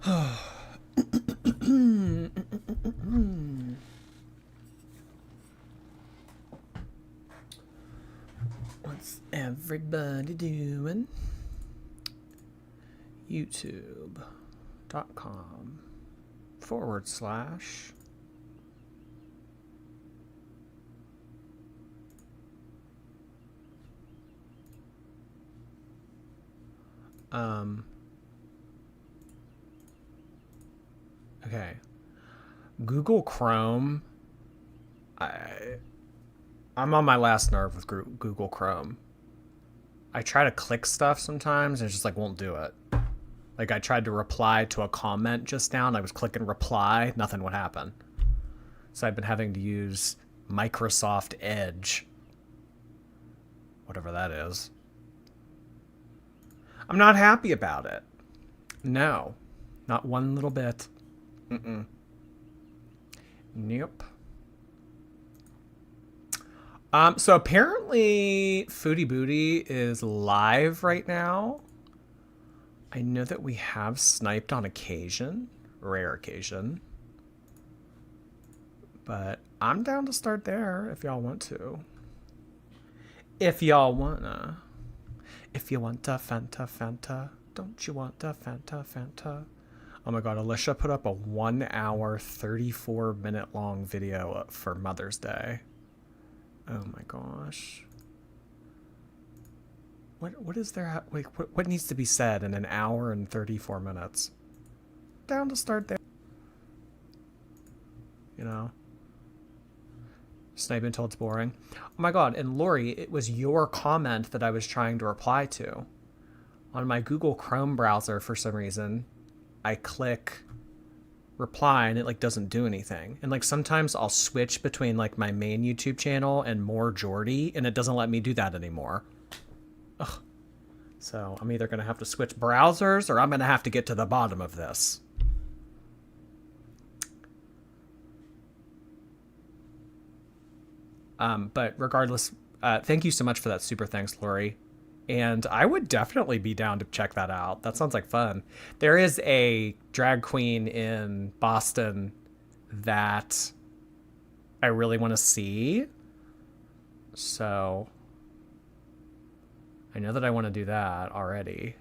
What's everybody doing? YouTube.com/. Okay. Google Chrome. I'm on my last nerve with Google Chrome. I try to click stuff sometimes and it just like won't do it. Like I tried to reply to a comment just now and I was clicking reply, nothing would happen. So I've been having to use Microsoft Edge. Whatever that is. I'm not happy about it. No. Not one little bit. Nope. So apparently Foodie Booty is live right now. I know that we have sniped on occasion, rare occasion. But I'm down to start there if y'all want to. If y'all wanna. If you want a Fanta, don't you want a Fanta? Oh my god, Alicia put up a 1 hour, 34-minute long video for Mother's Day. Oh my gosh. What is there? Wait, what needs to be said in an hour and 34 minutes? Down to start there. You know? Sniping until it's boring. Oh my god, and Lori, it was your comment that I was trying to reply to. On my Google Chrome browser, for some reason, I click reply and it like doesn't do anything. And like sometimes I'll switch between like my main YouTube channel and more Jordy and it doesn't let me do that anymore. Ugh. So I'm either gonna have to switch browsers or I'm gonna have to get to the bottom of this. But regardless, thank you so much for that super thanks, Lori. And I would definitely be down to check that out. That sounds like fun. There is a drag queen in Boston that I really want to see. So I know that I want to do that already.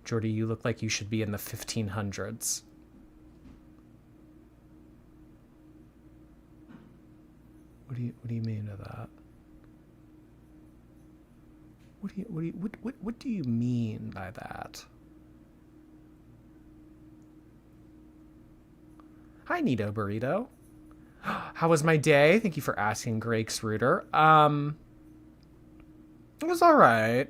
Jordy, you look like you should be in the 1500s. What do you mean by that? What do you mean by that? Hi, Nito Burrito. How was my day? Thank you for asking, Grakes Rooter. It was all right.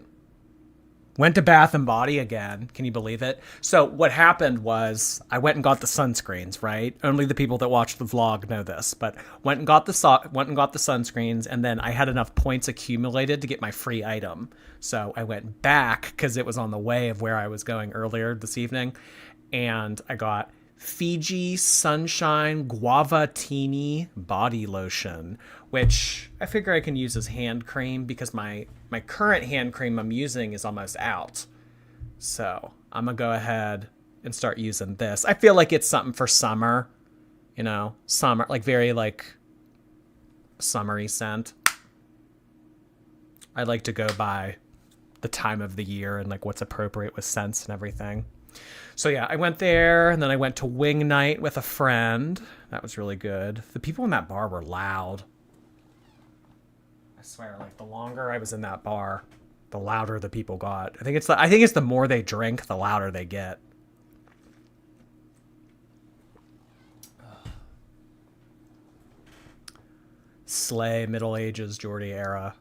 Went to Bath and Body again. Can you believe it? So what happened was I went and got the sunscreens, right? Only the people that watch the vlog know this, but went and got the sunscreens, and then I had enough points accumulated to get my free item. So I went back because it was on the way of where I was going earlier this evening, and I got Fiji Sunshine Guava Teeny Body Lotion, which I figure I can use as hand cream because my current hand cream I'm using is almost out. So I'm gonna go ahead and start using this. I feel like it's something for summer, you know, summer, like very like summery scent. I like to go by the time of the year and like what's appropriate with scents and everything. So yeah, I went there and then I went to wing night with a friend. That was really good. The people in that bar were loud. I swear, like the longer I was in that bar, the louder the people got. I think it's the more they drink, the louder they get. Slay Middle Ages Geordie era.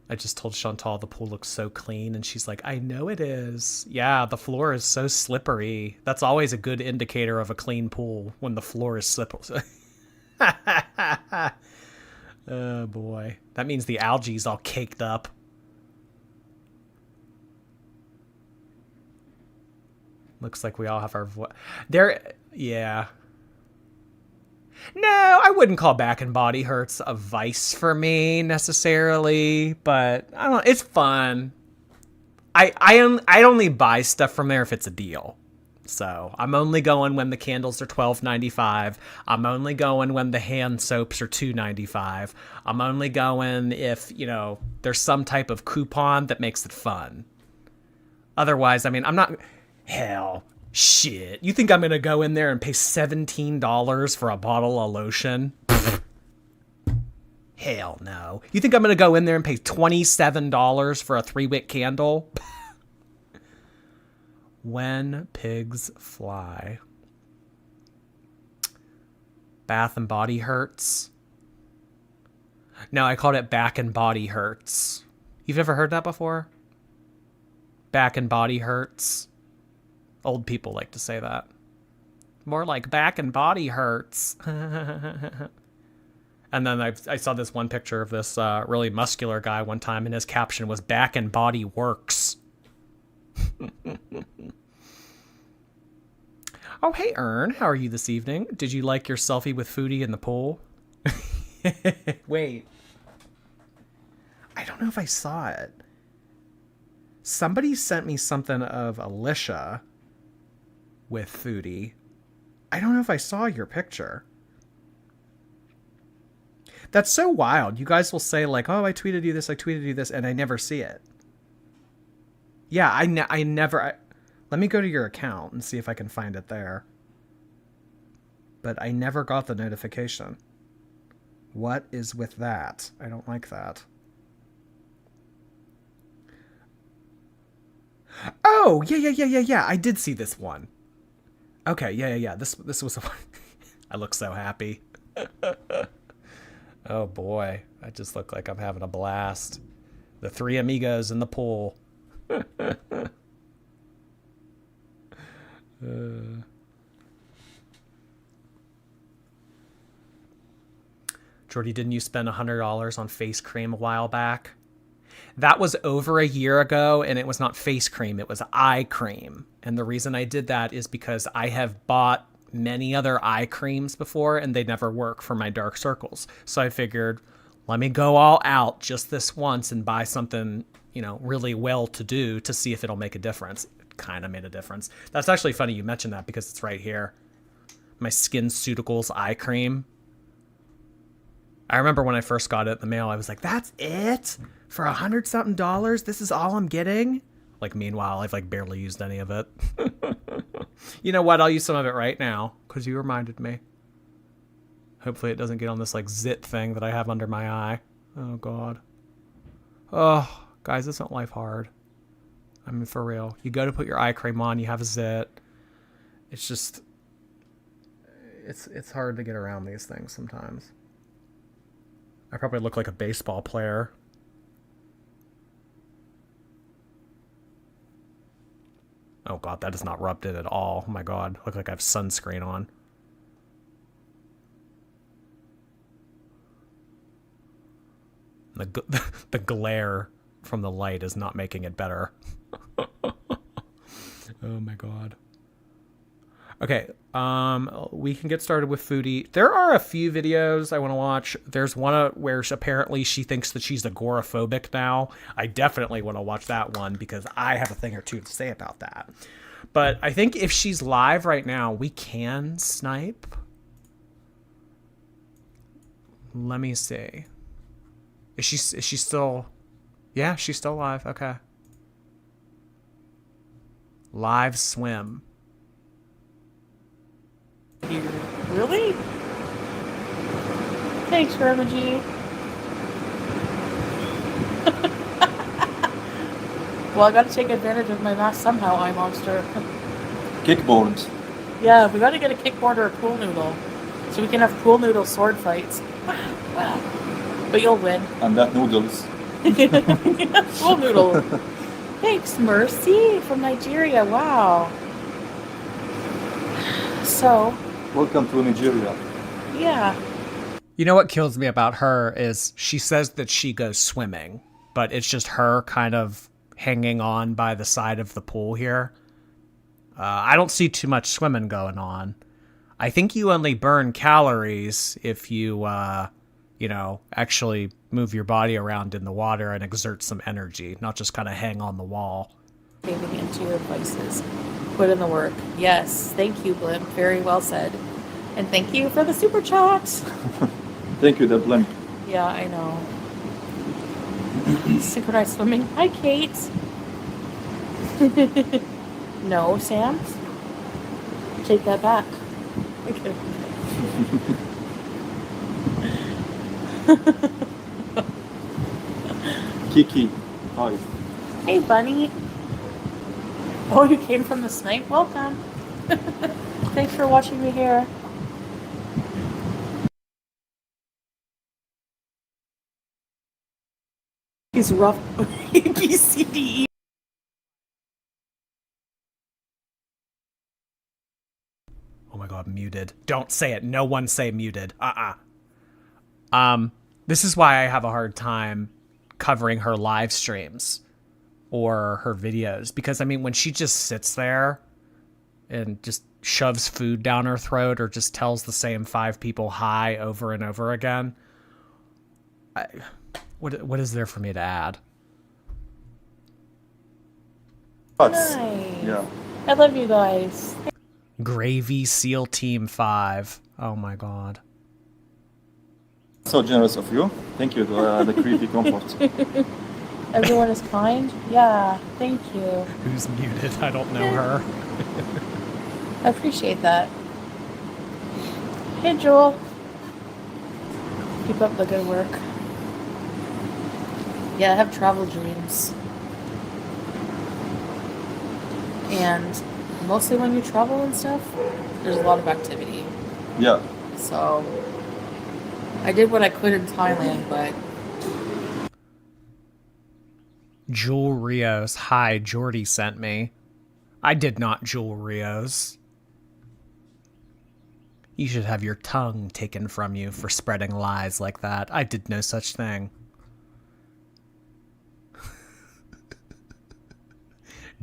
I just told Chantal the pool looks so clean, and she's like, I know it is. Yeah, the floor is so slippery. That's always a good indicator of a clean pool, when the floor is slippery. Oh, boy. That means the algae's all caked up. Looks like we all have our... Yeah. No, I wouldn't call Back and Body Hurts a vice for me necessarily, but I don't know. It's fun. I only buy stuff from there if it's a deal. So I'm only going when the candles are $12.95. I'm only going when the hand soaps are $2.95. I'm only going if, there's some type of coupon that makes it fun. Otherwise, I mean, I'm not... Hell, shit. You think I'm going to go in there and pay $17 for a bottle of lotion? Hell no. You think I'm going to go in there and pay $27 for a 3-wick candle? When pigs fly. Bath and Body Hurts. No, I called it Back and Body Hurts. You've never heard that before? Back and Body Hurts. Old people like to say that. More like Back and Body Hurts. And then I saw this one picture of this really muscular guy one time, and his caption was Back and Body Works. Oh, hey, Ern. How are you this evening? Did you like your selfie with Foodie in the pool? Wait. I don't know if I saw it. Somebody sent me something of Alicia with Foodie. I don't know if I saw your picture. That's so wild. You guys will say like, oh, I tweeted you this, and I never see it. Yeah, I never... let me go to your account and see if I can find it there. But I never got the notification. What is with that? I don't like that. Oh, yeah. I did see this one. Okay, yeah. This was the one. I look so happy. Oh boy, I just look like I'm having a blast. The 3 amigos in the pool. Jordy, didn't you spend $100 on face cream a while back? That was over a year ago, and it was not face cream, it was eye cream. And the reason I did that is because I have bought many other eye creams before, and they never work for my dark circles. So I figured, let me go all out just this once and buy something, really well to do to see if it'll make a difference. It kind of made a difference. That's actually funny you mentioned that because it's right here. My SkinCeuticals eye cream. I remember when I first got it in the mail, I was like, that's it? For $100-something? This is all I'm getting? Like, meanwhile, I've like barely used any of it. You know what? I'll use some of it right now because you reminded me. Hopefully it doesn't get on this like zit thing that I have under my eye. Oh, God. Oh, guys, isn't life hard? I mean, for real. You go to put your eye cream on, you have a zit. It's just... It's hard to get around these things sometimes. I probably look like a baseball player. Oh God, that is not rubbed in at all. Oh my God, look like I have sunscreen on. The glare from the light is not making it better. Oh my God. Okay, we can get started with Foodie. There are a few videos I want to watch. There's one where apparently she thinks that she's agoraphobic now. I definitely want to watch that one because I have a thing or two to say about that. But I think if she's live right now, we can snipe. Let me see. Is she still... Yeah, she's still live. Okay. Live swim. Really? Thanks, Remagy. Well, I gotta take advantage of my mask somehow, eye monster. Kickboard. Yeah, we gotta get a kickboard or a pool noodle. So we can have pool noodle sword fights. But you'll win. And that noodles. Pool noodle. Thanks, Mercy from Nigeria. Wow. So... Welcome to Nigeria. Yeah. You know what kills me about her is she says that she goes swimming, but it's just her kind of hanging on by the side of the pool here. I don't see too much swimming going on. I think you only burn calories if you, actually move your body around in the water and exert some energy, not just kind of hang on the wall. Caving into your vices. Put in the work. Yes. Thank you, Blimp. Very well said. And thank you for the super chat. Thank you, the blimp. Yeah, I know. Synchronized swimming. Hi, Kate. No, Sam. Take that back. Okay. Kiki, hi. Hey, Bunny. Oh, you came from the snipe? Welcome. Thanks for watching me here. He's rough. A, B, C, D, E. Oh my god, muted. Don't say it. No one say muted. This is why I have a hard time covering her live streams or her videos. Because, I mean, when she just sits there and just shoves food down her throat or just tells the same 5 people hi over and over again, what is there for me to add? Nice. Nice. Yeah. I love you guys. Gravy SEAL Team 5. Oh my god. So generous of you. Thank you, the creepy comfort. Everyone is kind? Yeah, thank you. Who's muted? I don't know her. I appreciate that. Hey, Joel. Keep up the good work. Yeah, I have travel dreams. And mostly when you travel and stuff, there's a lot of activity. Yeah. So I did what I could in Thailand, but Jewel Rios. Hi, Jordy sent me. I did not Jewel Rios. You should have your tongue taken from you for spreading lies like that. I did no such thing.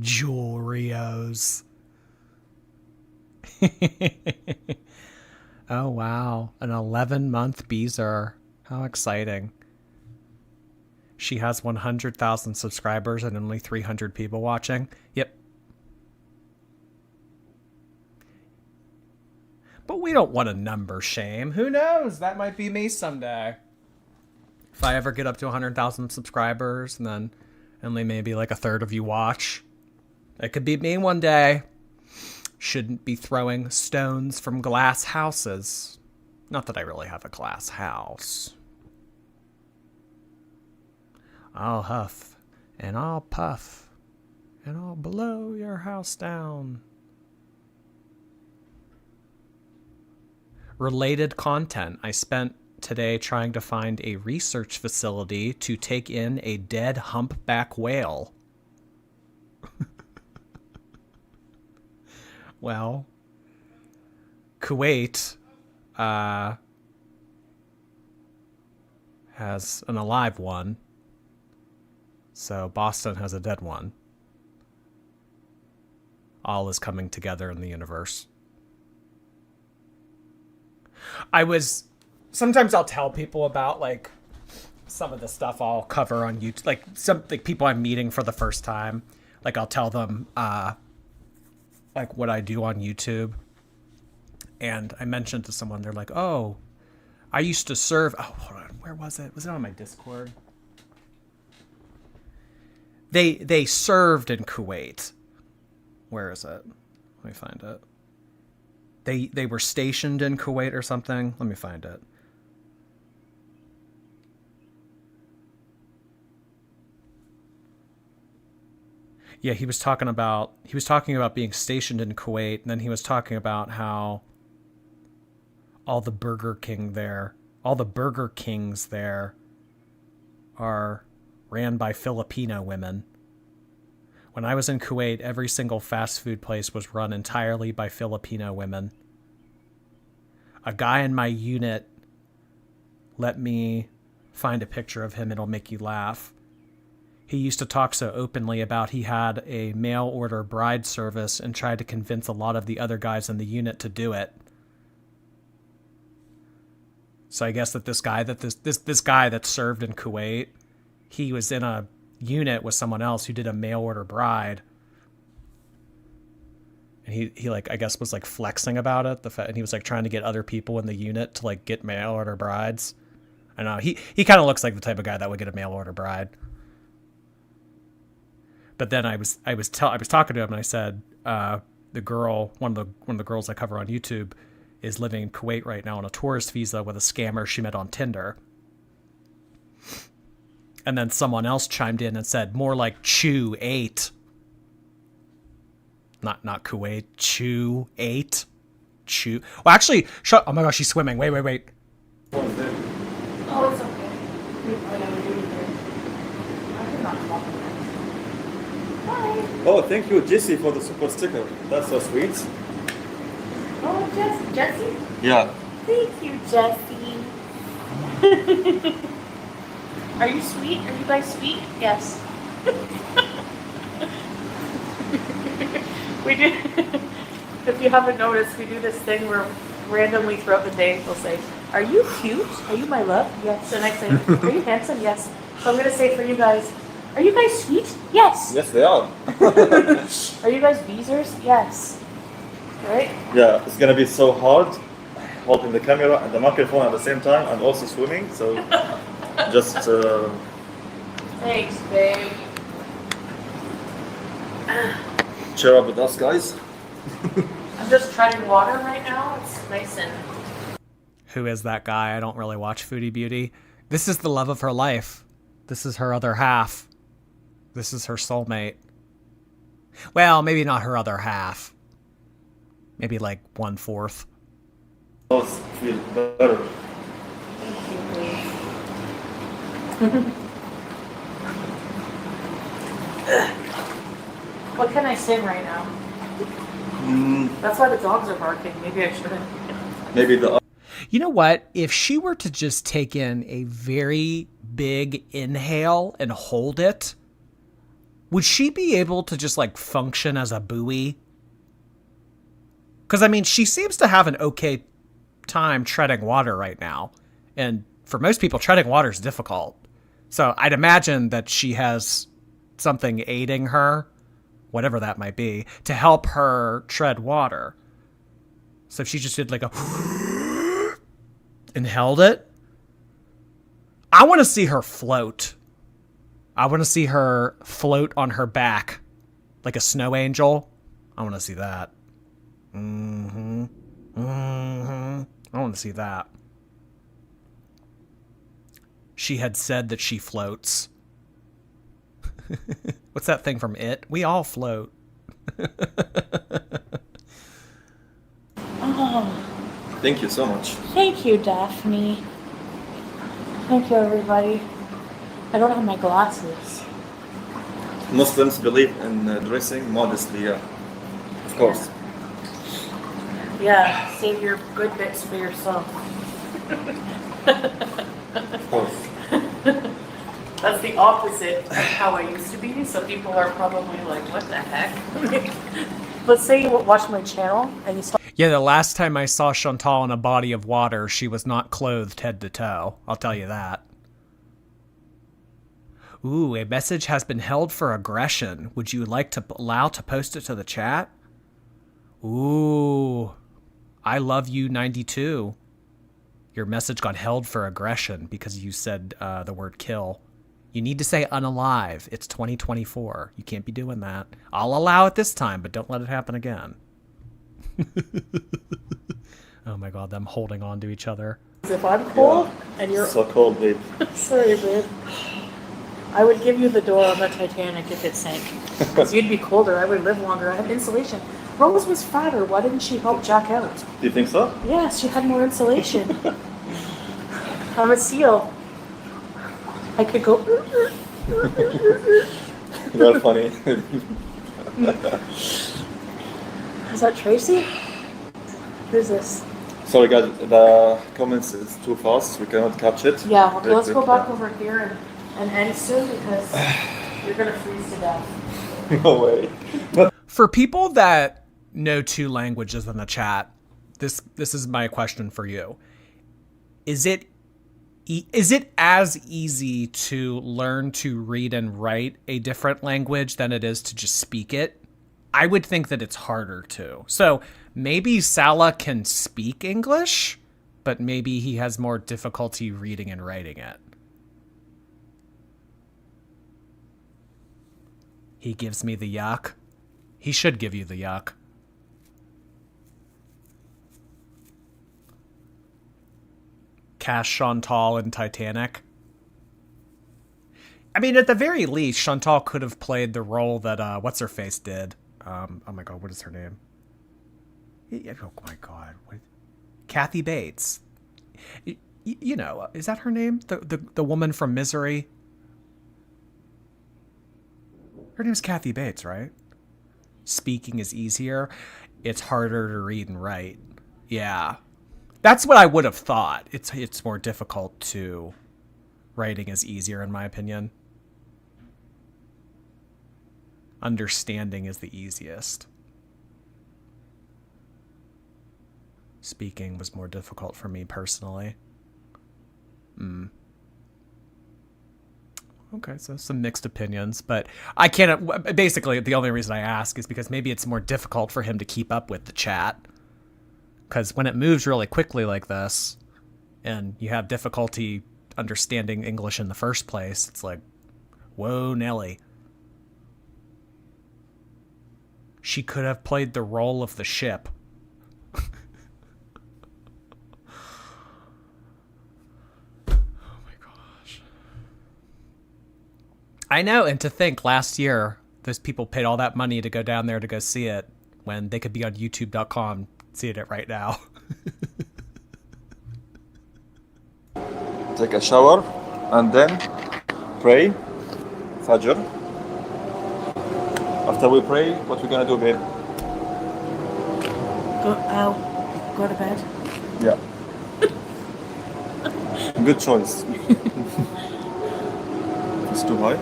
Jewel Rios. Oh, wow. An 11-month Beezer. How exciting. She has 100,000 subscribers and only 300 people watching. Yep. But we don't want to number shame. Who knows? That might be me someday. If I ever get up to 100,000 subscribers and then only maybe like a third of you watch, it could be me one day. Shouldn't be throwing stones from glass houses. Not that I really have a glass house. I'll huff, and I'll puff, and I'll blow your house down. Related content. I spent today trying to find a research facility to take in a dead humpback whale. Well, Kuwait has an alive one, so Boston has a dead one. All is coming together in the universe. Sometimes I'll tell people about like some of the stuff I'll cover on YouTube, like some like people I'm meeting for the first time. Like I'll tell them like what I do on YouTube. And I mentioned to someone, they're like, "Oh, I used to serve." Oh, hold on, where was it? Was it on my Discord? They served in Kuwait. Where is it? Let me find it. They were stationed in Kuwait or something. Let me find it. Yeah, he was talking about being stationed in Kuwait, and then he was talking about how all the Burger Kings there are ran by Filipino women. When I was in Kuwait, every single fast food place was run entirely by Filipino women. A guy in my unit let me find a picture of him, it'll make you laugh. He used to talk so openly about he had a mail order bride service and tried to convince a lot of the other guys in the unit to do it. So I guess that this guy that served in Kuwait, he was in a unit with someone else who did a mail order bride. And he like, I guess was like flexing about it. And he was like trying to get other people in the unit to like get mail order brides. I don't know. He kind of looks like the type of guy that would get a mail order bride. But then I was talking to him and I said, the girl, one of the girls I cover on YouTube, is living in Kuwait right now on a tourist visa with a scammer she met on Tinder. And then someone else chimed in and said, more like Chew 8. Not Kuwait. Chew 8. Chew. Well, actually, oh my gosh, she's swimming. Wait. Oh, it's okay. I did not talk about it. Hi. Oh, thank you, Jesse, for the super sticker. That's so sweet. Oh, Jessie? Yeah. Thank you, Jessie. Are you sweet? Are you guys sweet? Yes. We do. If you haven't noticed, we do this thing where randomly throughout the day we'll say, "Are you cute? Are you my love?" Yes. And I say, "Are you handsome?" Yes. So I'm gonna say for you guys, "Are you guys sweet?" Yes. Yes, they are. Are you guys beezers? Yes. Right? Yeah, it's gonna be so hard holding the camera and the microphone at the same time and also swimming. So just Thanks, babe. cheer up with us, guys. I'm just treading water right now. It's nice and. Who is that guy? I don't really watch Foodie Beauty. This is the love of her life. This is her other half. This is her soulmate. Well, maybe not her other half. Maybe like 1/4. Those feel better. What can I sing right now? That's why the dogs are barking. Maybe I shouldn't. Maybe the. You know what? If she were to just take in a very big inhale and hold it, would she be able to just like function as a buoy? Because I mean, she seems to have an okay time treading water right now. And for most people, treading water is difficult. So I'd imagine that she has something aiding her, whatever that might be, to help her tread water. So if she just did like a and held it, I want to see her float. I want to see her float on her back like a snow angel. I want to see that. I want to see that. She had said that she floats. What's that thing from It? We all float. Oh, Thank you so much. thank you, Daphne. Thank you, everybody. I don't have my glasses. Muslims believe in dressing modestly, yeah. Of course. Yeah, save your good bits for yourself. Of course. That's the opposite of how I used to be, so people are probably like, what the heck? Let's say you watch my channel and you saw. Yeah, the last time I saw Chantal in a body of water, she was not clothed head to toe. I'll tell you that. Ooh, a message has been held for aggression. Would you like to allow to post it to the chat? Ooh, I love you 92. Your message got held for aggression because you said the word kill. You need to say unalive. It's 2024. You can't be doing that. I'll allow it this time, but don't let it happen again. Oh my god, them holding on to each other. If I'm cold and you're. So cold, babe. Sorry, babe. I would give you the door on the Titanic if it sank. Because you'd be colder. I would live longer. I have insulation. Rose was fatter. Why didn't she help Jack out? Do you think so? Yeah, she had more insulation. I'm a seal. I could go. You're funny. Is that Tracy? Who's this? Sorry guys, the comments is too fast. We cannot catch it. Yeah, okay, Very let's go quick, back yeah. over here and end soon because you're gonna freeze to death. No way. For people that know two languages in the chat, this is my question for you. is it as easy to learn to read and write a different language than it is to just speak it? I would think that it's harder to. So maybe Salah can speak English, but maybe he has more difficulty reading and writing it. He gives me the yuck. He should give you the yuck. Cast Chantal in Titanic. I mean, at the very least, Chantal could have played the role that what's-her-face did. Oh my god, what is her name? Oh my god, what? Kathy Bates. You know, is that her name? The woman from Misery? Her name's Kathy Bates, right? Speaking is easier. It's harder to read and write. Yeah. That's what I would have thought. It's more difficult to... Writing is easier, in my opinion. Understanding is the easiest. Speaking was more difficult for me personally. Okay, so some mixed opinions, but I can't... Basically, the only reason I ask is because maybe it's more difficult for him to keep up with the chat. Because when it moves really quickly like this, and you have difficulty understanding English in the first place, it's like, whoa, Nelly. She could have played the role of the ship. I know, and to think last year, those people paid all that money to go down there to go see it when they could be on youtube.com seeing it right now. Take a shower and then pray Fajr. After we pray, what we're gonna do, babe? Go to bed. Yeah. Good choice. It's too high.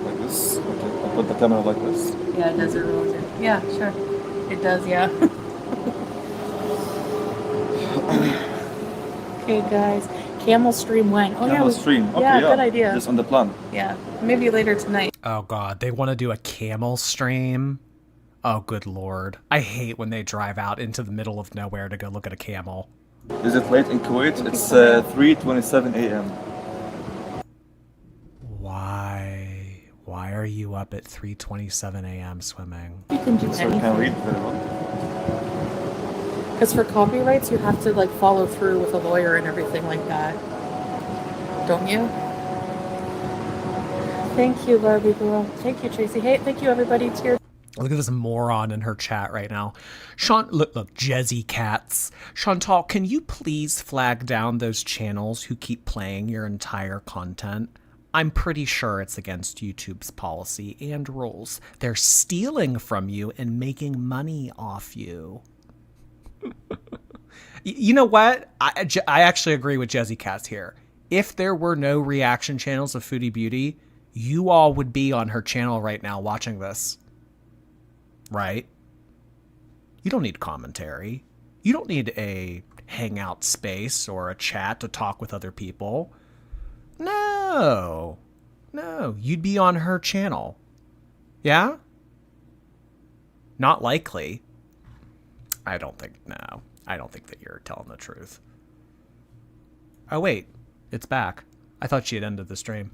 Like this. Okay, I'll put the camera like this. Yeah, it does it really good. Yeah, sure. It does, yeah. Okay, guys. Camel stream when? Oh, Camel stream. Okay, yeah, good idea. Just on the plan. Yeah, maybe later tonight. Oh god, they want to do a camel stream? Oh good lord. I hate when they drive out into the middle of nowhere to go look at a camel. Is it late in Kuwait? It's 3:27 a.m. Why are you up at 3:27 a.m. swimming? You can do So you can anything. read very well. Because for copyrights, you have to like follow through with a lawyer and everything like that. Don't you? Thank you, Barbie girl. Thank you, Tracy. Hey, thank you, everybody. Cheers. Look at this moron in her chat right now. Look, Jezzy Cats. Chantal, can you please flag down those channels who keep playing your entire content? I'm pretty sure it's against YouTube's policy and rules. They're stealing from you and making money off you. You know what? I actually agree with Jezzy Cats here. If there were no reaction channels of Foodie Beauty, you all would be on her channel right now watching this. Right? You don't need commentary. You don't need a hangout space or a chat to talk with other people. No, you'd be on her channel. Yeah? Not likely. I don't think that you're telling the truth. Oh wait, it's back. I thought she had ended the stream.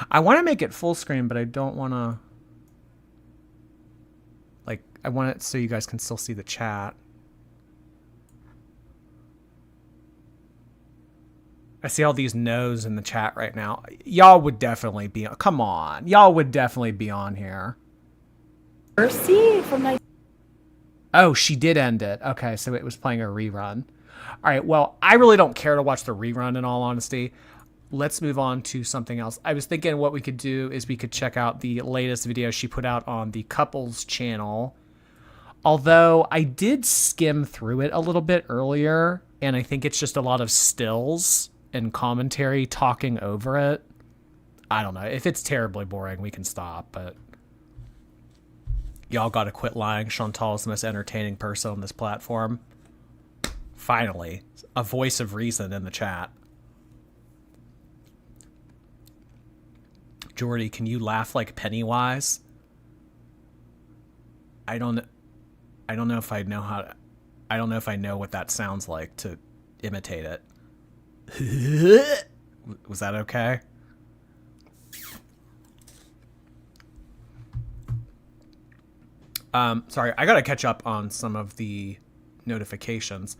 I want to make it full screen, but I don't want to... Like, I want it so you guys can still see the chat. I see all these no's in the chat right now. Y'all would definitely be on. Come on. Y'all would definitely be on here. Mercy from my... Oh, she did end it. Okay, so it was playing a rerun. All right, well, I really don't care to watch the rerun in all honesty. Let's move on to something else. I was thinking what we could do is we could check out the latest video she put out on the couples channel. Although I did skim through it a little bit earlier, and I think it's just a lot of stills and commentary talking over it. I don't know. If it's terribly boring, we can stop, but y'all gotta quit lying. Chantal is the most entertaining person on this platform. Finally, a voice of reason in the chat. Jordy, can you laugh like Pennywise? I don't know if I know how to, I don't know if I know what that sounds like to imitate it. Was that okay? Sorry, I gotta catch up on some of the notifications.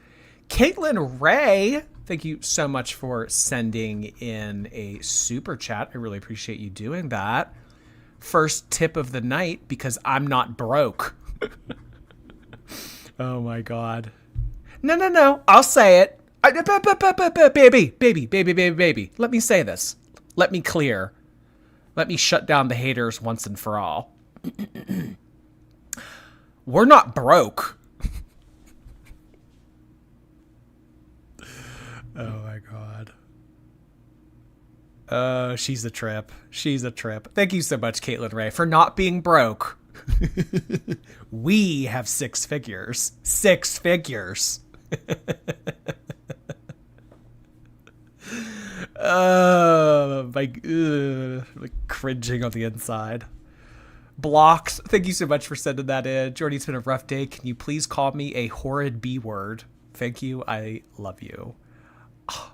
Caitlin Ray, thank you so much for sending in a super chat. I really appreciate you doing that. First tip of the night, because I'm not broke. Oh my God. No. I'll say it. Baby. Let me say this. Let me clear. Let me shut down the haters once and for all. We're not broke. Oh my God. She's a trip. She's a trip. Thank you so much, Caitlin Ray, for not being broke. We have 6 figures. 6 figures. Like cringing on the inside. Blocks, thank you so much for sending that in. Jordy, it's been a rough day. Can you please call me a horrid B word? Thank you. I love you. Oh.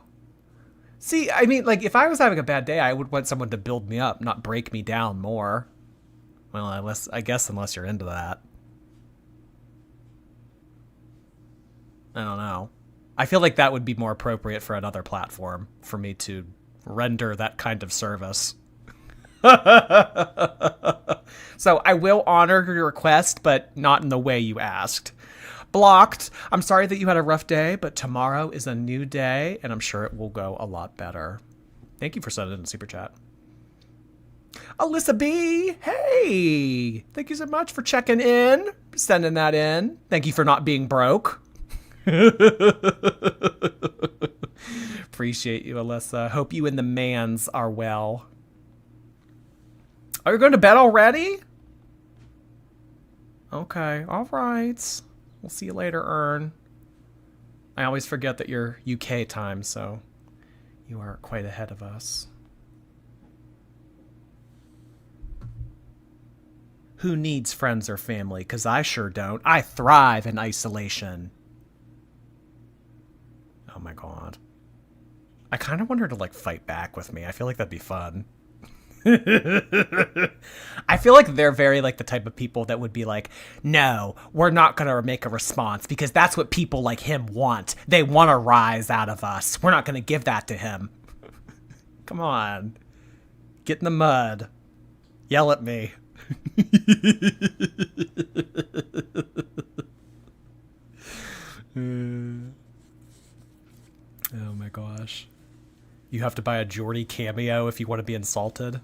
See, I mean, like, if I was having a bad day, I would want someone to build me up, not break me down more. Well, unless you're into that. I don't know. I feel like that would be more appropriate for another platform for me to render that kind of service. So I will honor your request, but not in the way you asked. Blocked. I'm sorry that you had a rough day, but tomorrow is a new day, and I'm sure it will go a lot better. Thank you for sending in a super chat. Alyssa B, hey! Thank you so much for checking in, sending that in. Thank you for not being broke. Appreciate you, Alyssa. Hope you and the mans are well. Are you going to bed already? Okay, all right. We'll see you later, Ern. I always forget that you're UK time, so you are quite ahead of us. Who needs friends or family? Because I sure don't. I thrive in isolation. Oh my God. I kind of want her to, like, fight back with me. I feel like that'd be fun. I feel like they're very, like, the type of people that would be like, no, we're not going to make a response because that's what people like him want. They want a rise out of us. We're not going to give that to him. Come on. Get in the mud. Yell at me. Oh my gosh. You have to buy a Jordy cameo if you want to be insulted.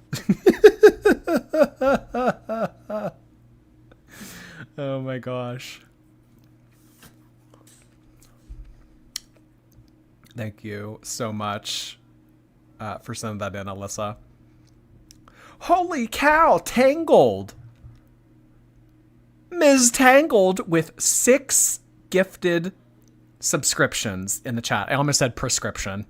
Oh my gosh. Thank you so much for sending that in, Alyssa. Holy cow, Tangled! Ms. Tangled with 6 gifted subscriptions in the chat. I almost said prescription.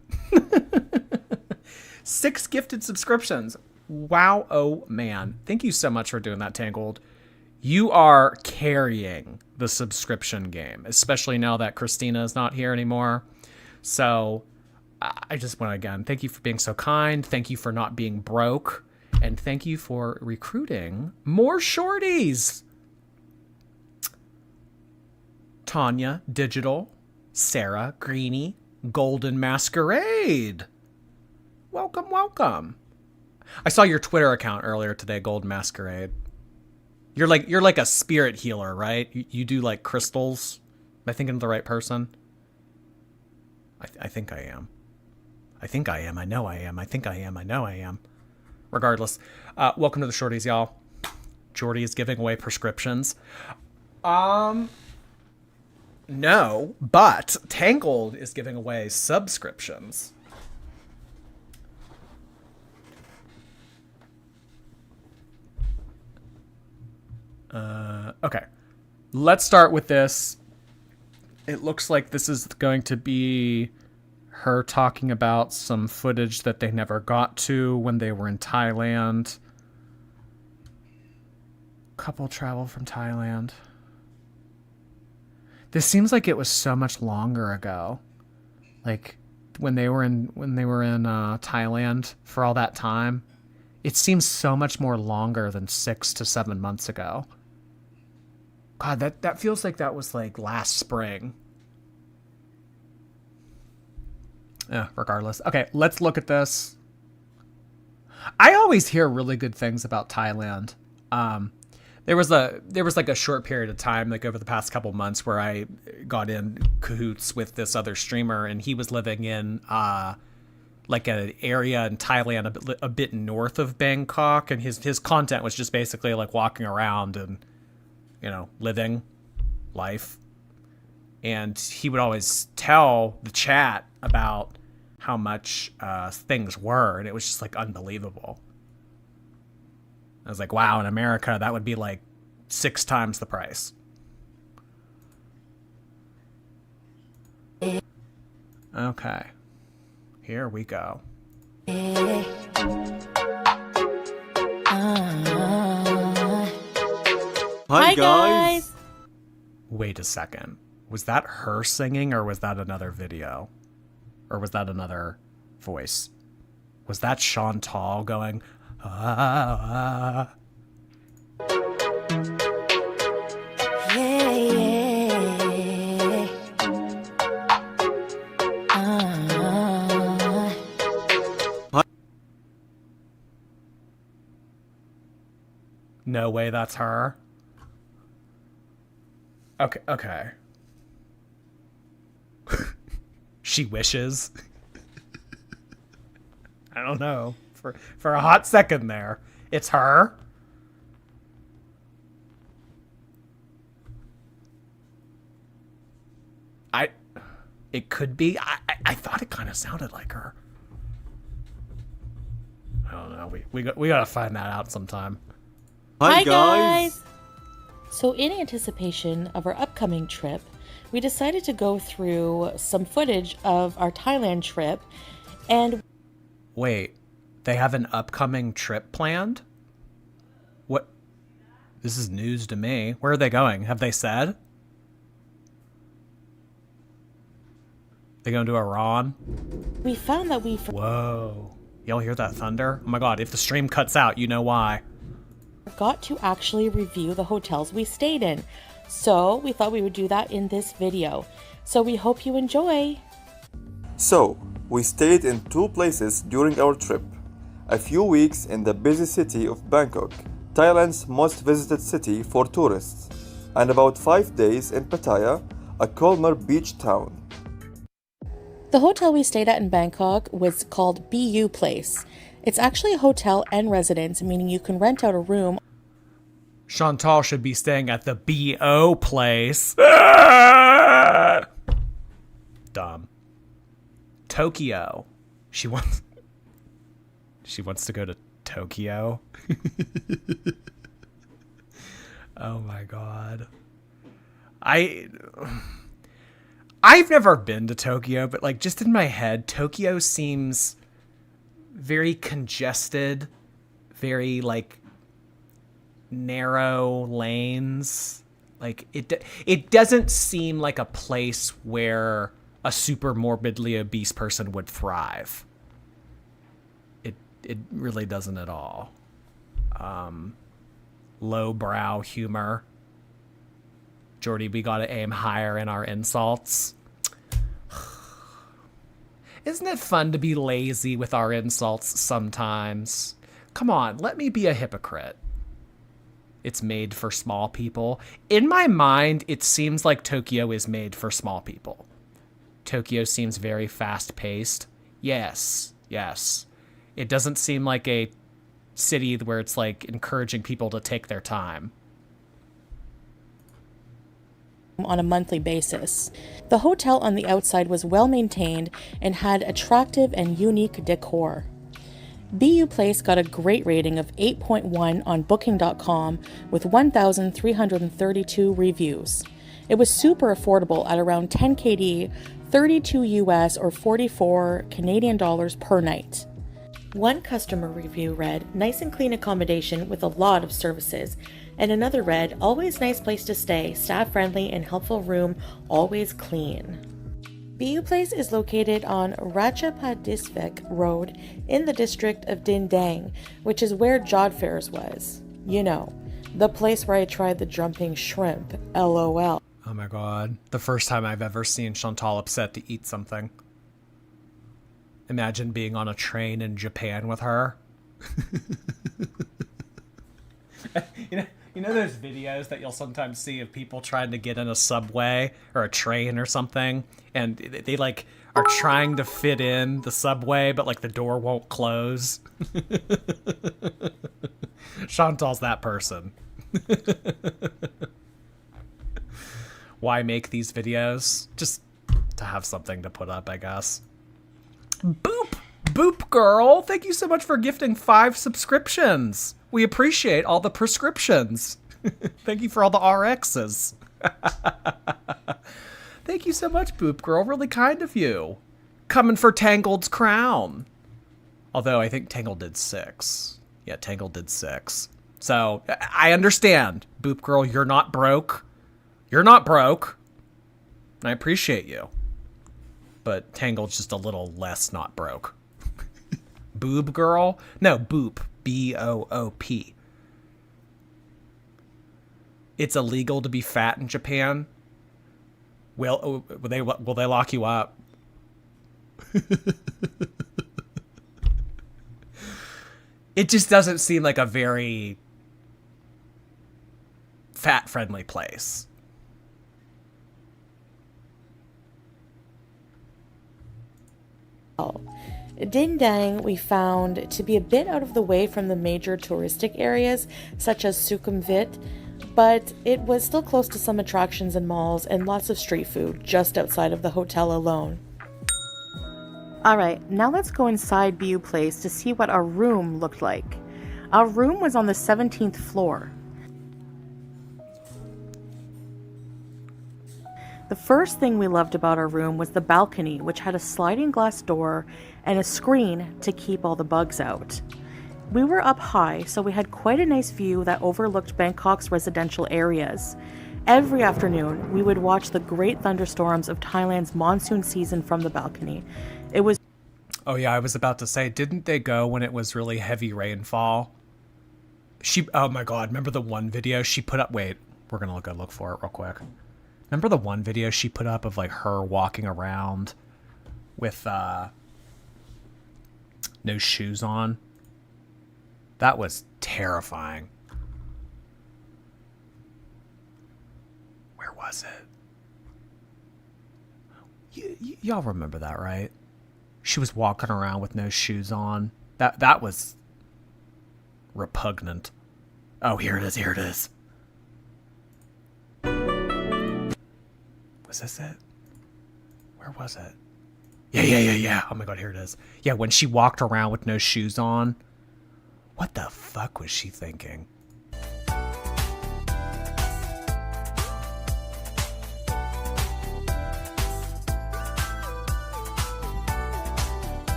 6 gifted subscriptions. Wow, oh man. Thank you so much for doing that, Tangled. You are carrying the subscription game, especially now that Christina is not here anymore. So I just want to, again, thank you for being so kind. Thank you for not being broke. And thank you for recruiting more shorties. Tanya, Digital, Sarah, Greenie, Golden Masquerade. Welcome, welcome. I saw your Twitter account earlier today, Golden Masquerade. You're like a spirit healer, right? You do like crystals. Am I thinking of the right person? I think I am. I think I am. I know I am. I think I am. I know I am. Regardless, welcome to the shorties, y'all. Jordy is giving away prescriptions. No, but Tangled is giving away subscriptions. Okay. Let's start with this. It looks like this is going to be her talking about some footage that they never got to when they were in Thailand. Couple travel from Thailand. This seems like it was so much longer ago. Like when they were in Thailand for all that time. It seems so much more longer than 6 to 7 months ago. God, that feels like that was like last spring. Yeah, regardless. Okay, let's look at this. I always hear really good things about Thailand. There was like a short period of time, like over the past couple months, where I got in cahoots with this other streamer, and he was living in like an area in Thailand a bit north of Bangkok, and his content was just basically like walking around and, you know, living life. And he would always tell the chat about how much things were, and it was just like unbelievable. I was like, wow, in America, that would be like 6 times the price. Okay. Here we go. Hi guys! Wait a second. Was that her singing, or was that another video? Or was that another voice? Was that Chantal going, ah, ah? No way that's her. Okay. She wishes. I don't know. For a hot second there. It's her. It could be. I thought it kind of sounded like her. I don't know. We gotta find that out sometime. Hi guys! So in anticipation of our upcoming trip, we decided to go through some footage of our Thailand trip and... Wait, they have an upcoming trip planned? What? This is news to me. Where are they going? Have they said? They going to Iran? we found that we Whoa. Y'all hear that thunder? Oh my god, if the stream cuts out, you know why. forgot to actually review the hotels we stayed in. So we thought we would do that in this video. So we hope you enjoy. So, we stayed in 2 places during our trip. A few weeks in the busy city of Bangkok, Thailand's most visited city for tourists, and about 5 days in Pattaya, a calmer beach town. The hotel we stayed at in Bangkok was called BU Place. It's actually a hotel and residence, meaning you can rent out a room. Chantal should be staying at the BO place. Dumb. Tokyo. She wants to go to Tokyo. Oh my god. I've never been to Tokyo, but like just in my head, Tokyo seems very congested, very like narrow lanes. Like it doesn't seem like a place where a super morbidly obese person would thrive. It really doesn't at all. Lowbrow humor. Jordy, we gotta aim higher in our insults. Isn't it fun to be lazy with our insults sometimes? Come on, let me be a hypocrite. It's made for small people. In my mind, it seems like Tokyo is made for small people. Tokyo seems very fast-paced. Yes. It doesn't seem like a city where it's like encouraging people to take their time. On a monthly basis. The hotel on the outside was well maintained and had attractive and unique decor. BU Place got a great rating of 8.1 on booking.com with 1,332 reviews. It was super affordable at around 10 KD, 32 US or 44 Canadian dollars per night. One customer review read, nice and clean accommodation with a lot of services. And another read, always nice place to stay, staff friendly and helpful room, always clean. BU Place is located on Ratchapadisvik Road in the district of Dindang, which is where Jod Fairs was. You know, the place where I tried the jumping shrimp, LOL. Oh my god. The first time I've ever seen Chantal upset to eat something. Imagine being on a train in Japan with her. You know those videos that you'll sometimes see of people trying to get in a subway or a train or something, and they like are trying to fit in the subway, but like the door won't close? Chantal's that person. Why make these videos? Just to have something to put up, I guess. Boop! Boop girl! Thank you so much for gifting 5 subscriptions. We appreciate all the prescriptions. Thank you for all the RXs. Thank you so much, Boop girl. Really kind of you. Coming for Tangled's crown. Although I think Tangled did 6. Yeah, Tangled did 6. So I understand, Boop girl. You're not broke. You're not broke. And I appreciate you. But Tangled's just a little less not broke. Boob girl? No, Boop. B-O-O-P. It's illegal to be fat in Japan. Will they lock you up? It just doesn't seem like a very fat-friendly place. Dindang we found to be a bit out of the way from the major touristic areas such as Sukhumvit, but it was still close to some attractions and malls and lots of street food just outside of the hotel alone. Alright, now let's go inside BU Place to see what our room looked like. Our room was on the 17th floor. The first thing we loved about our room was the balcony, which had a sliding glass door and a screen to keep all the bugs out. We were up high, so we had quite a nice view that overlooked Bangkok's residential areas. Every afternoon, we would watch the great thunderstorms of Thailand's monsoon season from the balcony. It was... Oh yeah, I was about to say, didn't they go when it was really heavy rainfall? Oh my god, remember the one video she put up? Wait, we're gonna look for it real quick. Remember the one video she put up of like her walking around with no shoes on? That was terrifying. Where was it? Y'all remember that, right? She was walking around with no shoes on. That was repugnant. Oh, here it is. Here it is. Was this it? Where was it? Yeah. Oh my god, here it is. Yeah, when she walked around with no shoes on. What the fuck was she thinking?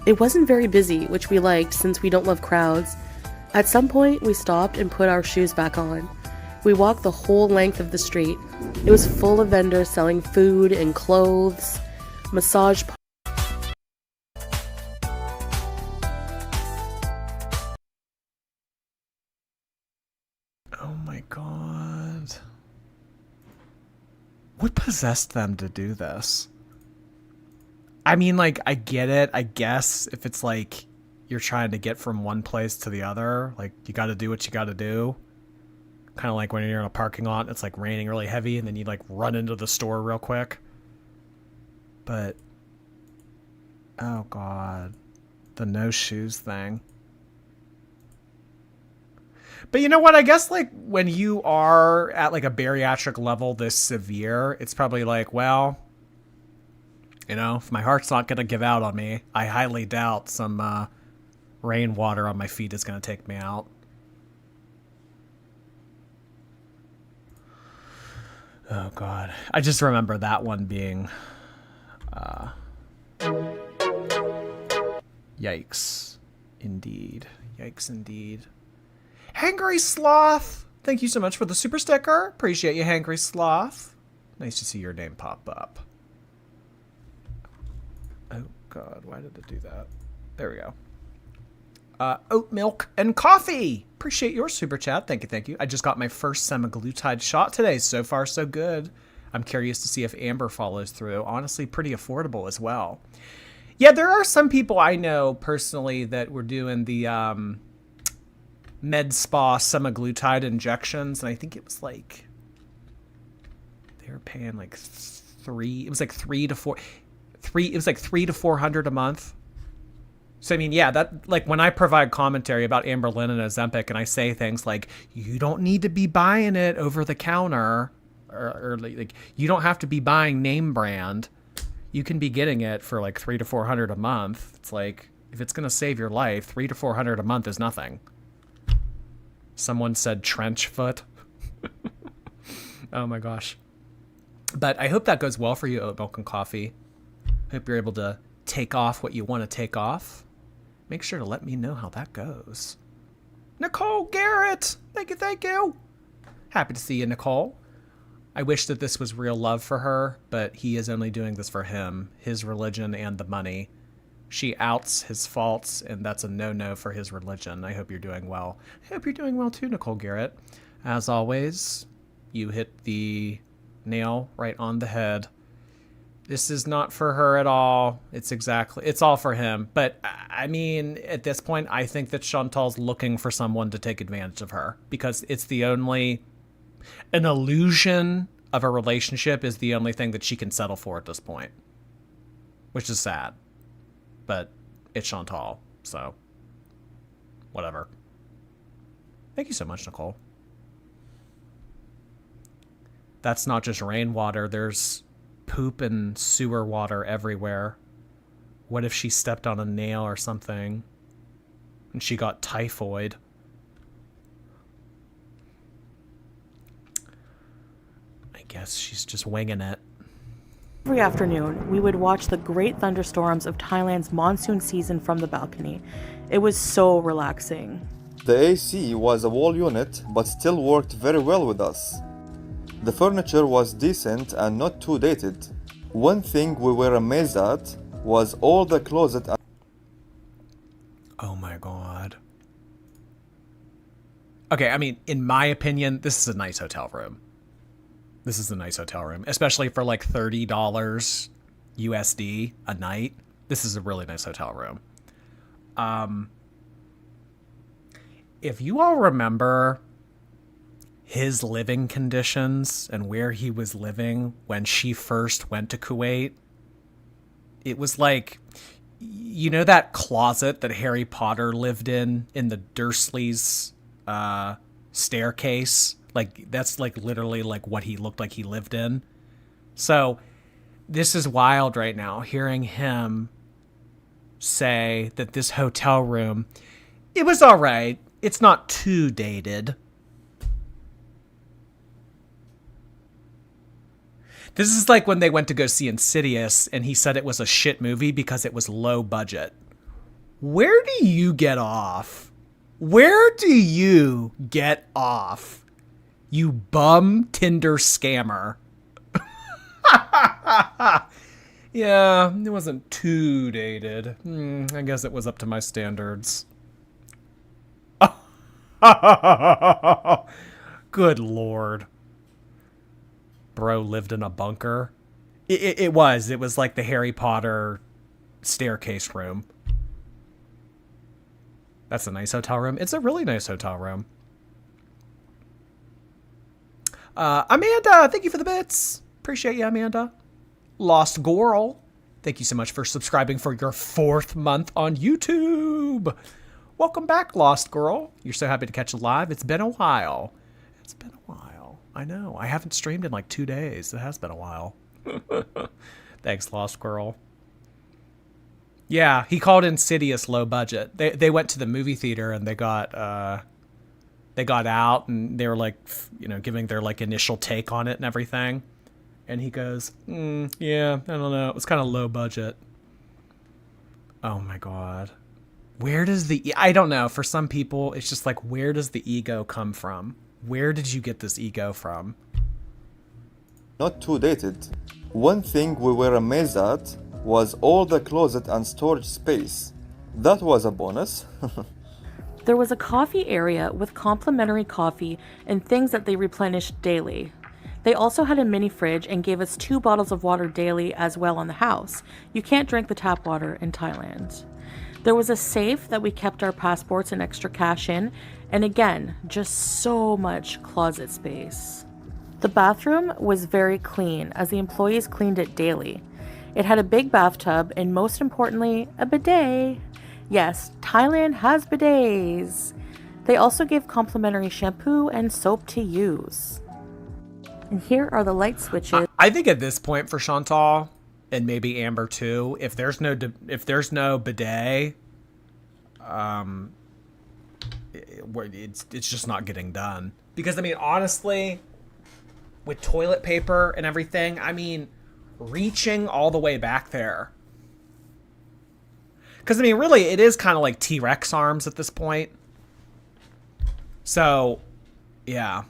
It wasn't very busy, which we liked since we don't love crowds. At some point, we stopped and put our shoes back on. We walked the whole length of the street. It was full of vendors selling food and clothes, massage parlors. Oh my god. What possessed them to do this? I mean, like, I get it, I guess, if it's like you're trying to get from one place to the other, like, you gotta do what you gotta do. Kind of like when you're in a parking lot, it's like raining really heavy, and then you like run into the store real quick. But, oh god, the no shoes thing. But you know what? I guess like when you are at like a bariatric level this severe, it's probably like, well, you know, if my heart's not going to give out on me, I highly doubt some rainwater on my feet is going to take me out. Oh God, I just remember that one being, yikes, indeed, yikes, indeed. Hangry Sloth, thank you so much for the super sticker. Appreciate you, Hangry Sloth. Nice to see your name pop up. Oh God, why did it do that? There we go. Oat milk and coffee. Appreciate your super chat. Thank you, thank you. I just got my first semaglutide shot today. So far, so good. I'm curious to see if Amber follows through. Honestly, pretty affordable as well. Yeah, there are some people I know personally that were doing the med spa semaglutide injections, and I think it was like they were paying like it was like $300 to $400 a month. So, I mean, yeah, that, like, when I provide commentary about Amberlin and Ozempic and I say things like, you don't need to be buying it over the counter, or like, you don't have to be buying name brand. You can be getting it for like $300 to $400 a month. It's like, if it's going to save your life, $300 to $400 a month is nothing. Someone said trench foot. Oh my gosh. But I hope that goes well for you, oat milk and coffee. I hope you're able to take off what you want to take off. Make sure to let me know how that goes. Nicole Garrett, thank you, thank you. Happy to see you, Nicole. I wish that this was real love for her, but he is only doing this for him, his religion, and the money. She outs his faults, and that's a no-no for his religion. I hope you're doing well. I hope you're doing well too, Nicole Garrett. As always, you hit the nail right on the head. This is not for her at all. It's all for him. But I mean, at this point, I think that Chantal's looking for someone to take advantage of her, because it's an illusion of a relationship is the only thing that she can settle for at this point, which is sad, but it's Chantal. So whatever. Thank you so much, Nicole. That's not just rainwater. There's poop and sewer water everywhere. What if she stepped on a nail or something and she got typhoid? I guess she's just winging it. Every afternoon, we would watch the great thunderstorms of Thailand's monsoon season from the balcony. It was so relaxing. The AC was a wall unit, but still worked very well with us. The furniture was decent and not too dated. One thing we were amazed at was all the closet. Oh my God. Okay, I mean, in my opinion, this is a nice hotel room. This is a nice hotel room, especially for like $30 USD a night. This is a really nice hotel room. If you all remember his living conditions and where he was living when she first went to Kuwait, it was like, you know, that closet that Harry Potter lived in the Dursleys staircase? Like, that's like literally like what he looked like he lived in. So this is wild right now, hearing him say that this hotel room, it was all right. It's not too dated. This is like when they went to go see Insidious and he said it was a shit movie because it was low budget. Where do you get off? Where do you get off? You bum Tinder scammer. Yeah, it wasn't too dated. I guess it was up to my standards. Good Lord. Bro lived in a bunker. It was like the Harry Potter staircase room. That's a nice hotel room. It's a really nice hotel room. Amanda, thank you for the bits. Appreciate you, Amanda. Lost Goral, thank you so much for subscribing for your 4th month on YouTube. Welcome back, Lost Girl. You're so happy to catch it live. It's been a while. It's been a while. I know. I haven't streamed in like 2 days. It has been a while. Thanks, Lost Girl. Yeah, he called Insidious low budget. They went to the movie theater and they got they got out and they were like, giving their like initial take on it and everything. And he goes, yeah, I don't know. It was kind of low budget. Oh my God. Where does I don't know. For some people, it's just like, where does the ego come from? Where did you get this ego from? Not too dated. One thing we were amazed at was all the closet and storage space. That was a bonus. There was a coffee area with complimentary coffee and things that they replenished daily. They also had a mini fridge and gave us 2 bottles of water daily as well on the house. You can't drink the tap water in Thailand. There was a safe that we kept our passports and extra cash in, and again, just so much closet space. The bathroom was very clean as the employees cleaned it daily. It had a big bathtub and most importantly, a bidet. Yes, Thailand has bidets. They also gave complimentary shampoo and soap to use. And here are the light switches. I think at this point for Chantal, and maybe Amber too, if there's no bidet, it's just not getting done. Because I mean, honestly, with toilet paper and everything, I mean, reaching all the way back there. Because I mean, really, it is kind of like T-Rex arms at this point. So, yeah.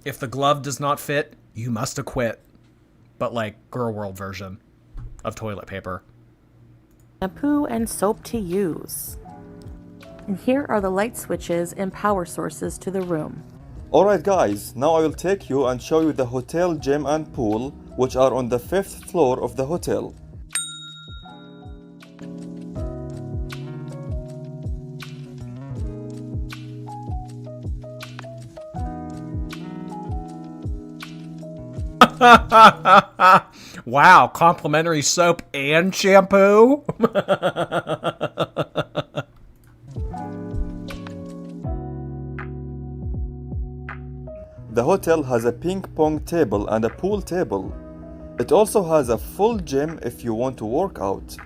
If the glove does not fit, you must acquit. But like girl world version of toilet paper. Shampoo and soap to use. And here are the light switches and power sources to the room. Alright guys, now I will take you and show you the hotel gym and pool, which are on the 5th floor of the hotel. Wow, complimentary soap and shampoo? The hotel has a ping pong table and a pool table. It also has a full gym if you want to work out.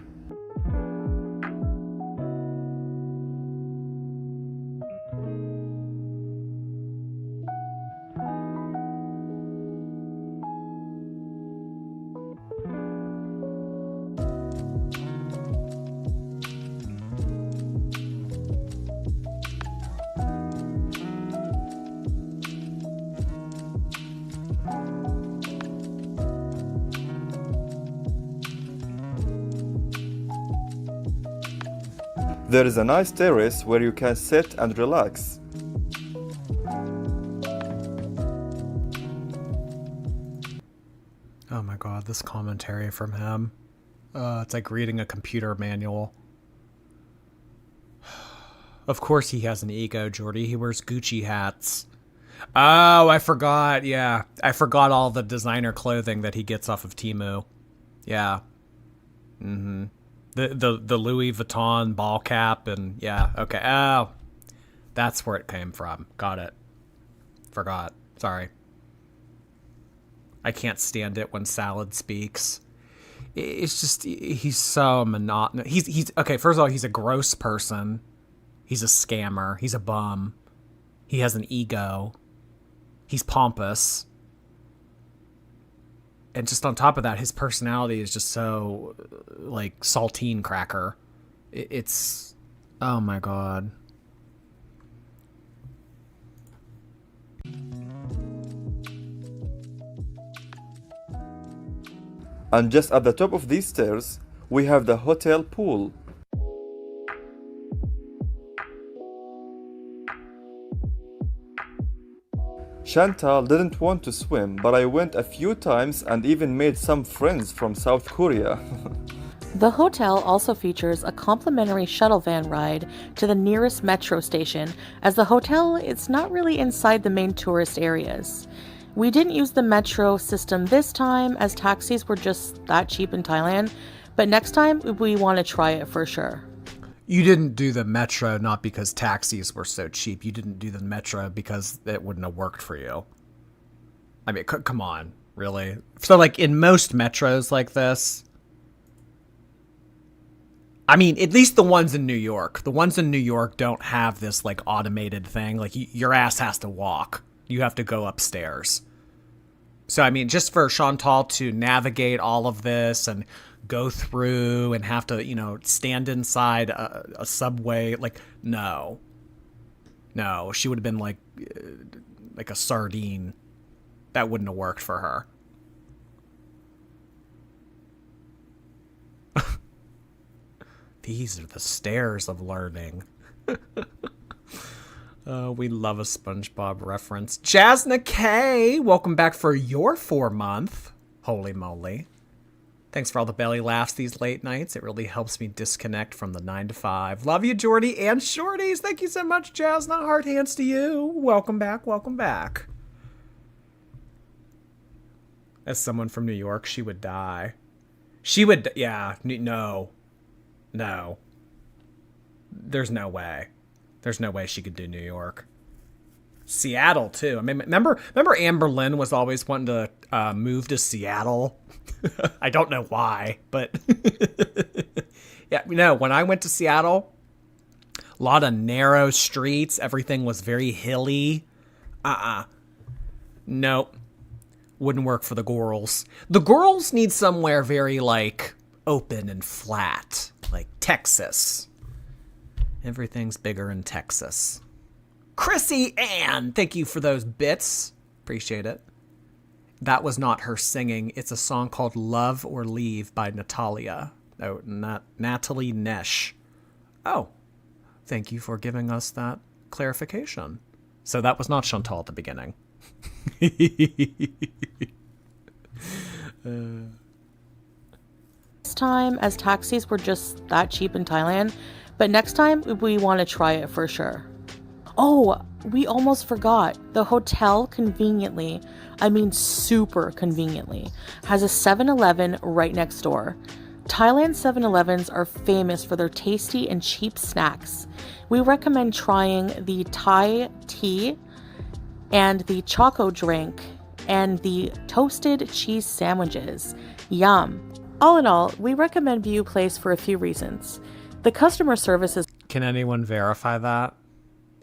There is a nice terrace where you can sit and relax. Oh my God, this commentary from him. It's like reading a computer manual. Of course he has an ego, Jordy. He wears Gucci hats. Oh, I forgot. Yeah, I forgot all the designer clothing that he gets off of Temu. Yeah. Mm-hmm. The Louis Vuitton ball cap and yeah, okay. Oh, that's where it came from. Got it. Forgot. Sorry. I can't stand it when Salad speaks. It's just, he's so monotonous. He's okay, first of all, he's a gross person. He's a scammer. He's a bum. He has an ego. He's pompous. And just on top of that, his personality is just so, like, saltine cracker. It's... Oh, my God. And just at the top of these stairs, we have the hotel pool. Chantal didn't want to swim, but I went a few times and even made some friends from South Korea. The hotel also features a complimentary shuttle van ride to the nearest metro station, as the hotel is not really inside the main tourist areas. We didn't use the metro system this time, as taxis were just that cheap in Thailand, but next time we want to try it for sure. You didn't do the metro not because taxis were so cheap. You didn't do the metro because it wouldn't have worked for you. I mean, come on, really? So, like, in most metros like this, I mean, at least the ones in New York. The ones in New York don't have this like automated thing. Like your ass has to walk. You have to go upstairs. So, I mean, just for Chantal to navigate all of this and go through and have to, stand inside a subway, like, no. No, she would have been like a sardine. That wouldn't have worked for her. These are the stairs of learning. We love a SpongeBob reference. Jasna K, welcome back for your 4-month. Holy moly. Thanks for all the belly laughs these late nights. It really helps me disconnect from the 9 to 5. Love you, Jordy and Shorties. Thank you so much, Jasna. Heart hands to you. Welcome back, welcome back. As someone from New York, she would die. She would, yeah, no. No. There's no way. There's no way she could do New York. Seattle, too. I mean, remember Amber Lynn was always wanting to move to Seattle? I don't know why, but... yeah, when I went to Seattle, a lot of narrow streets. Everything was very hilly. Nope. Wouldn't work for the girls. The girls need somewhere very, like, open and flat. Like Texas. Everything's bigger in Texas. Chrissy Ann, thank you for those bits. Appreciate it. That was not her singing. It's a song called Love or Leave by Natalia. Oh, not Natalie Nesh. Oh, thank you for giving us that clarification. So that was not Chantal at the beginning. This time, as taxis were just that cheap in Thailand, but next time we want to try it for sure. Oh, we almost forgot. The hotel conveniently, I mean super conveniently, has a 7-Eleven right next door. Thailand 7-Elevens are famous for their tasty and cheap snacks. We recommend trying the Thai tea and the choco drink and the toasted cheese sandwiches. Yum. All in all, we recommend View Place for a few reasons. The customer service is... Can anyone verify that?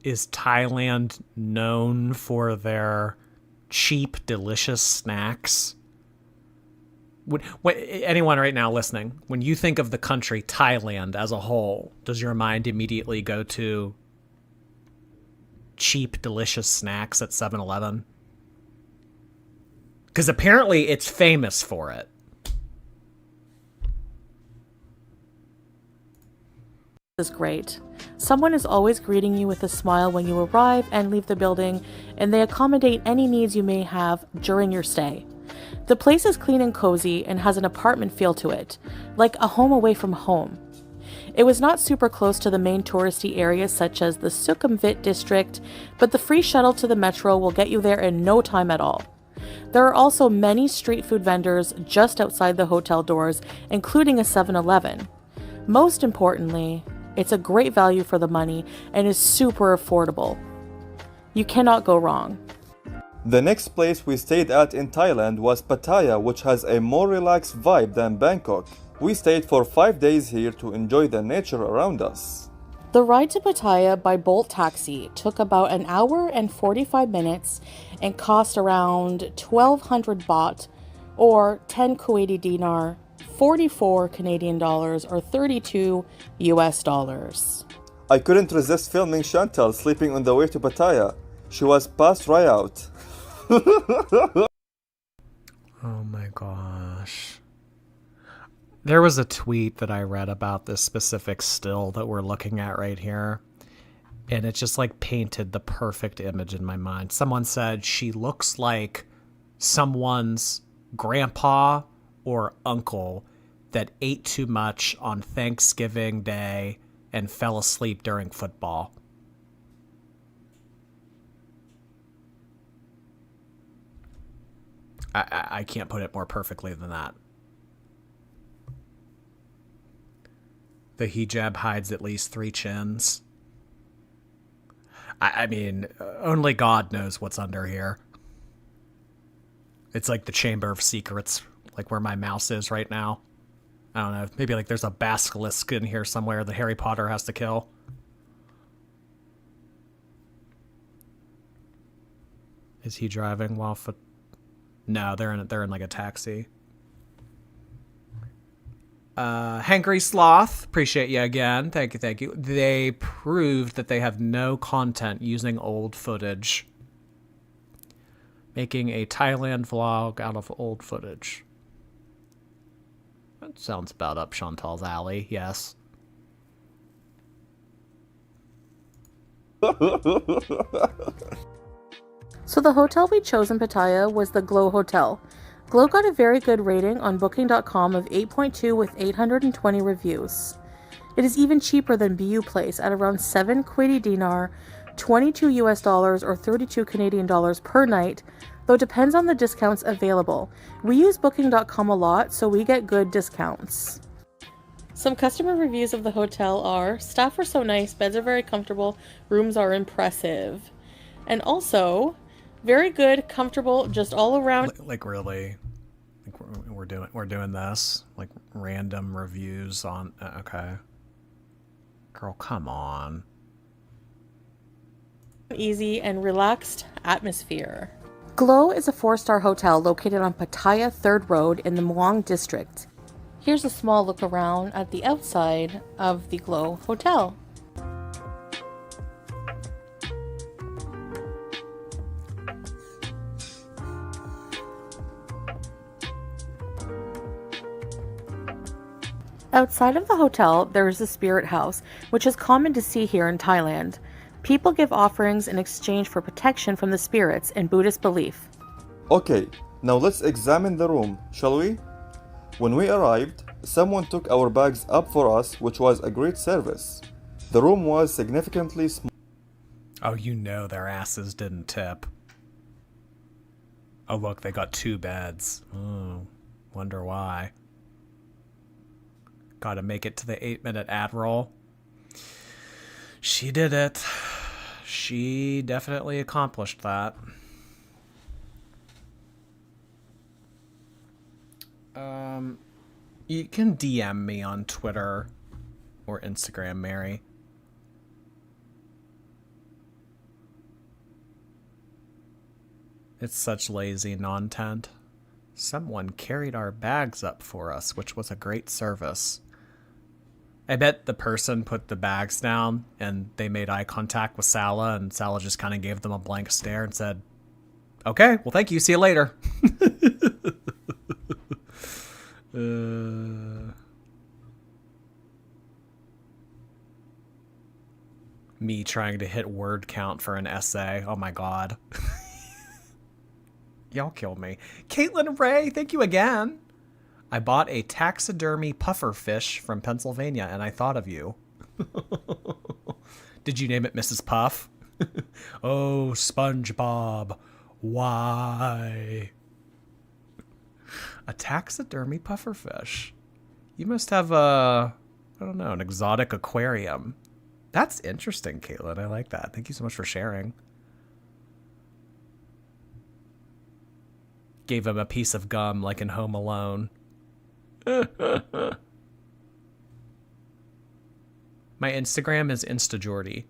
Is Thailand known for their cheap, delicious snacks? Anyone right now listening, when you think of the country Thailand as a whole, does your mind immediately go to cheap, delicious snacks at 7-Eleven? Because apparently it's famous for it. Is great. Someone is always greeting you with a smile when you arrive and leave the building, and they accommodate any needs you may have during your stay. The place is clean and cozy and has an apartment feel to it, like a home away from home. It was not super close to the main touristy areas such as the Sukhumvit district, but the free shuttle to the metro will get you there in no time at all. There are also many street food vendors just outside the hotel doors, including a 7-Eleven. Most importantly, it's a great value for the money and is super affordable. You cannot go wrong. The next place we stayed at in Thailand was Pattaya, which has a more relaxed vibe than Bangkok. We stayed for 5 days here to enjoy the nature around us. The ride to Pattaya by Bolt Taxi took about an hour and 45 minutes and cost around 1,200 baht or 10 Kuwaiti dinar, 44 Canadian dollars or 32 US dollars. I couldn't resist filming Chantal sleeping on the way to Pattaya. She was passed right out. Oh my gosh. There was a tweet that I read about this specific still that we're looking at right here. And it just like painted the perfect image in my mind. Someone said she looks like someone's grandpa or uncle that ate too much on Thanksgiving Day and fell asleep during football. I can't put it more perfectly than that. The hijab hides at least 3 chins. I mean, only God knows what's under here. It's like the Chamber of Secrets, like where my mouse is right now. I don't know. Maybe like there's a basilisk in here somewhere that Harry Potter has to kill. Is he driving while No, they're in like a taxi. Hangry Sloth, appreciate you again. Thank you. They proved that they have no content using old footage. Making a Thailand vlog out of old footage. That sounds about up Chantal's alley, yes. So the hotel we chose in Pattaya was the Glow Hotel. Glow got a very good rating on Booking.com of 8.2 with 820 reviews. It is even cheaper than BU Place at around 7 Kuwaiti dinar, 22 US dollars or 32 Canadian dollars per night, though it depends on the discounts available. We use Booking.com a lot, so we get good discounts. Some customer reviews of the hotel are, staff are so nice, beds are very comfortable, rooms are impressive. And also, very good, comfortable, just all around. Like really, like we're doing this like random reviews on. Okay, girl, come on. Easy and relaxed atmosphere. Glow is a 4-star hotel located on Pattaya 3rd Road in the Muang district. Here's a small look around at the outside of the Glow Hotel. Outside of the hotel, there is a spirit house, which is common to see here in Thailand. People give offerings in exchange for protection from the spirits in Buddhist belief. Okay, now let's examine the room, shall we? When we arrived, someone took our bags up for us, which was a great service. The room was significantly small. Oh, you know their asses didn't tip. Oh, look, they got 2 beds. Oh, wonder why. Gotta make it to the 8-minute ad roll. She did it. She definitely accomplished that. You can DM me on Twitter or Instagram, Mary. It's such lazy non-tent. Someone carried our bags up for us, which was a great service. I bet the person put the bags down and they made eye contact with Sala, and Sala just kind of gave them a blank stare and said, okay, well, thank you. See you later. Me trying to hit word count for an essay. Oh my God. Y'all kill me. Caitlin Ray, thank you again. I bought a taxidermy puffer fish from Pennsylvania, and I thought of you. Did you name it Mrs. Puff? Oh, SpongeBob. Why? A taxidermy puffer fish. You must have I don't know, an exotic aquarium. That's interesting, Caitlin. I like that. Thank you so much for sharing. Gave him a piece of gum like in Home Alone. My Instagram is InstaJordy.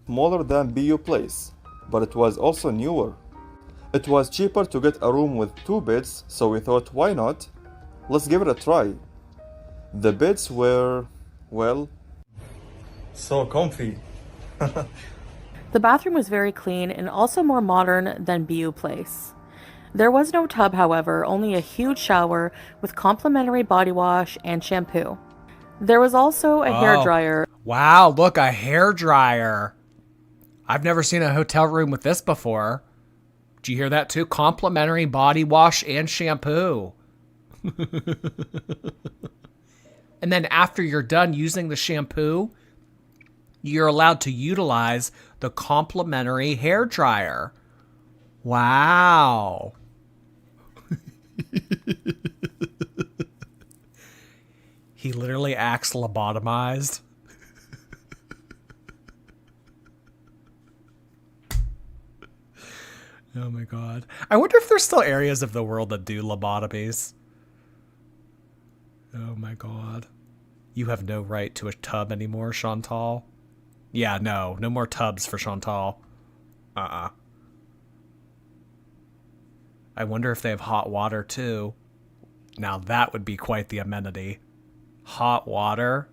Smaller than BU Place, but it was also newer. It was cheaper to get a room with 2 beds, so we thought, why not? Let's give it a try. The beds were, well, so comfy. The bathroom was very clean and also more modern than BU Place. There was no tub, however, only a huge shower with complimentary body wash and shampoo. There was also a hairdryer. Wow, look, a hairdryer. I've never seen a hotel room with this before. Did you hear that too? Complimentary body wash and shampoo. And then after you're done using the shampoo, you're allowed to utilize the complimentary hairdryer. Wow. He literally acts lobotomized. Oh my God. I wonder if there's still areas of the world that do lobotomies. Oh my god. You have no right to a tub anymore, Chantal. Yeah, no more tubs for Chantal. I wonder if they have hot water too. Now that would be quite the amenity. Hot water.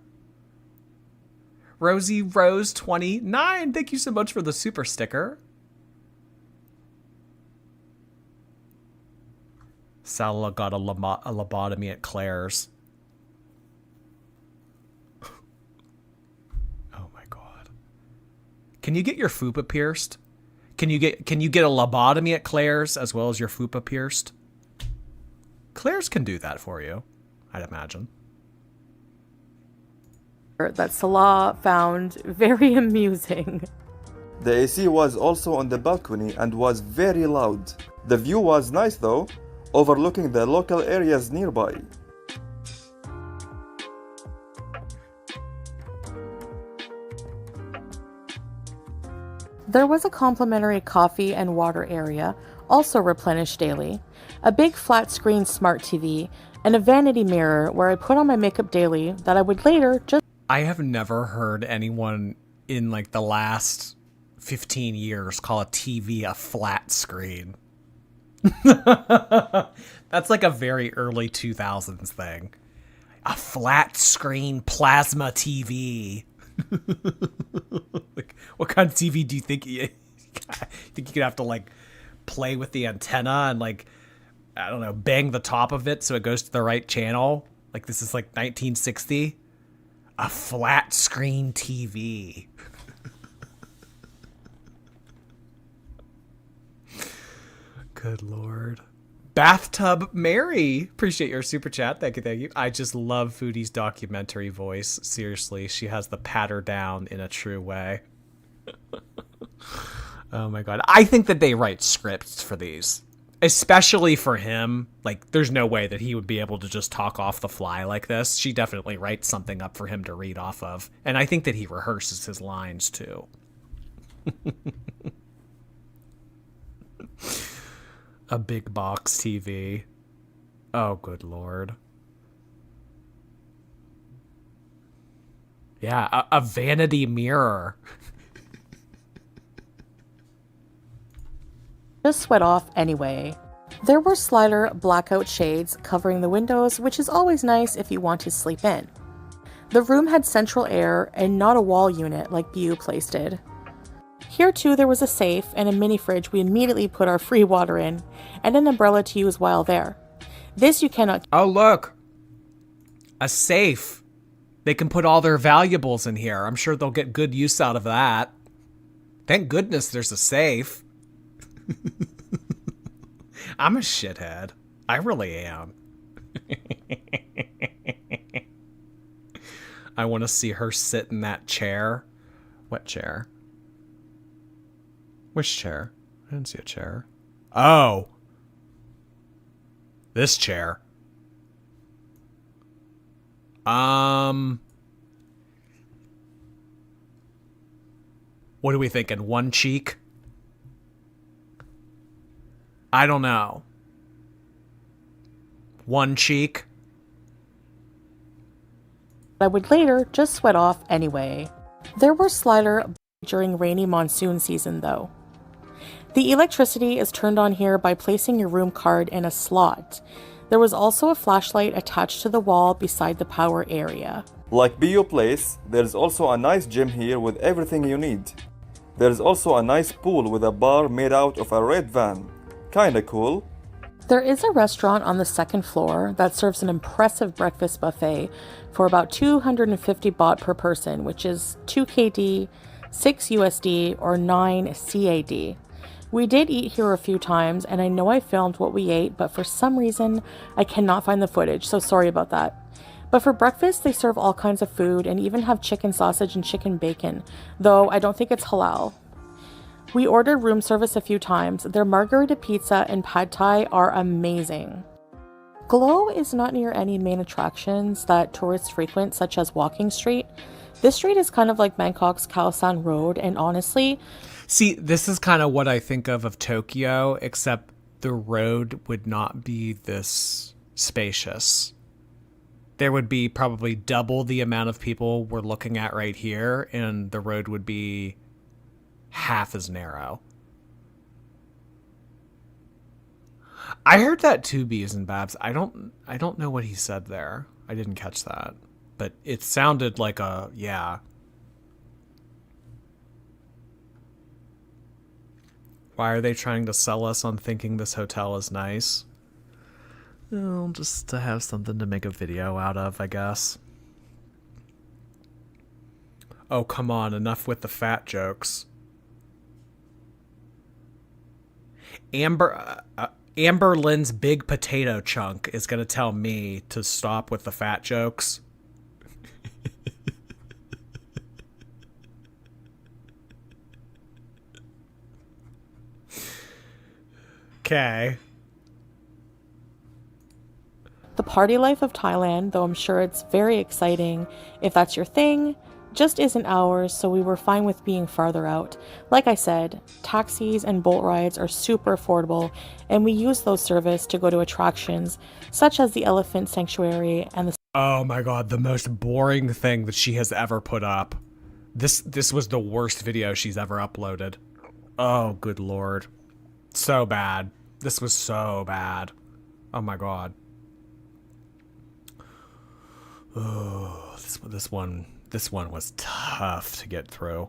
Rosie Rose 29, thank you so much for the super sticker. Sala got a lobotomy at Claire's. Oh my god. Can you get your fupa pierced? Can you get a lobotomy at Claire's as well as your fupa pierced? Claire's can do that for you, I'd imagine. That Salah found very amusing. The AC was also on the balcony and was very loud. The view was nice though, overlooking the local areas nearby. There was a complimentary coffee and water area, also replenished daily, a big flat screen smart TV, and a vanity mirror where I put on my makeup daily that I would later just... I have never heard anyone in like the last 15 years call a TV a flat screen. That's like a very early 2000s thing. A flat screen plasma TV. Like, what kind of TV do you think you think you'd have to like play with the antenna and like, I don't know, bang the top of it so it goes to the right channel? Like this is like 1960. A flat screen TV. Good lord. Bathtub Mary. Appreciate your super chat. Thank you, thank you. I just love Foodie's documentary voice. Seriously, she has the patter down in a true way. Oh my god. I think that they write scripts for these. Especially for him. Like, there's no way that he would be able to just talk off the fly like this. She definitely writes something up for him to read off of. And I think that he rehearses his lines, too. A big box TV. Oh, good lord. Yeah, a vanity mirror. just sweat off anyway. There were slider blackout shades covering the windows, which is always nice if you want to sleep in. The room had central air and not a wall unit like Bu Place did. Here too there was a safe and a mini fridge we immediately put our free water in, and an umbrella to use while there. This you cannot... Oh look! A safe! They can put all their valuables in here. I'm sure they'll get good use out of that. Thank goodness there's a safe. I'm a shithead. I really am. I want to see her sit in that chair. What chair? Which chair? I didn't see a chair. Oh. This chair. What are we thinking? One cheek? I don't know. One cheek? I would later just sweat off anyway. There were slider during rainy monsoon season though. The electricity is turned on here by placing your room card in a slot. There was also a flashlight attached to the wall beside the power area. Like Bu Place, there's also a nice gym here with everything you need. There's also a nice pool with a bar made out of a red van. Kinda cool. There is a restaurant on the second floor that serves an impressive breakfast buffet for about 250 baht per person, which is 2 KD, 6 USD, or 9 CAD. We did eat here a few times, and I know I filmed what we ate, but for some reason, I cannot find the footage, so sorry about that. But for breakfast, they serve all kinds of food and even have chicken sausage and chicken bacon, though I don't think it's halal. We ordered room service a few times. Their margarita pizza and pad thai are amazing. Glow is not near any main attractions that tourists frequent, such as Walking Street. This street is kind of like Bangkok's Khao San Road, and honestly... See, this is kind of what I think of Tokyo, except the road would not be this spacious. there would be probably double the amount of people we're looking at right here, and the road would be half as narrow. I heard that too, Bees and Babs. I don't know what he said there. I didn't catch that. But it sounded like a, yeah. Why are they trying to sell us on thinking this hotel is nice? Well, just to have something to make a video out of, I guess. Oh, come on. Enough with the fat jokes. Amber Lynn's big potato chunk is going to tell me to stop with the fat jokes. Okay. The party life of Thailand, though I'm sure it's very exciting if that's your thing, just isn't ours, so we were fine with being farther out. Like I said, taxis and boat rides are super affordable, and we use those services to go to attractions such as the Elephant Sanctuary and the... Oh my god, the most boring thing that she has ever put up. This was the worst video she's ever uploaded. Oh, good lord. So bad. This was so bad. Oh my god. Oh, this one was tough to get through.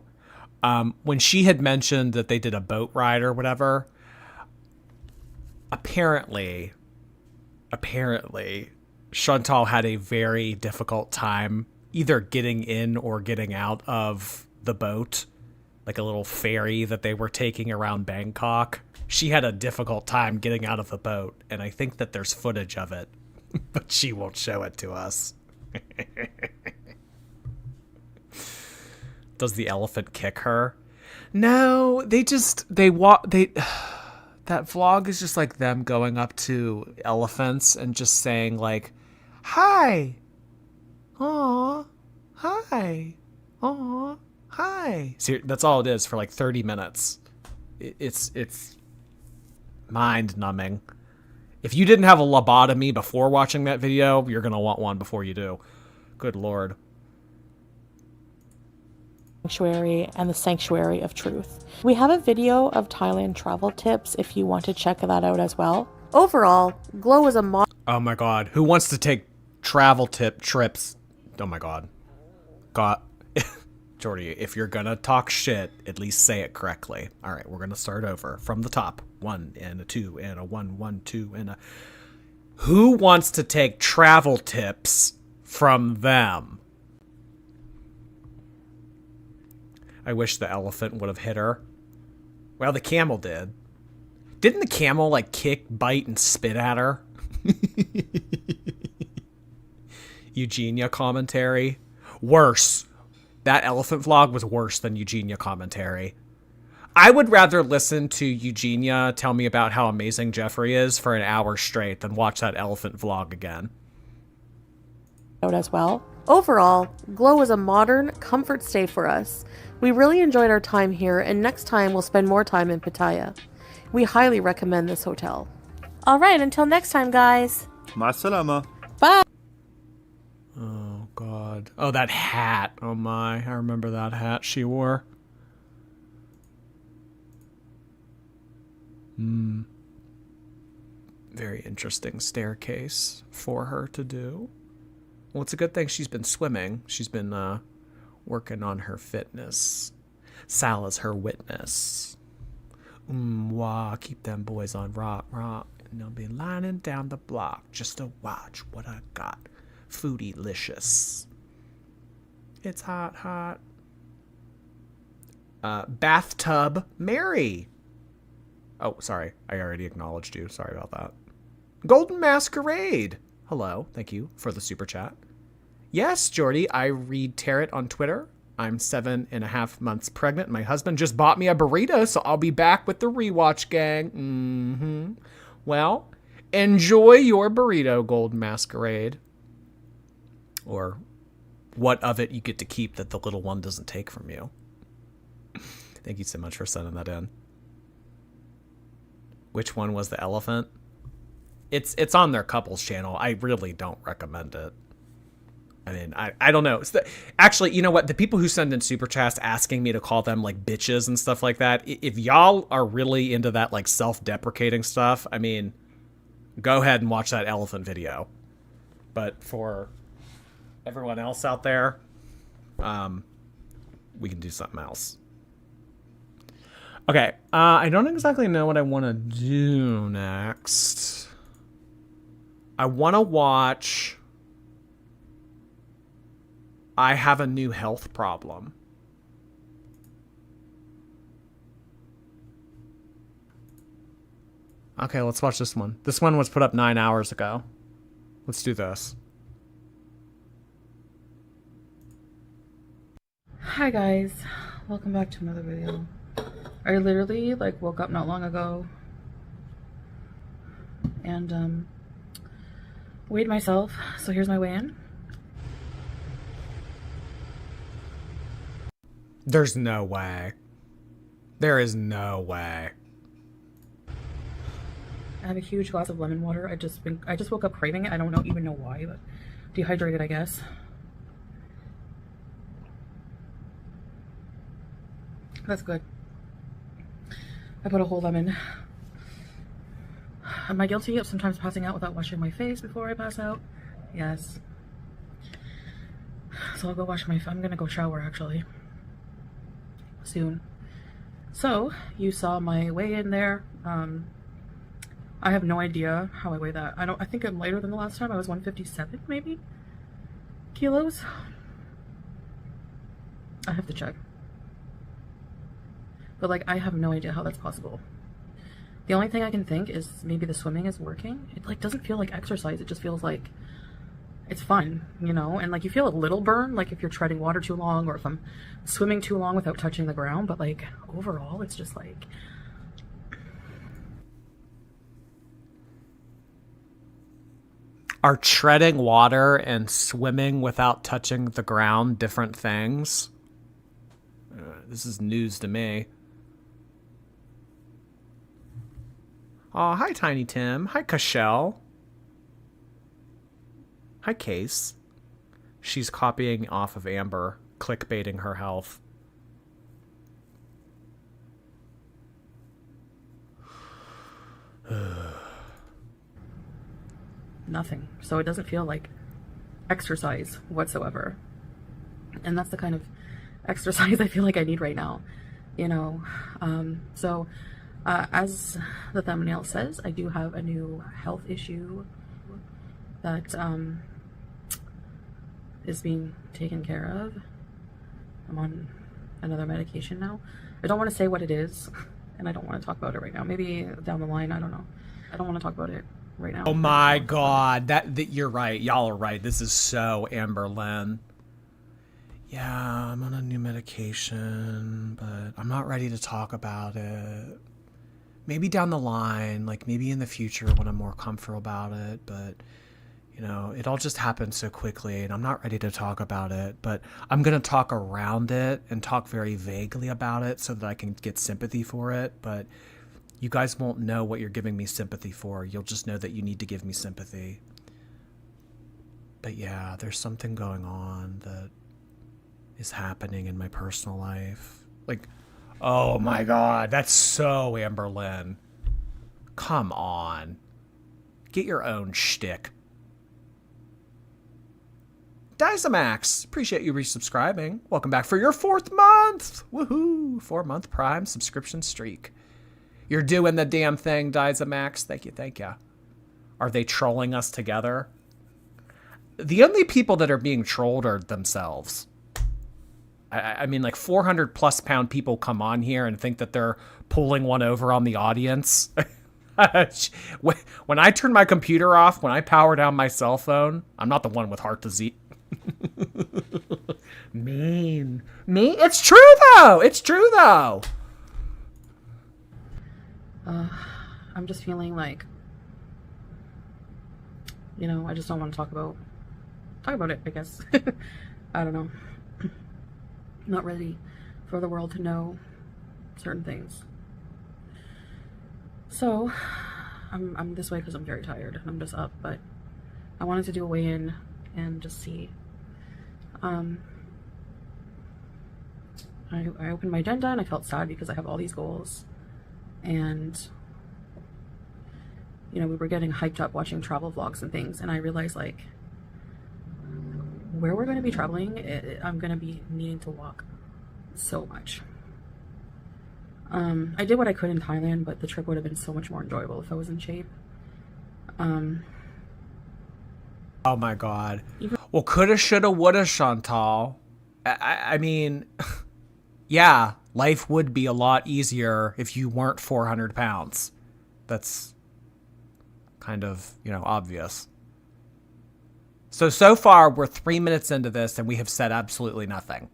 When she had mentioned that they did a boat ride or whatever, apparently Chantal had a very difficult time either getting in or getting out of the boat, like a little ferry that they were taking around Bangkok. She had a difficult time getting out of the boat, and I think that there's footage of it, but she won't show it to us. Does the elephant kick her? No, that vlog is just like them going up to elephants and just saying like, hi, aw, hi, aw, hi. See, that's all it is for like 30 minutes. It's mind numbing. If you didn't have a lobotomy before watching that video, you're gonna want one before you do. Good lord. Sanctuary and the Sanctuary of Truth. We have a video of Thailand travel tips if you want to check that out as well. Overall, Glow is a Oh my god. Who wants to take travel trips? Oh my god. God. Jordy, if you're gonna talk shit, at least say it correctly. Alright, we're gonna start over from the top. 1 and a 2 and a 1, 1, 2 and a... Who wants to take travel tips from them? I wish the elephant would have hit her. Well, the camel did. Didn't the camel, like, kick, bite, and spit at her? Eugenia commentary. Worse. That elephant vlog was worse than Eugenia commentary. I would rather listen to Eugenia tell me about how amazing Jeffrey is for an hour straight than watch that elephant vlog again. As well. Overall, Glow is a modern comfort stay for us. We really enjoyed our time here, and next time we'll spend more time in Pattaya. We highly recommend this hotel. Alright, until next time, guys. مع السلامة. Bye! Oh, God. Oh, that hat. Oh, my. I remember that hat she wore. Very interesting staircase for her to do. Well, it's a good thing she's been swimming. She's been working on her fitness. Sal is her witness. Wah, keep them boys on rock. And they'll be lining down the block just to watch what I got. Foodie-licious. It's hot. Bathtub Mary. Oh, sorry. I already acknowledged you. Sorry about that. Golden Masquerade. Hello. Thank you for the super chat. Yes, Jordy, I read Tarot on Twitter. I'm 7.5 months pregnant. My husband just bought me a burrito, so I'll be back with the rewatch gang. Well, enjoy your burrito, Golden Masquerade. Or what of it you get to keep that the little one doesn't take from you. Thank you so much for sending that in. Which one was the elephant? It's on their couples channel. I really don't recommend it. I mean, I don't know. Actually, you know what? The people who send in super chats asking me to call them like bitches and stuff like that, if y'all are really into that like self-deprecating stuff, I mean, go ahead and watch that elephant video. But for everyone else out there, we can do something else. Okay, I don't exactly know what I want to do next. I want to watch I Have a New Health Problem. Okay, let's watch this one. This one was put up 9 hours ago. Let's do this. Hi guys, welcome back to another video. I literally like woke up not long ago and weighed myself, so here's my weigh-in. There's no way. There is no way. I have a huge glass of lemon water. I just woke up craving it. I don't even know why, but dehydrated, I guess. That's good. I put a whole lemon. Am I guilty of sometimes passing out without washing my face before I pass out? Yes. So I'll go wash my face. I'm gonna go shower actually. Soon. So, you saw my weigh-in there. I have no idea how I weigh that. I think I'm lighter than the last time. I was 157 maybe kilos. I have to check. But like, I have no idea how that's possible. The only thing I can think is maybe the swimming is working. It like doesn't feel like exercise. It just feels like it's fun, you know? And like you feel a little burn, like if you're treading water too long or if I'm swimming too long without touching the ground. But like overall, it's just like... Are treading water and swimming without touching the ground different things? This is news to me. Oh, hi, Tiny Tim. Hi, Cashel. Hi, Case. She's copying off of Amber, clickbaiting her health. Nothing. So it doesn't feel like exercise whatsoever. And that's the kind of exercise I feel like I need right now, you know? As the thumbnail says, I do have a new health issue that is being taken care of. I'm on another medication now. I don't want to say what it is, and I don't want to talk about it right now. Maybe down the line, I don't know. I don't want to talk about it right now. Oh my god, that you're right. Y'all are right. This is so Amber Lynn. Yeah, I'm on a new medication, but I'm not ready to talk about it. Maybe down the line, like maybe in the future when I'm more comfortable about it, but you know, it all just happened so quickly and I'm not ready to talk about it, but I'm going to talk around it and talk very vaguely about it so that I can get sympathy for it, but you guys won't know what you're giving me sympathy for. You'll just know that you need to give me sympathy. But yeah, there's something going on that is happening in my personal life. Like, oh my god, that's so Amber Lynn. Come on. Get your own shtick. Dysamax, appreciate you resubscribing. Welcome back for your 4th month. Woohoo, 4-month Prime subscription streak. You're doing the damn thing, Dysamax. Thank you, thank you. Are they trolling us together? The only people that are being trolled are themselves. I mean, like 400 plus pound people come on here and think that they're pulling one over on the audience. When I turn my computer off, when I power down my cell phone, I'm not the one with heart disease. Mean. Me? It's true though. It's true though. I'm just feeling like, you know, I just don't want to talk about it, I guess. I don't know. Not ready for the world to know certain things. So, I'm this way because I'm very tired. I'm just up, but I wanted to do a weigh-in and just see I opened my agenda and I felt sad because I have all these goals, and you know, we were getting hyped up watching travel vlogs and things, and I realized like where we're going to be traveling, I'm going to be needing to walk so much. I did what I could in Thailand, but the trip would have been so much more enjoyable if I was in shape. Oh my god. Well, coulda, shoulda, woulda, Chantal. I mean, yeah, life would be a lot easier if you weren't 400 pounds. That's kind of, you know, obvious. So far, we're 3 minutes into this, and we have said absolutely nothing.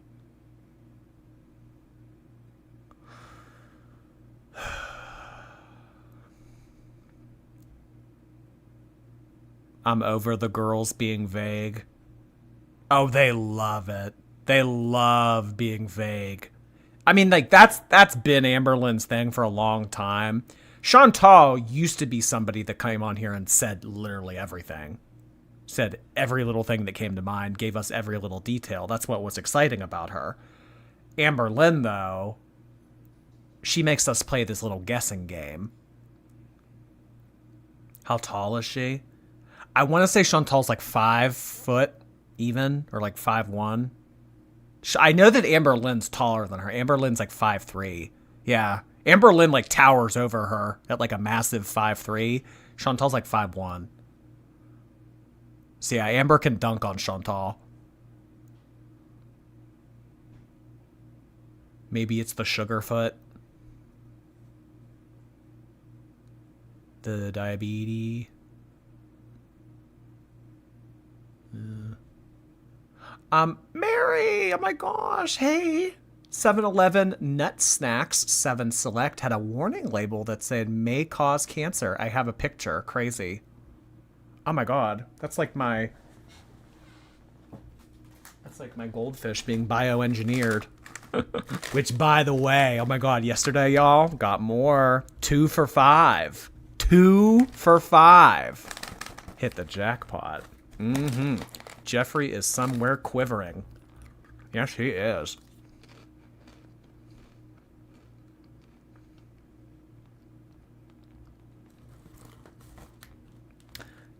I'm over the girls being vague. Oh, they love it. They love being vague. I mean, like, that's been Amberlynn's thing for a long time. Chantal used to be somebody that came on here and said literally everything. Said every little thing that came to mind, gave us every little detail. That's what was exciting about her. Amberlynn, though, she makes us play this little guessing game. How tall is she? I want to say Chantal's like 5 foot even, or like 5'1". I know that Amberlynn's taller than her. Amberlynn's like 5'3". Yeah. Amberlynn like towers over her at like a massive 5'3". Chantal's like 5'1". So yeah, Amber can dunk on Chantal. Maybe it's the sugar foot. The diabetes. Mary, oh my gosh, hey. 7-Eleven Nut Snacks 7 Select had a warning label that said may cause cancer. I have a picture. Crazy. Oh my god, that's like my goldfish being bioengineered. Which, by the way, oh my god, yesterday, y'all, got more. 2 for $5. 2 for $5. Hit the jackpot. Jeffrey is somewhere quivering. Yes, he is.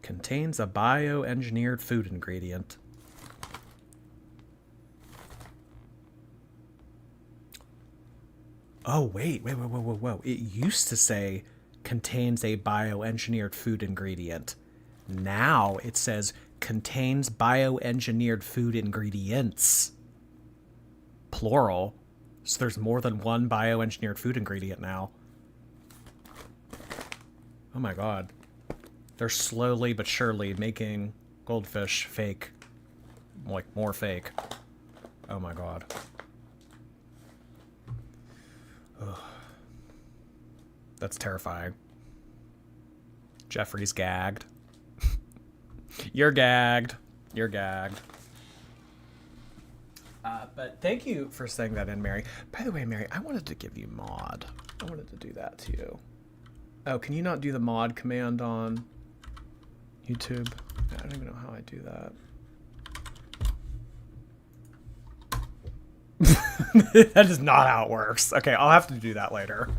Contains a bioengineered food ingredient. Oh, wait. Whoa. It used to say contains a bioengineered food ingredient. Now it says contains bioengineered food ingredients. Plural. So there's more than one bioengineered food ingredient now. Oh my god. They're slowly but surely making goldfish fake. Like, more fake. Oh my god. Ugh. That's terrifying. Jeffrey's gagged. You're gagged. You're gagged. But thank you for saying that in, Mary. By the way, Mary, I wanted to give you mod. I wanted to do that to you. Oh, can you not do the mod command on YouTube? I don't even know how I do that. That is not how it works. Okay, I'll have to do that later.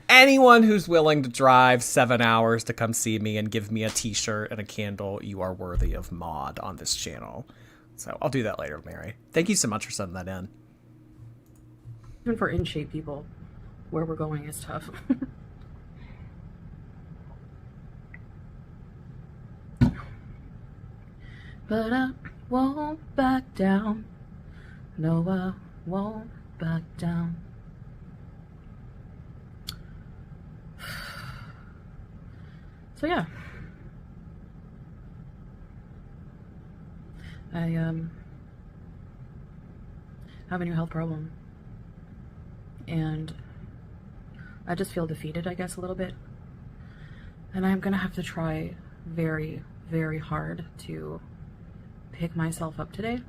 Anyone who's willing to drive 7 hours to come see me and give me a t-shirt and a candle, you are worthy of mod on this channel. So I'll do that later, Mary. Thank you so much for sending that in. Even for in-shape people, where we're going is tough. But I won't back down. No, I won't back down. So yeah, I have a new health problem, and I just feel defeated, I guess, a little bit, and I'm gonna have to try very, very hard to pick myself up today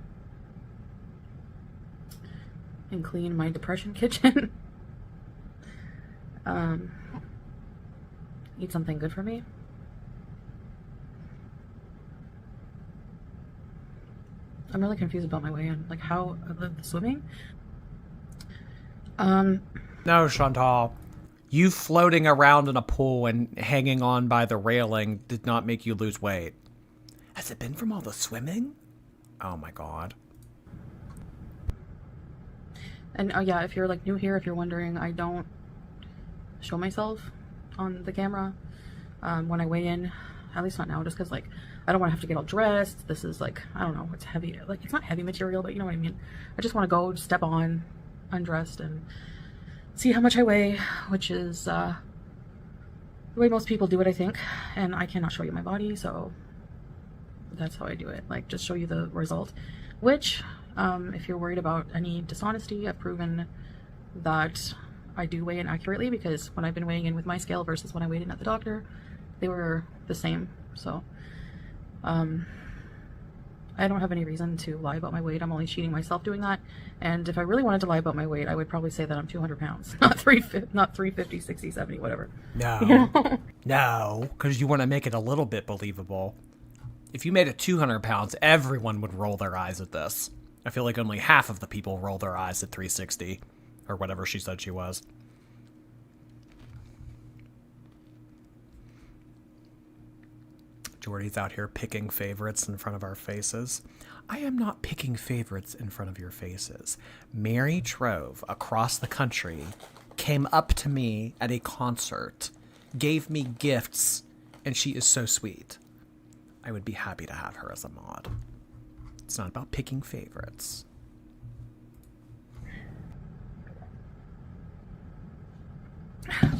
and clean my depression kitchen. Eat something good for me. I'm really confused about my weigh-in. Like, how the swimming? No, Chantal. You floating around in a pool and hanging on by the railing did not make you lose weight. Has it been from all the swimming? Oh my god. And yeah, if you're like new here, if you're wondering, I don't show myself on the camera when I weigh in, at least not now, just because like I don't want to have to get all dressed. This is like, I don't know, it's heavy, like it's not heavy material, but you know what I mean. I just want to go step on undressed and see how much I weigh, which is the way most people do it, I think. And I cannot show you my body, so that's how I do it, like just show you the result, which if you're worried about any dishonesty, I've proven that I do weigh in accurately, because when I've been weighing in with my scale versus when I weighed in at the doctor, they were the same. So I don't have any reason to lie about my weight. I'm only cheating myself doing that. And if I really wanted to lie about my weight, I would probably say that I'm 200 pounds, not 350, 60, 70, whatever. No. You know? No, because you want to make it a little bit believable. If you made it 200 pounds, everyone would roll their eyes at this. I feel like only half of the people roll their eyes at 360, or whatever she said she was. Jordy's out here picking favorites in front of our faces. I am not picking favorites in front of your faces. Mary Trove, across the country, came up to me at a concert, gave me gifts, and she is so sweet. I would be happy to have her as a mod. It's not about picking favorites. I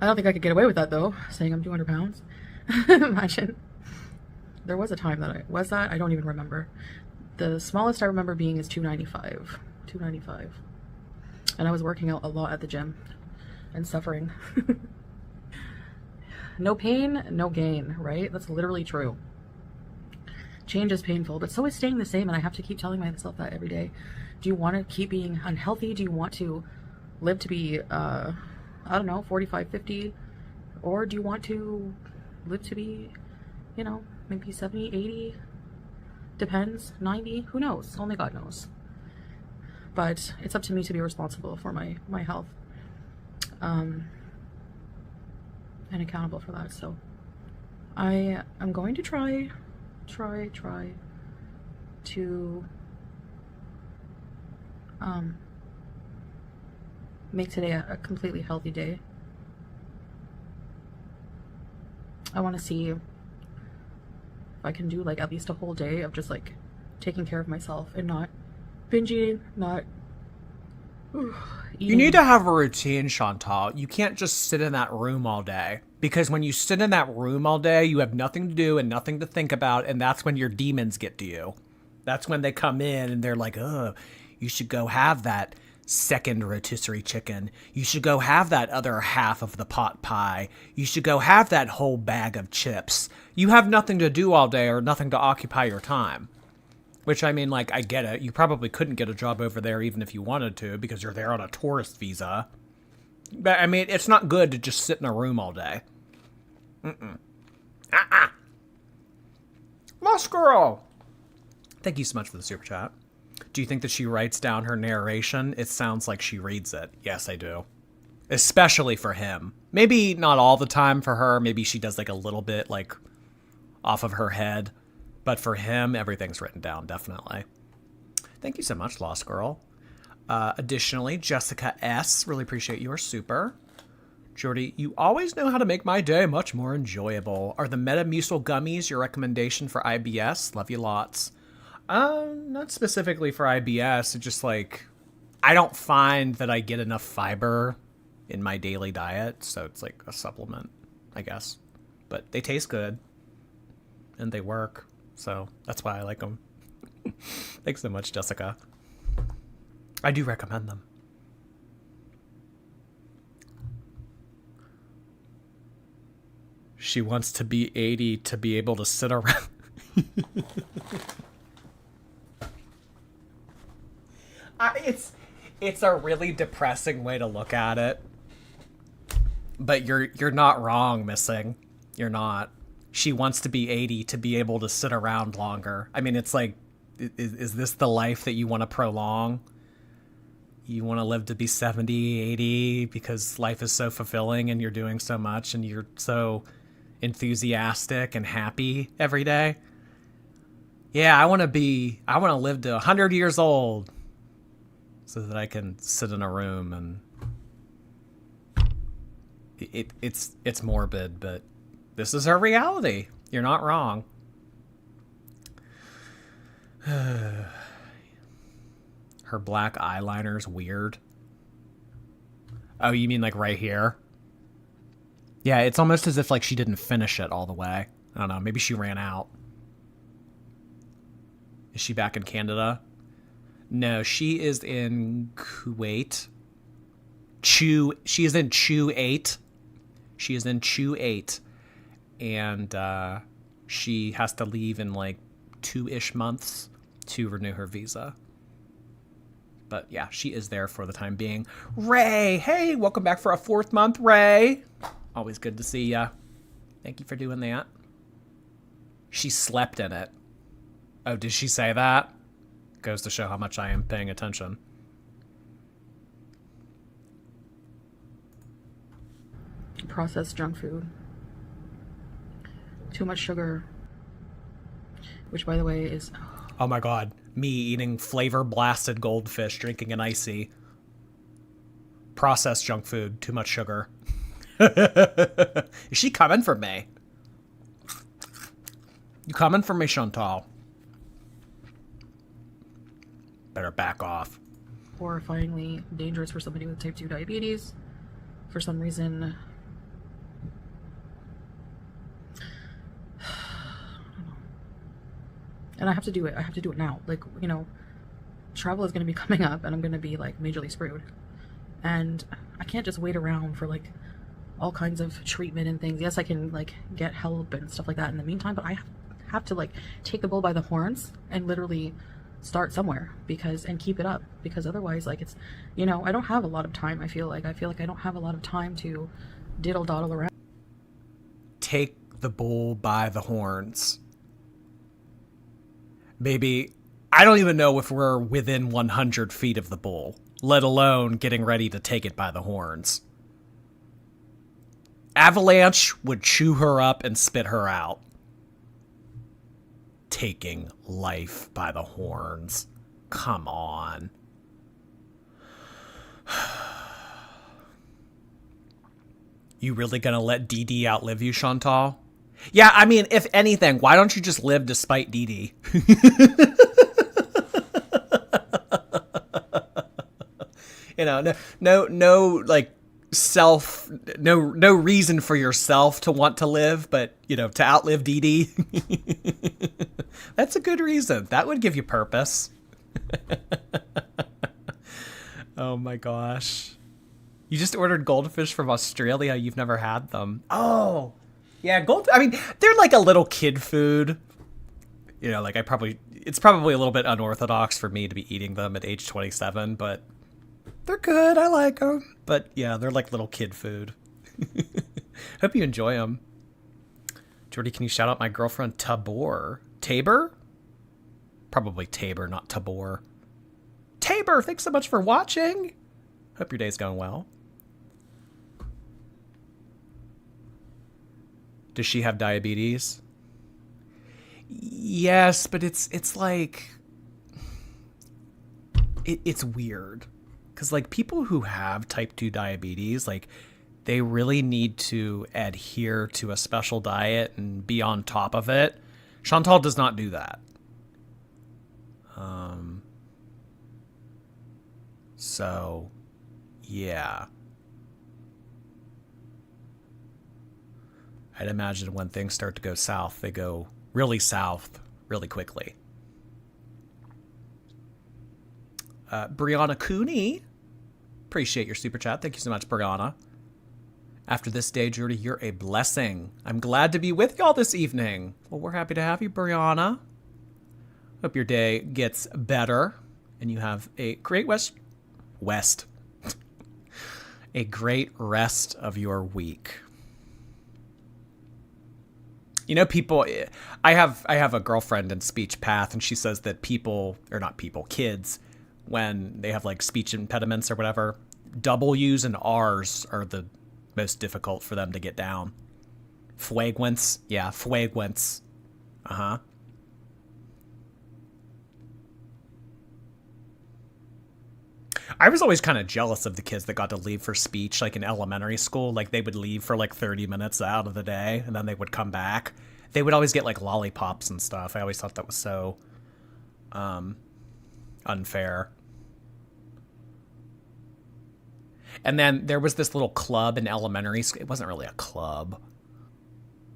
don't think I could get away with that, though, saying I'm 200 pounds. Imagine. There was a time that I don't even remember. The smallest I remember being is 295. 295. And I was working out a lot at the gym and suffering. No pain, no gain, right? That's literally true. Change is painful, but so is staying the same, and I have to keep telling myself that every day. Do you want to keep being unhealthy? Do you want to live to be, I don't know, 45, 50? Or do you want to live to be, you know, maybe 70, 80? Depends. 90? Who knows? Only God knows. But it's up to me to be responsible for my health. And accountable for that. So I'm going to try to make today a completely healthy day. I want to see if I can do like at least a whole day of just like taking care of myself and not binge eating, not eating. You need to have a routine, Chantal. You can't just sit in that room all day. Because when you sit in that room all day, you have nothing to do and nothing to think about, and that's when your demons get to you. That's when they come in and they're like, oh, you should go have that second rotisserie chicken. You should go have that other half of the pot pie. You should go have that whole bag of chips. You have nothing to do all day or nothing to occupy your time. Which, I mean, like, I get it. You probably couldn't get a job over there even if you wanted to because you're there on a tourist visa. But, I mean, it's not good to just sit in a room all day. Lost girl! Thank you so much for the super chat. Do you think that she writes down her narration? It sounds like she reads it. Yes, I do. Especially for him. Maybe not all the time for her. Maybe she does, like, a little bit, like, off of her head. But for him, everything's written down, definitely. Thank you so much, Lost Girl. Additionally, Jessica S. Really appreciate your super. Jordy, you always know how to make my day much more enjoyable. Are the Metamucil gummies your recommendation for IBS? Love you lots. Not specifically for IBS. It's just like, I don't find that I get enough fiber in my daily diet. So it's like a supplement, I guess. But they taste good. And they work. So that's why I like them. Thanks so much, Jessica. I do recommend them. She wants to be 80 to be able to sit around. It's a really depressing way to look at it. But you're not wrong, Missing. You're not. she wants to be 80 to be able to sit around longer. I mean, it's like, is this the life that you want to prolong? You want to live to be 70, 80 because life is so fulfilling and you're doing so much and you're so enthusiastic and happy every day? Yeah, I want to live to 100 years old so that I can sit in a room and it's morbid, but this is her reality. You're not wrong. Her black eyeliner's weird. Oh, you mean like right here? Yeah, it's almost as if like she didn't finish it all the way. I don't know, maybe she ran out. Is she back in Canada? No, she is in Kuwait. She is in Chew 8. She is in Chew 8. And she has to leave in like 2-ish months to renew her visa. But yeah, she is there for the time being. Ray, hey, welcome back for a 4th month, Ray. Always good to see ya. Thank you for doing that. She slept in it. Oh, did she say that? Goes to show how much I am paying attention. Processed junk food. Too much sugar. Which, by the way, is... Oh my god. Me eating flavor-blasted goldfish, drinking an icy. Processed junk food. Too much sugar. Is she coming for me? You coming for me, Chantal? Better back off. Horrifyingly dangerous for somebody with type 2 diabetes. For some reason... And I have to do it. I have to do it now. Like, you know, travel is going to be coming up and I'm going to be like majorly screwed. And I can't just wait around for like all kinds of treatment and things. Yes, I can like get help and stuff like that in the meantime, but I have to like take the bull by the horns and literally start somewhere and keep it up, because otherwise, like, it's, you know, I don't have a lot of time. I feel like I don't have a lot of time to diddle doddle around. Take the bull by the horns. Maybe, I don't even know if we're within 100 feet of the bull, let alone getting ready to take it by the horns. Avalanche would chew her up and spit her out. Taking life by the horns. Come on. You really gonna let Dee Dee outlive you, Chantal? Yeah, I mean, if anything, why don't you just live despite Dee Dee? You know, no, like, no reason for yourself to want to live, but, you know, to outlive Dee Dee. That's a good reason. That would give you purpose. Oh my gosh. You just ordered goldfish from Australia. You've never had them. Oh, yeah. I mean, they're like a little kid food. You know, like it's probably a little bit unorthodox for me to be eating them at age 27, but they're good. I like them. But yeah, they're like little kid food. Hope you enjoy them. Jordy, can you shout out my girlfriend Tabor? Tabor? Probably Tabor, not Tabor. Tabor, thanks so much for watching. Hope your day's going well. Does she have diabetes? Yes, but it's like... It's weird. Because, like, people who have type 2 diabetes, like, they really need to adhere to a special diet and be on top of it. Chantal does not do that. So, yeah. I'd imagine when things start to go south, they go really south really quickly. Brianna Cooney, appreciate your super chat. Thank you so much, Brianna. After this day, Jordy, you're a blessing. I'm glad to be with y'all this evening. Well, we're happy to have you, Brianna. Hope your day gets better and you have a great a great rest of your week. You know, people, I have a girlfriend in speech path, and she says that people, or not people, kids, when they have like speech impediments or whatever, W's and R's are the most difficult for them to get down. Fueguents. Yeah, fueguents. Uh-huh. I was always kind of jealous of the kids that got to leave for speech, like in elementary school. Like, they would leave for like 30 minutes out of the day, and then they would come back. They would always get like lollipops and stuff. I always thought that was so unfair. And then there was this little club in elementary school. It wasn't really a club.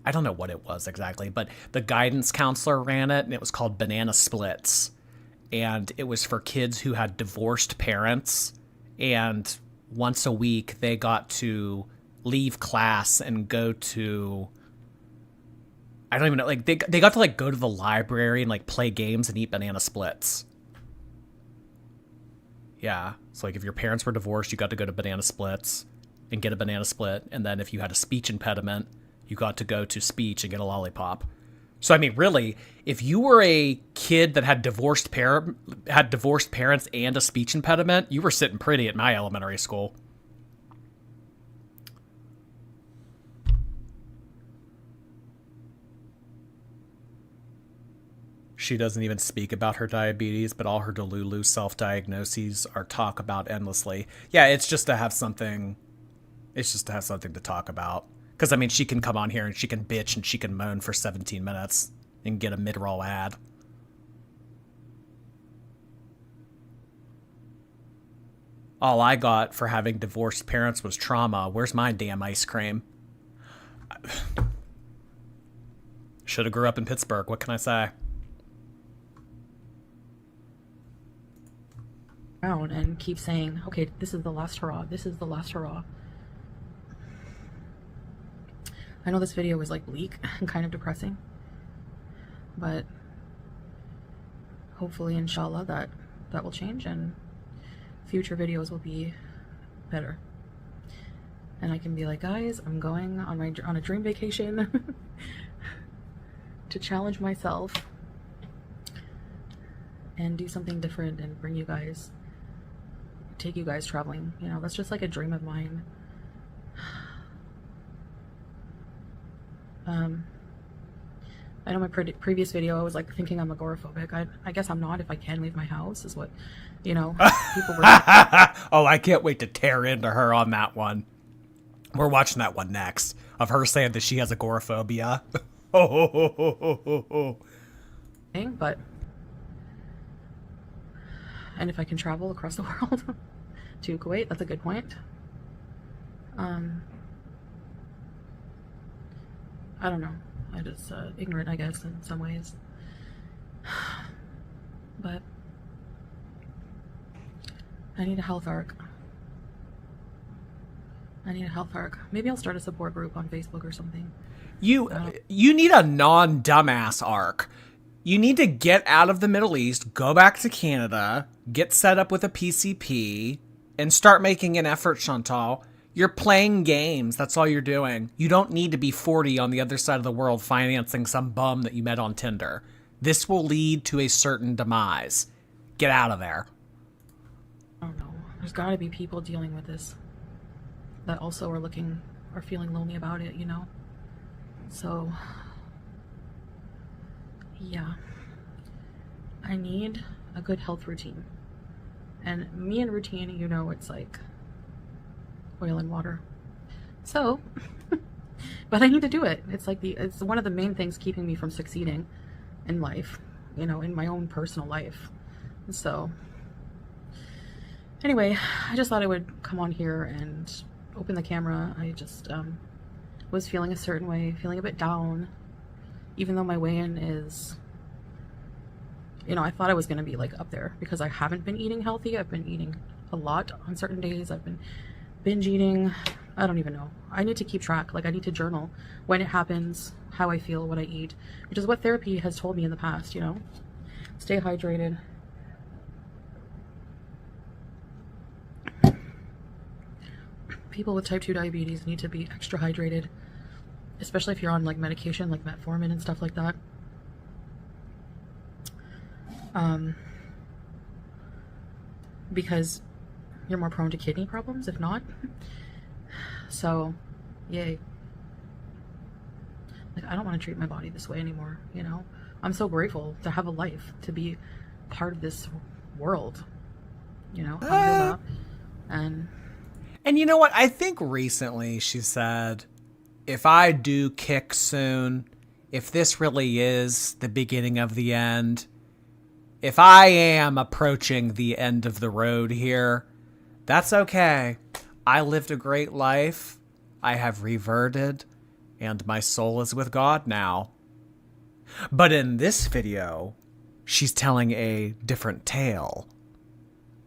I don't know what it was exactly, but the guidance counselor ran it, and it was called Banana Splits. And it was for kids who had divorced parents, and once a week they got to leave class and go to, I don't even know, like they got to like go to the library and like play games and eat banana splits. Yeah, so like if your parents were divorced, you got to go to Banana Splits and get a banana split, and then if you had a speech impediment, you got to go to speech and get a lollipop. So I mean, really, if you were a kid that had divorced parents and a speech impediment, you were sitting pretty at my elementary school. She doesn't even speak about her diabetes, but all her Delulu self-diagnoses are talk about endlessly. Yeah, it's just to have something. It's just to have something to talk about. Because, I mean, she can come on here and she can bitch and she can moan for 17 minutes and get a mid-roll ad. All I got for having divorced parents was trauma. Where's my damn ice cream? Should have grew up in Pittsburgh. What can I say? Around and keep saying, okay, this is the last hurrah. This is the last hurrah. I know this video was like bleak and kind of depressing, but hopefully, inshallah, that will change and future videos will be better. And I can be like, guys, I'm going on a dream vacation to challenge myself and do something different and take you guys traveling. You know, that's just like a dream of mine. I know my previous video, I was like thinking I'm agoraphobic. I guess I'm not if I can leave my house, is what, you know, people were. Oh, I can't wait to tear into her on that one. We're watching that one next, of her saying that she has agoraphobia. But, and if I can travel across the world to Kuwait, that's a good point. I don't know. I just ignorant, I guess, in some ways. But I need a health arc. Maybe I'll start a support group on Facebook or something. You need a non-dumbass arc. You need to get out of the Middle East, go back to Canada, get set up with a PCP, and start making an effort, Chantal. You're playing games. That's all you're doing. You don't need to be 40 on the other side of the world financing some bum that you met on Tinder. This will lead to a certain demise. Get out of there. I don't know. There's got to be people dealing with this that also are feeling lonely about it, you know? So, yeah. I need a good health routine. And me and routine, you know, it's like oil and water. So, but I need to do it. It's like it's one of the main things keeping me from succeeding in life, you know, in my own personal life. So, anyway, I just thought I would come on here and open the camera. I just was feeling a certain way, feeling a bit down, even though my weigh-in is, you know, I thought I was going to be like up there because I haven't been eating healthy. I've been eating a lot on certain days. I've been binge eating. I don't even know. I need to keep track. Like, I need to journal when it happens, how I feel, what I eat, which is what therapy has told me in the past, you know. Stay hydrated. People with type 2 diabetes need to be extra hydrated. especially if you're on like medication, like metformin and stuff like that. Because you're more prone to kidney problems if not. So, yay. Like, I don't want to treat my body this way anymore, you know? I'm so grateful to have a life, to be part of this world, you know? And you know what? I think recently she said, if I do kick soon, if this really is the beginning of the end, if I am approaching the end of the road here, that's okay. I lived a great life. I have reverted, and my soul is with God now. But in this video, she's telling a different tale.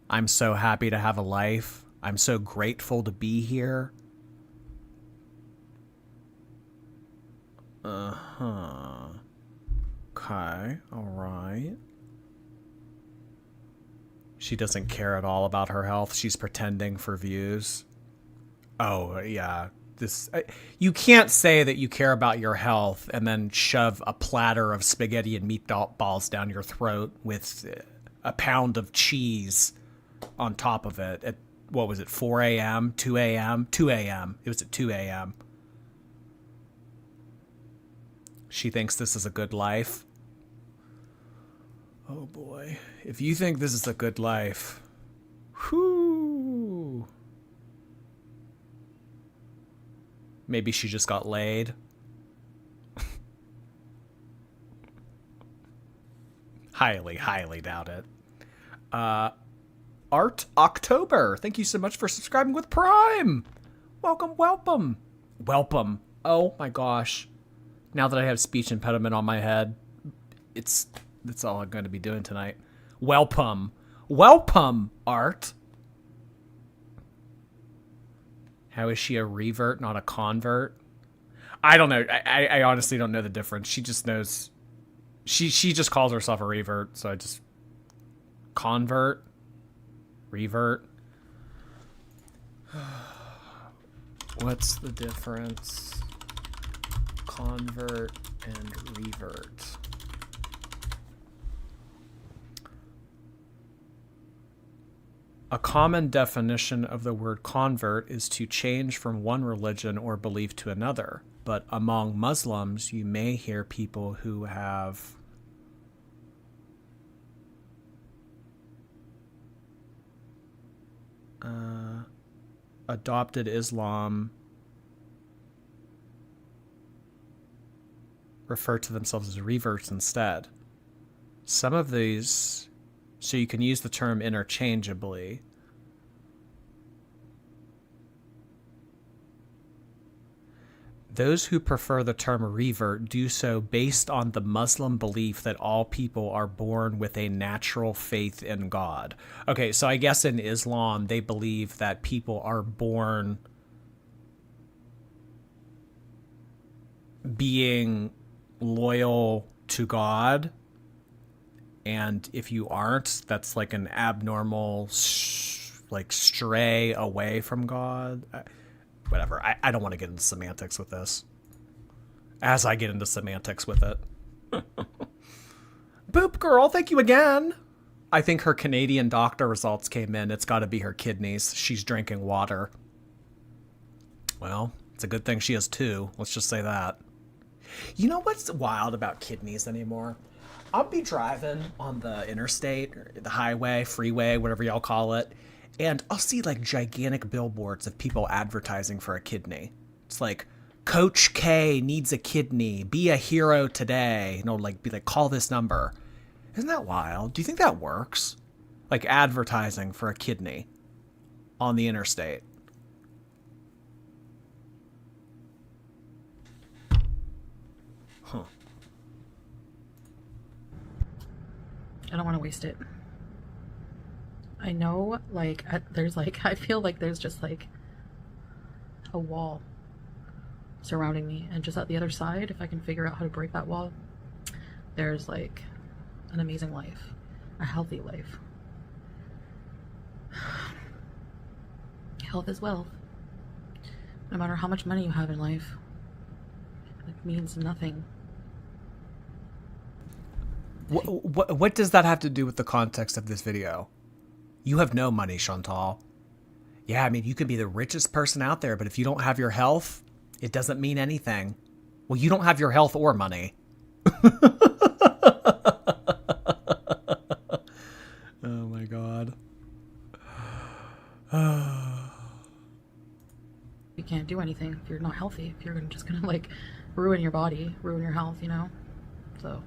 I'm so happy to have a life. I'm so grateful to be here. Uh-huh. Okay, all right. She doesn't care at all about her health. She's pretending for views. Oh, yeah. You can't say that you care about your health and then shove a platter of spaghetti and meatballs down your throat with a pound of cheese on top of it at, what was it, 4 a.m., 2 a.m.? 2 a.m. It was at 2 a.m. She thinks this is a good life. Oh boy. If you think this is a good life, whoo. Maybe she just got laid. Highly, highly doubt it. Art October. Thank you so much for subscribing with Prime. Welcome, welcome. Welcome. Oh my gosh. Now that I have speech impediment on my head, that's all I'm going to be doing tonight. Welcome. Welcome, Art. How is she a revert, not a convert? I don't know. I honestly don't know the difference. She just knows. She just calls herself a revert, so I just... Convert? Revert? What's the difference? Convert and revert. A common definition of the word convert is to change from one religion or belief to another. But among Muslims, you may hear people who have adopted Islam refer to themselves as reverts instead. Some of these, so you can use the term interchangeably. Those who prefer the term revert do so based on the Muslim belief that all people are born with a natural faith in God. Okay, so I guess in Islam, they believe that people are born being loyal to God. And if you aren't, that's like an abnormal, stray away from God. Whatever. I don't want to get into semantics with this. As I get into semantics with it. Boop girl, thank you again. I think her Canadian doctor results came in. It's got to be her kidneys. She's drinking water. Well, it's a good thing she has two. Let's just say that. You know what's wild about kidneys anymore? I'll be driving on the interstate, or the highway, freeway, whatever y'all call it, and I'll see like gigantic billboards of people advertising for a kidney. It's like, Coach K needs a kidney. Be a hero today. You know, like, be like, call this number. Isn't that wild? Do you think that works? Like advertising for a kidney on the interstate. Huh. I don't want to waste it. I know, like, there's like, I feel like there's just like a wall surrounding me, and just at the other side, if I can figure out how to break that wall, there's like an amazing life, a healthy life. Health is wealth. No matter how much money you have in life, means nothing. What does that have to do with the context of this video? You have no money, Chantal. Yeah, I mean, you could be the richest person out there, but if you don't have your health, it doesn't mean anything. Well, you don't have your health or money. Oh my God. You can't do anything if you're not healthy. If you're just gonna like ruin your body, ruin your health, you know? So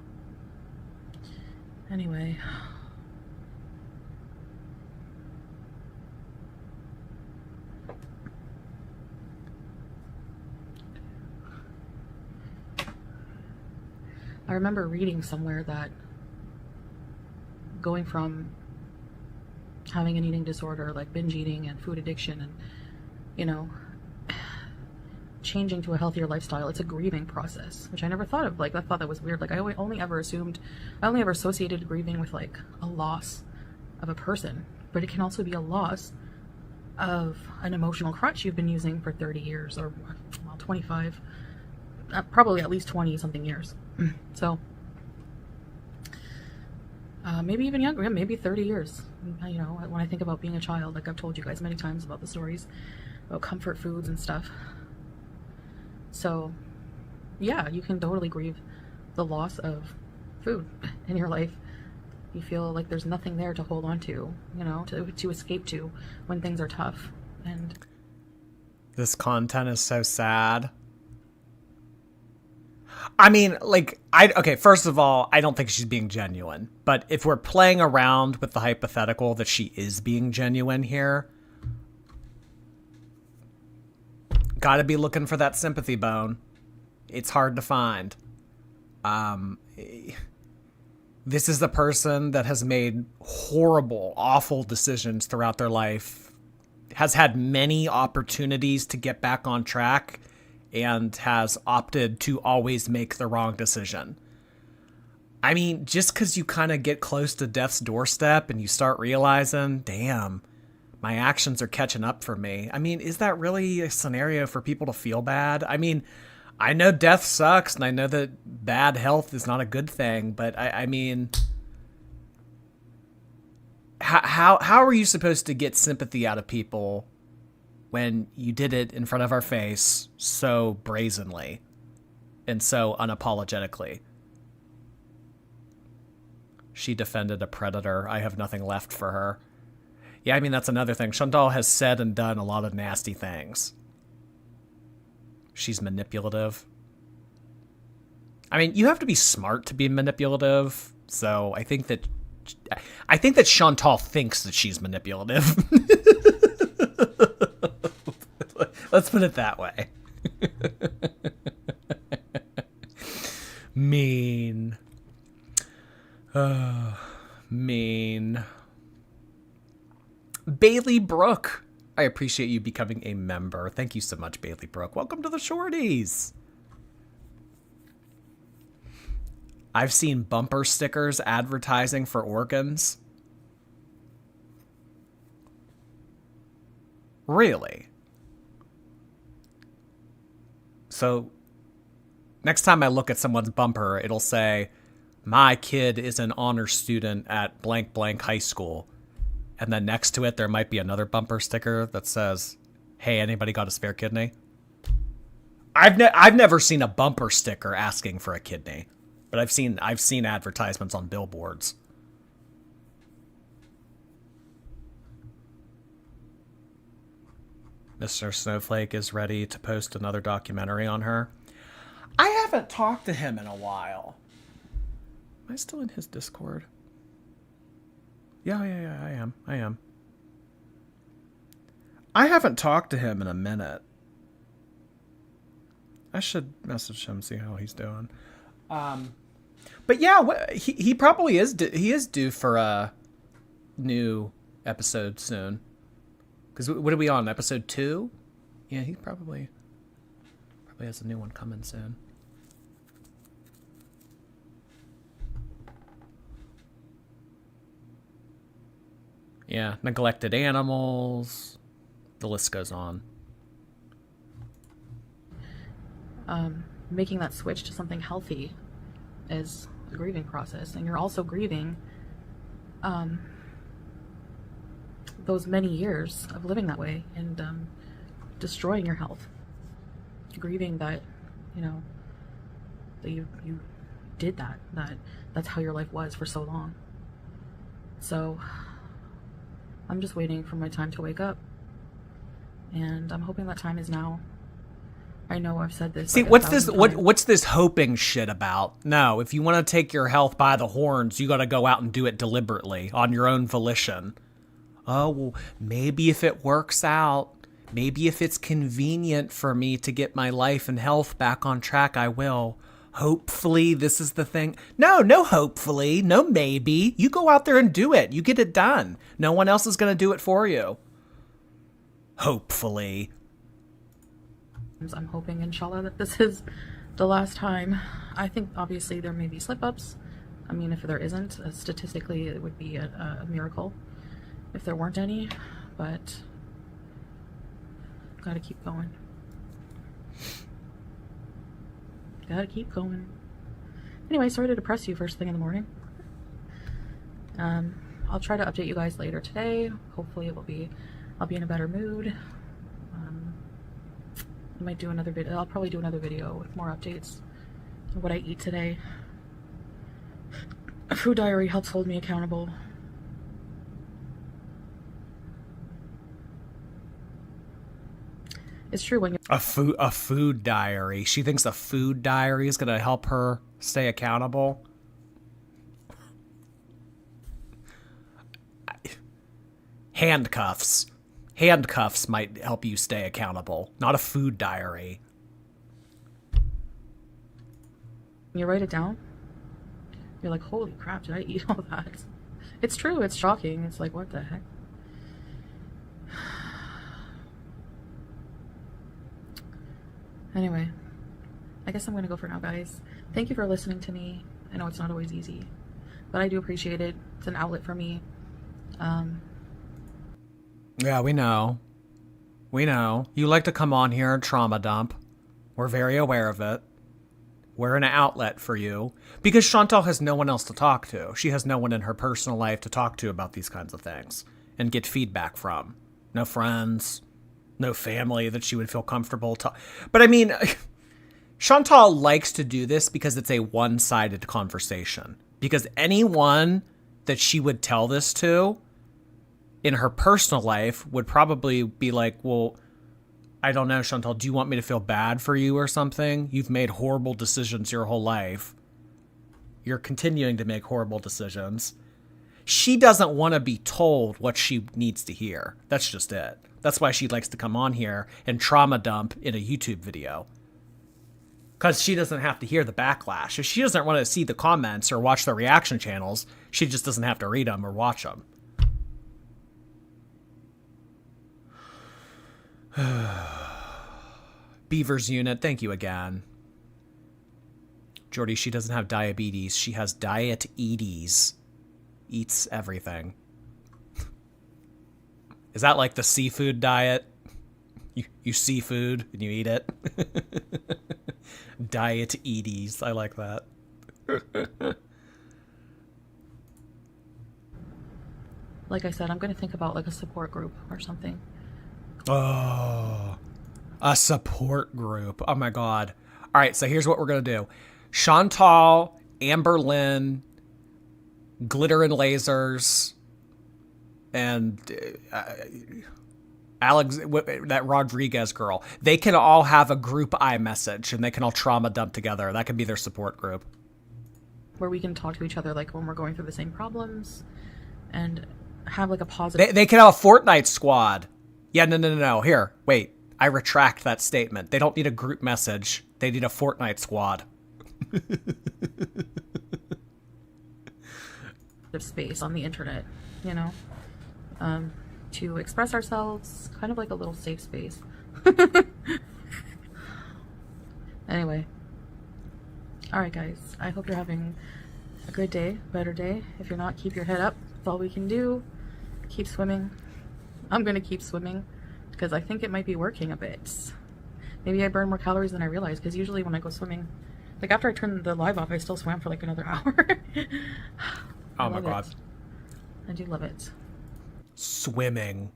anyway. I remember reading somewhere that going from having an eating disorder like binge eating and food addiction and, you know, changing to a healthier lifestyle, it's a grieving process, which I never thought of. Like, I thought that was weird. Like, I only ever associated grieving with like a loss of a person, but it can also be a loss of an emotional crutch you've been using for 30 years or, well, 25, probably at least 20 something years. So maybe even younger, maybe 30 years. You know, when I think about being a child, like I've told you guys many times about the stories about comfort foods and stuff. So yeah, you can totally grieve the loss of food in your life. You feel like there's nothing there to hold on to, you know, to escape to when things are tough. And this content is so sad. I mean, like, okay, first of all, I don't think she's being genuine. But if we're playing around with the hypothetical that she is being genuine here, gotta be looking for that sympathy bone. It's hard to find. This is the person that has made horrible, awful decisions throughout their life, has had many opportunities to get back on track, and has opted to always make the wrong decision. I mean, just because you kind of get close to death's doorstep and you start realizing, damn, my actions are catching up for me. I mean, is that really a scenario for people to feel bad? I mean, I know death sucks and I know that bad health is not a good thing, but I mean, how are you supposed to get sympathy out of people when you did it in front of our face so brazenly and so unapologetically? She defended a predator. I have nothing left for her. Yeah, I mean, that's another thing. Chantal has said and done a lot of nasty things. She's manipulative. I mean, you have to be smart to be manipulative, so I think that Chantal thinks that she's manipulative. Let's put it that way. Mean. Mean. Bailey Brooke. I appreciate you becoming a member. Thank you so much, Bailey Brooke. Welcome to the Shorties. I've seen bumper stickers advertising for organs. Really? So next time I look at someone's bumper, it'll say, my kid is an honor student at blank blank high school. And then next to it, there might be another bumper sticker that says, hey, anybody got a spare kidney? I've never seen a bumper sticker asking for a kidney, but I've seen advertisements on billboards. Mr. Snowflake is ready to post another documentary on her. I haven't talked to him in a while. Am I still in his Discord? Yeah, I am. I haven't talked to him in a minute. I should message him, see how he's doing. But yeah, he probably is. He is due for a new episode soon. Because what are we on? Episode 2? Yeah, he probably has a new one coming soon. Yeah, neglected animals. The list goes on. making that switch to something healthy is a grieving process, and you're also grieving those many years of living that way and destroying your health, grieving that, you know, that you did that's how your life was for so long. So I'm just waiting for my time to wake up, and I'm hoping that time is now. I know I've said this. See, like what's this hoping shit about? No, if you want to take your health by the horns, you got to go out and do it deliberately on your own volition. Oh, well, maybe if it works out, maybe if it's convenient for me to get my life and health back on track, I will. Hopefully, this is the thing. No hopefully, no maybe. You go out there and do it. You get it done. No one else is going to do it for you. Hopefully. I'm hoping, inshallah, that this is the last time. I think obviously there may be slip-ups. I mean, if there isn't, statistically it would be a miracle if there weren't any, but gotta keep going. Gotta keep going. Anyway, sorry to depress you first thing in the morning. I'll try to update you guys later today. Hopefully I'll be in a better mood. I might do another video. I'll probably do another video with more updates on what I eat today. A food diary helps hold me accountable. It's true when you're a food diary. She thinks a food diary is going to help her stay accountable. Handcuffs. Handcuffs might help you stay accountable, not a food diary. you write it down, you're like, holy crap, did I eat all that? It's true, it's shocking. It's like, what the heck? Anyway, I guess I'm gonna go for now, guys. Thank you for listening to me. I know it's not always easy, but I do appreciate it. It's an outlet for me. Yeah, we know. We know. You like to come on here and trauma dump. We're very aware of it. We're an outlet for you. Because Chantal has no one else to talk to. She has no one in her personal life to talk to about these kinds of things and get feedback from. No friends, no family that she would feel comfortable talking. But I mean, Chantal likes to do this because it's a one-sided conversation. Because anyone that she would tell this to in her personal life would probably be like, well, I don't know, Chantal, do you want me to feel bad for you or something? You've made horrible decisions your whole life. You're continuing to make horrible decisions. She doesn't want to be told what she needs to hear. That's just it. That's why she likes to come on here and trauma dump in a YouTube video. Because she doesn't have to hear the backlash. If she doesn't want to see the comments or watch the reaction channels, she just doesn't have to read them or watch them. Beaver's Unit, thank you again. Jordy, she doesn't have diabetes. She has diet-eaties. Eats everything. Is that like the seafood diet? You seafood and you eat it? Diet-eaties. I like that. Like I said, I'm going to think about like a support group or something. Oh, a support group. Oh my God. All right. So here's what we're going to do. Chantal, Amber Lynn, Glitter and Lasers, and Alex, that Rodriguez girl. They can all have a group iMessage and they can all trauma dump together. That can be their support group. Where we can talk to each other like when we're going through the same problems and have like a positive. They can have a Fortnite squad. Yeah, no. Here, wait. I retract that statement. They don't need a group message. They need a Fortnite squad. Space on the internet, you know, to express ourselves, kind of like a little safe space. Anyway. All right, guys. I hope you're having a good day, better day. If you're not, keep your head up. That's all we can do. Keep swimming. I'm going to keep swimming because I think it might be working a bit. Maybe I burn more calories than I realize, because usually when I go swimming, like after I turn the live off, I still swam for like another hour. Oh my God. I do love it. Swimming.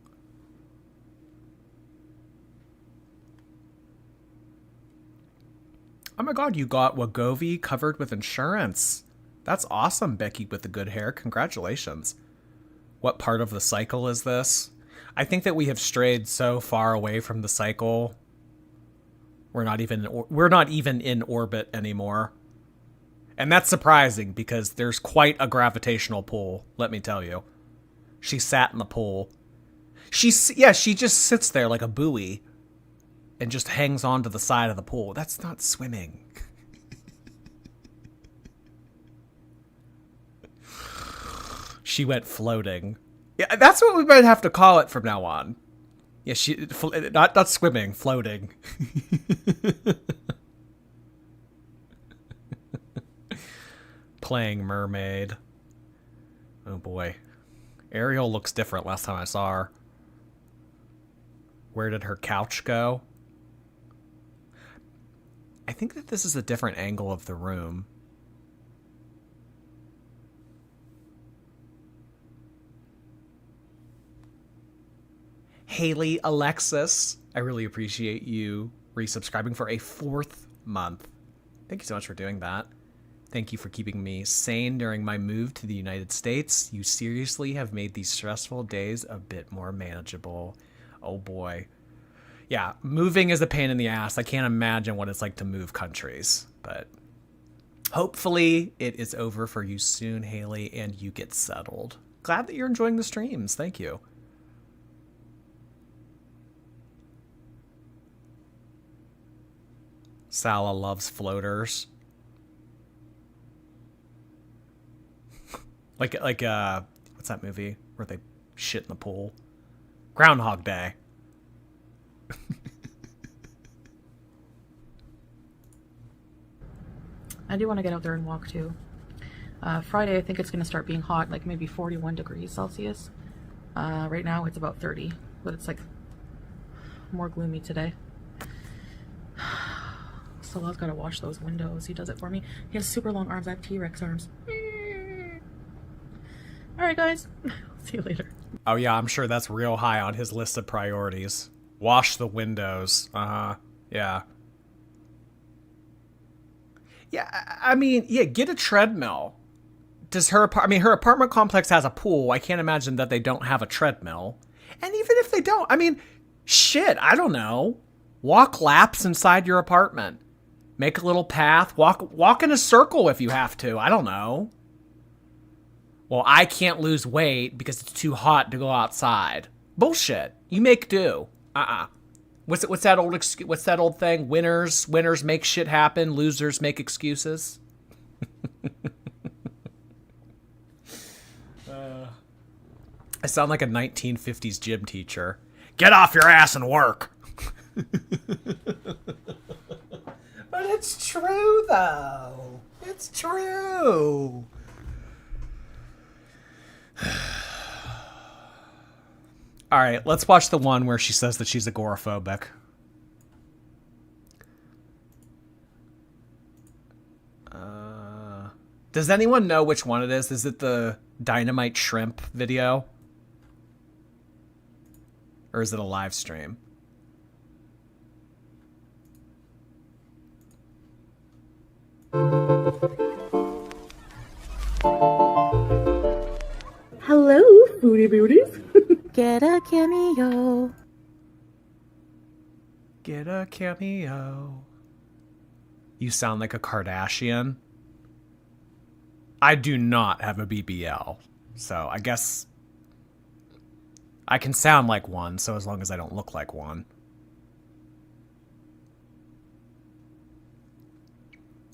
Oh my God, you got Wegovy covered with insurance. That's awesome, Becky with the good hair. Congratulations. What part of the cycle is this? I think that we have strayed so far away from the cycle. We're not even in orbit anymore. And that's surprising because there's quite a gravitational pull, let me tell you. She sat in the pool. She just sits there like a buoy and just hangs on to the side of the pool. That's not swimming. She went floating. Yeah, that's what we might have to call it from now on. Yeah, not swimming, floating. Playing mermaid. Oh boy. Ariel looks different last time I saw her. Where did her couch go? I think that this is a different angle of the room. Haley Alexis, I really appreciate you resubscribing for a 4th month. Thank you so much for doing that. Thank you for keeping me sane during my move to the United States. You seriously have made these stressful days a bit more manageable. Oh boy. Yeah, moving is a pain in the ass. I can't imagine what it's like to move countries, but hopefully it is over for you soon, Haley, and you get settled. Glad that you're enjoying the streams. Thank you. Sala loves floaters. like what's that movie where they shit in the pool? Groundhog Day. I do want to get out there and walk too. Friday, I think it's going to start being hot, like maybe 41 degrees Celsius. Right now it's about 30, but it's like more gloomy today. Salah's got to wash those windows. He does it for me. He has super long arms. I have T-Rex arms. Alright guys, see you later. Oh yeah, I'm sure that's real high on his list of priorities. Wash the windows. Yeah. Yeah, I mean, yeah, get a treadmill. Does her apartment complex has a pool. I can't imagine that they don't have a treadmill. And even if they don't, I mean, shit, I don't know. Walk laps inside your apartment. Make a little path. Walk in a circle if you have to. I don't know. Well, I can't lose weight because it's too hot to go outside. Bullshit. You make do. What's that old thing? Winners make shit happen. Losers make excuses. I sound like a 1950s gym teacher. Get off your ass and work. But it's true, though. It's true. All right, let's watch the one where she says that she's agoraphobic. Does anyone know which one it is? Is it the dynamite shrimp video? Or is it a live stream? Hello, foodie beauties. Get a cameo. Get a cameo. You sound like a Kardashian. I do not have a BBL, so I guess I can sound like one, so as long as I don't look like one.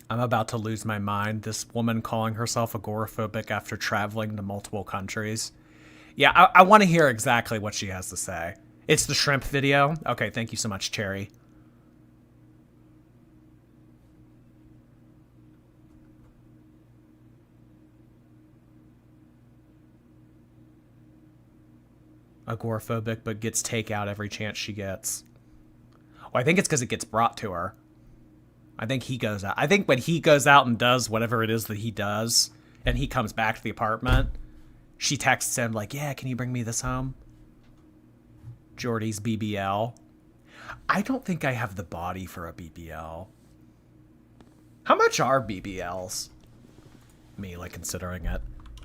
I'm about to lose my mind. This woman calling herself agoraphobic after traveling to multiple countries. Yeah, I want to hear exactly what she has to say. It's the shrimp video? Okay, thank you so much, Cherry. Agoraphobic, but gets takeout every chance she gets. Well, I think it's because it gets brought to her. I think he goes out. I think when he goes out and does whatever it is that he does, and he comes back to the apartment, she texts him like, yeah, can you bring me this home? Jordy's BBL. I don't think I have the body for a BBL. How much are BBLs? Me, like, considering it.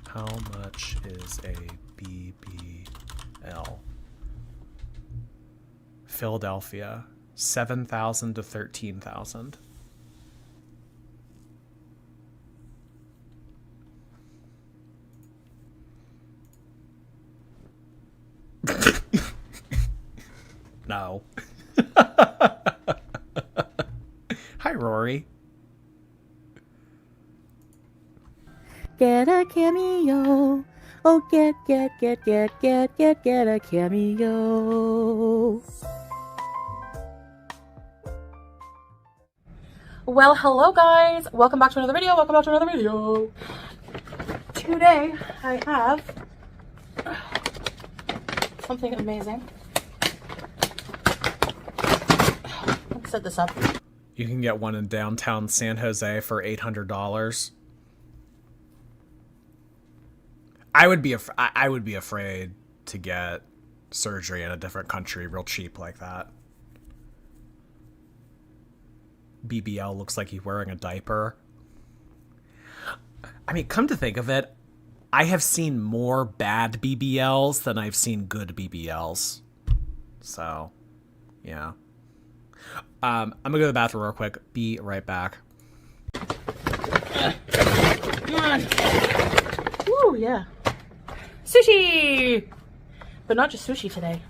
How much is a BBL? Philadelphia. 7,000 to 13,000. No. Hi, Rory. Get a cameo. Oh, get a cameo. Well, hello guys. Welcome back to another video. Today, I have something amazing. Let's set this up. You can get one in downtown San Jose for $800. I would be afraid to get surgery in a different country real cheap like that. BBL looks like he's wearing a diaper. I mean, come to think of it, I have seen more bad BBLs than I've seen good BBLs. So, yeah. I'm gonna go to the bathroom real quick. Be right back. Come on. Woo, yeah. Sushi! But not just sushi today.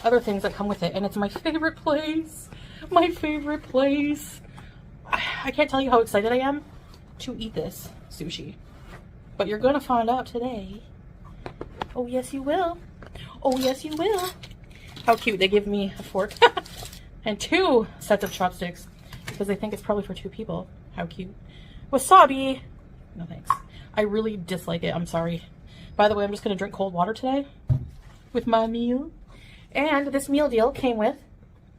Other things that come with it, and it's my favorite place. My favorite place. I can't tell you how excited I am to eat this sushi. But you're gonna find out today. Oh, yes, you will. Oh, yes, you will. How cute. They give me a fork and 2 sets of chopsticks because they think it's probably for 2 people. How cute. Wasabi. No thanks. I really dislike it. I'm sorry. By the way, I'm just gonna drink cold water today with my meal. And this meal deal came with,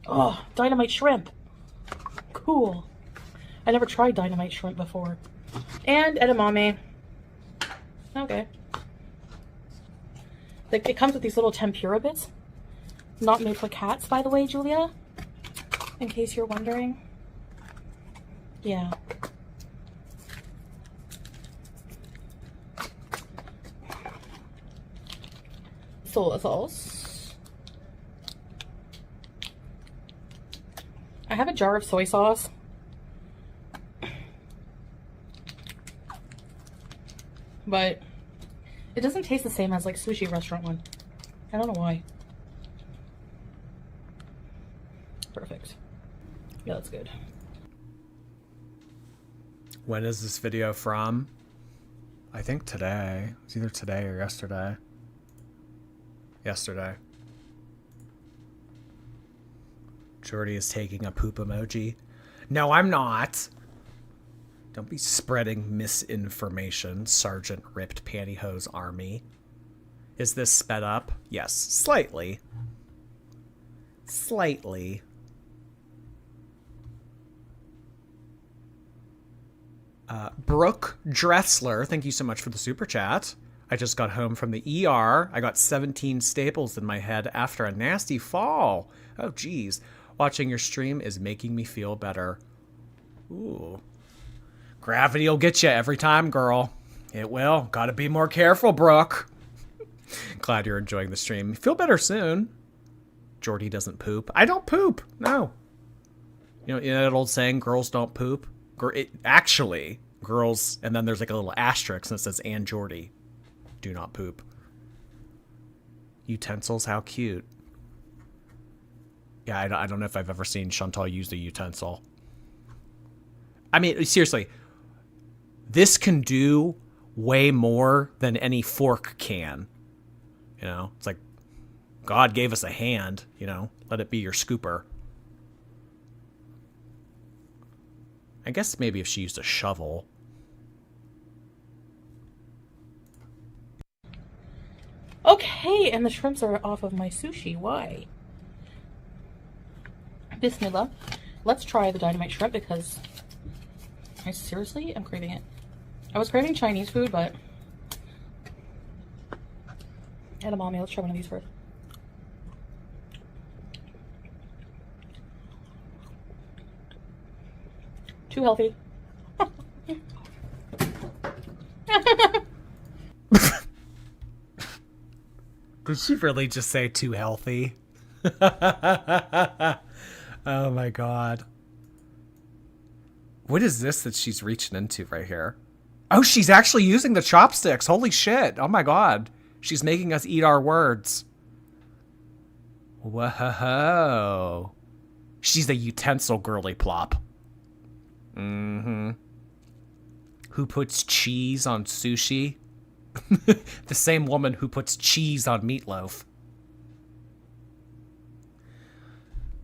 oh, dynamite shrimp. Cool. I never tried dynamite shrimp before. And edamame. Okay. It comes with these little tempura bits. Not made for cats, by the way, Julia. In case you're wondering. Yeah. Soy sauce. I have a jar of soy sauce. But it doesn't taste the same as like sushi restaurant one. I don't know why. Perfect. Yeah, that's good. When is this video from? I think today. It's either today or yesterday. Yesterday. Jordy is taking a poop emoji. No, I'm not. Don't be spreading misinformation, Sergeant Ripped Pantyhose Army. Is this sped up? Yes, slightly. Slightly. Brooke Dressler, thank you so much for the super chat. I just got home from the ER. I got 17 staples in my head after a nasty fall. Oh, geez. Watching your stream is making me feel better. Ooh. Gravity will get you every time, girl. It will. Gotta be more careful, Brooke. Glad you're enjoying the stream. Feel better soon. Jordy doesn't poop. I don't poop. No. You know that old saying, girls don't poop? Actually, girls, and then there's like a little asterisk and it says, and Jordy do not poop. Utensils, how cute. Yeah, I don't know if I've ever seen Chantal use the utensil. I mean, seriously, this can do way more than any fork can. You know, it's like God gave us a hand, you know, let it be your scooper. I guess maybe if she used a shovel. Okay, and the shrimps are off of my sushi. Why? Bismillah. Let's try the dynamite shrimp because I seriously am craving it. I was craving Chinese food, but edamame. Let's try one of these first. Too healthy. Did she really just say too healthy? Oh my god. What is this that she's reaching into right here? Oh, she's actually using the chopsticks. Holy shit. Oh my god. She's making us eat our words. Whoa. She's a utensil girly plop. Mm-hmm. Who puts cheese on sushi? The same woman who puts cheese on meatloaf.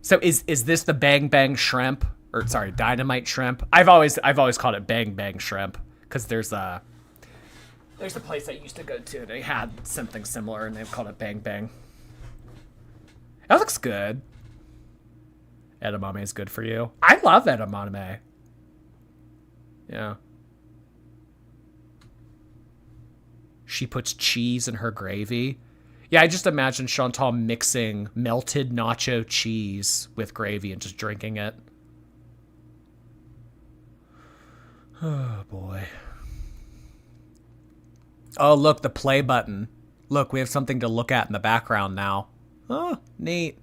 So is this the bang bang shrimp? Or sorry, dynamite shrimp? I've always called it bang bang shrimp because there's a place I used to go to. They had something similar and they've called it bang bang. That looks good. Edamame is good for you. I love edamame. Yeah. She puts cheese in her gravy. Yeah, I just imagine Chantal mixing melted nacho cheese with gravy and just drinking it. Oh, boy. Oh, look, the play button. Look, we have something to look at in the background now. Oh, neat.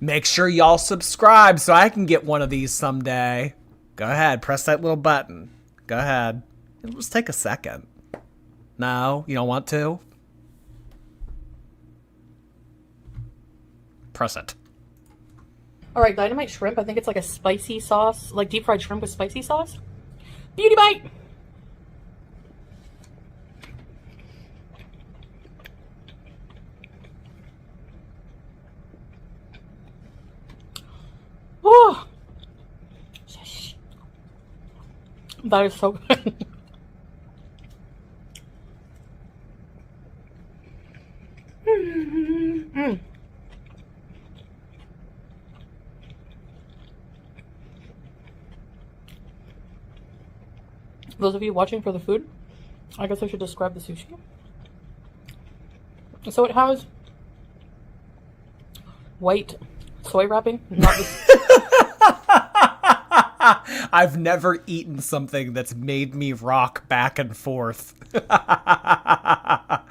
Make sure y'all subscribe so I can get one of these someday. Go ahead, press that little button. Go ahead. It'll just take a second. No, you don't want to? Press it. All right, dynamite shrimp. I think it's like a spicy sauce, like deep fried shrimp with spicy sauce. Beauty bite. Oh, that is so good. Those of you watching for the food, I guess I should describe the sushi. So it has white soy wrapping, not I've never eaten something that's made me rock back and forth. I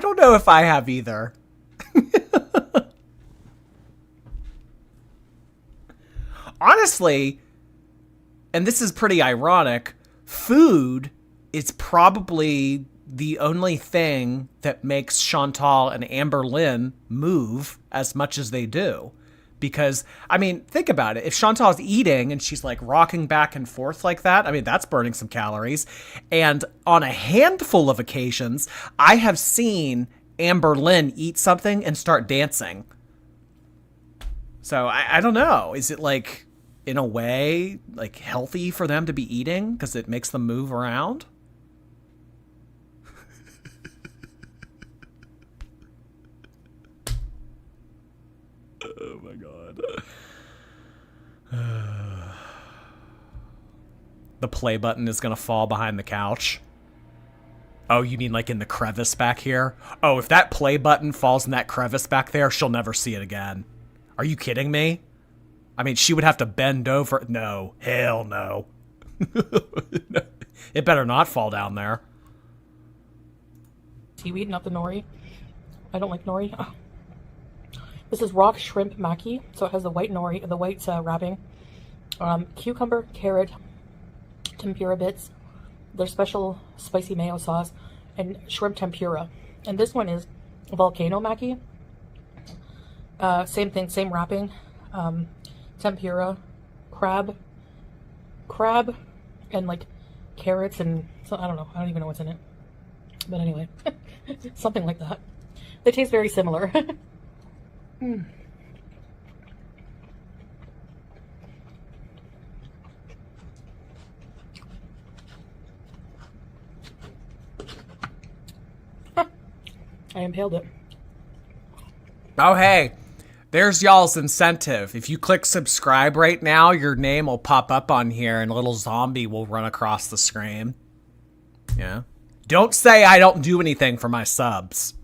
don't know if I have either. Honestly, and this is pretty ironic, food is probably the only thing that makes Chantal and Amber Lynn move as much as they do. Because, I mean, think about it. If Chantal's eating and she's like rocking back and forth like that, I mean, that's burning some calories. And on a handful of occasions, I have seen Amber Lynn eat something and start dancing. So I don't know. Is it like, in a way, like healthy for them to be eating because it makes them move around? Oh my god. The play button is gonna fall behind the couch. Oh, you mean like in the crevice back here? Oh, if that play button falls in that crevice back there, she'll never see it again. Are you kidding me? I mean, she would have to bend over. No, hell no. It better not fall down there. seaweed, not the nori. I don't like nori. Oh. This is rock shrimp maki, so it has the white nori, the white wrapping. Cucumber, carrot, tempura bits, their special spicy mayo sauce, and shrimp tempura. And this one is volcano maki. Same thing, same wrapping. Tempura, crab, and like carrots and so I don't know. I don't even know what's in it. But anyway, something like that. They taste very similar. Mm. I impaled it. Oh, hey. There's y'all's incentive. If you click subscribe right now, your name will pop up on here and a little zombie will run across the screen. Yeah. Don't say I don't do anything for my subs.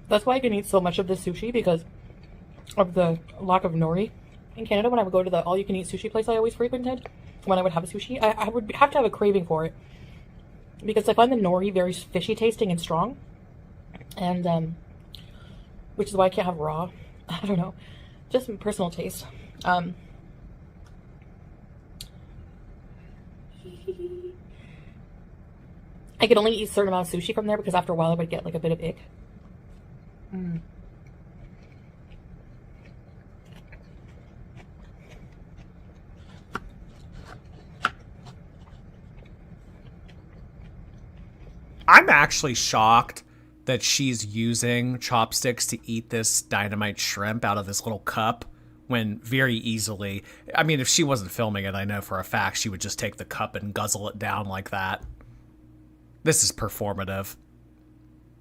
That's why I can eat so much of this sushi, because of the lack of nori. In Canada, when I would go to the all-you-can-eat sushi place I always frequented, when I would have a sushi, I would have to have a craving for it. Because I find the nori very fishy tasting and strong. And, which is why I can't have raw. I don't know. Just personal taste. I could only eat a certain amount of sushi from there because after a while I would get like a bit of ick. I'm actually shocked that she's using chopsticks to eat this dynamite shrimp out of this little cup when very easily, I mean, if she wasn't filming it, I know for a fact she would just take the cup and guzzle it down like that. This is performative.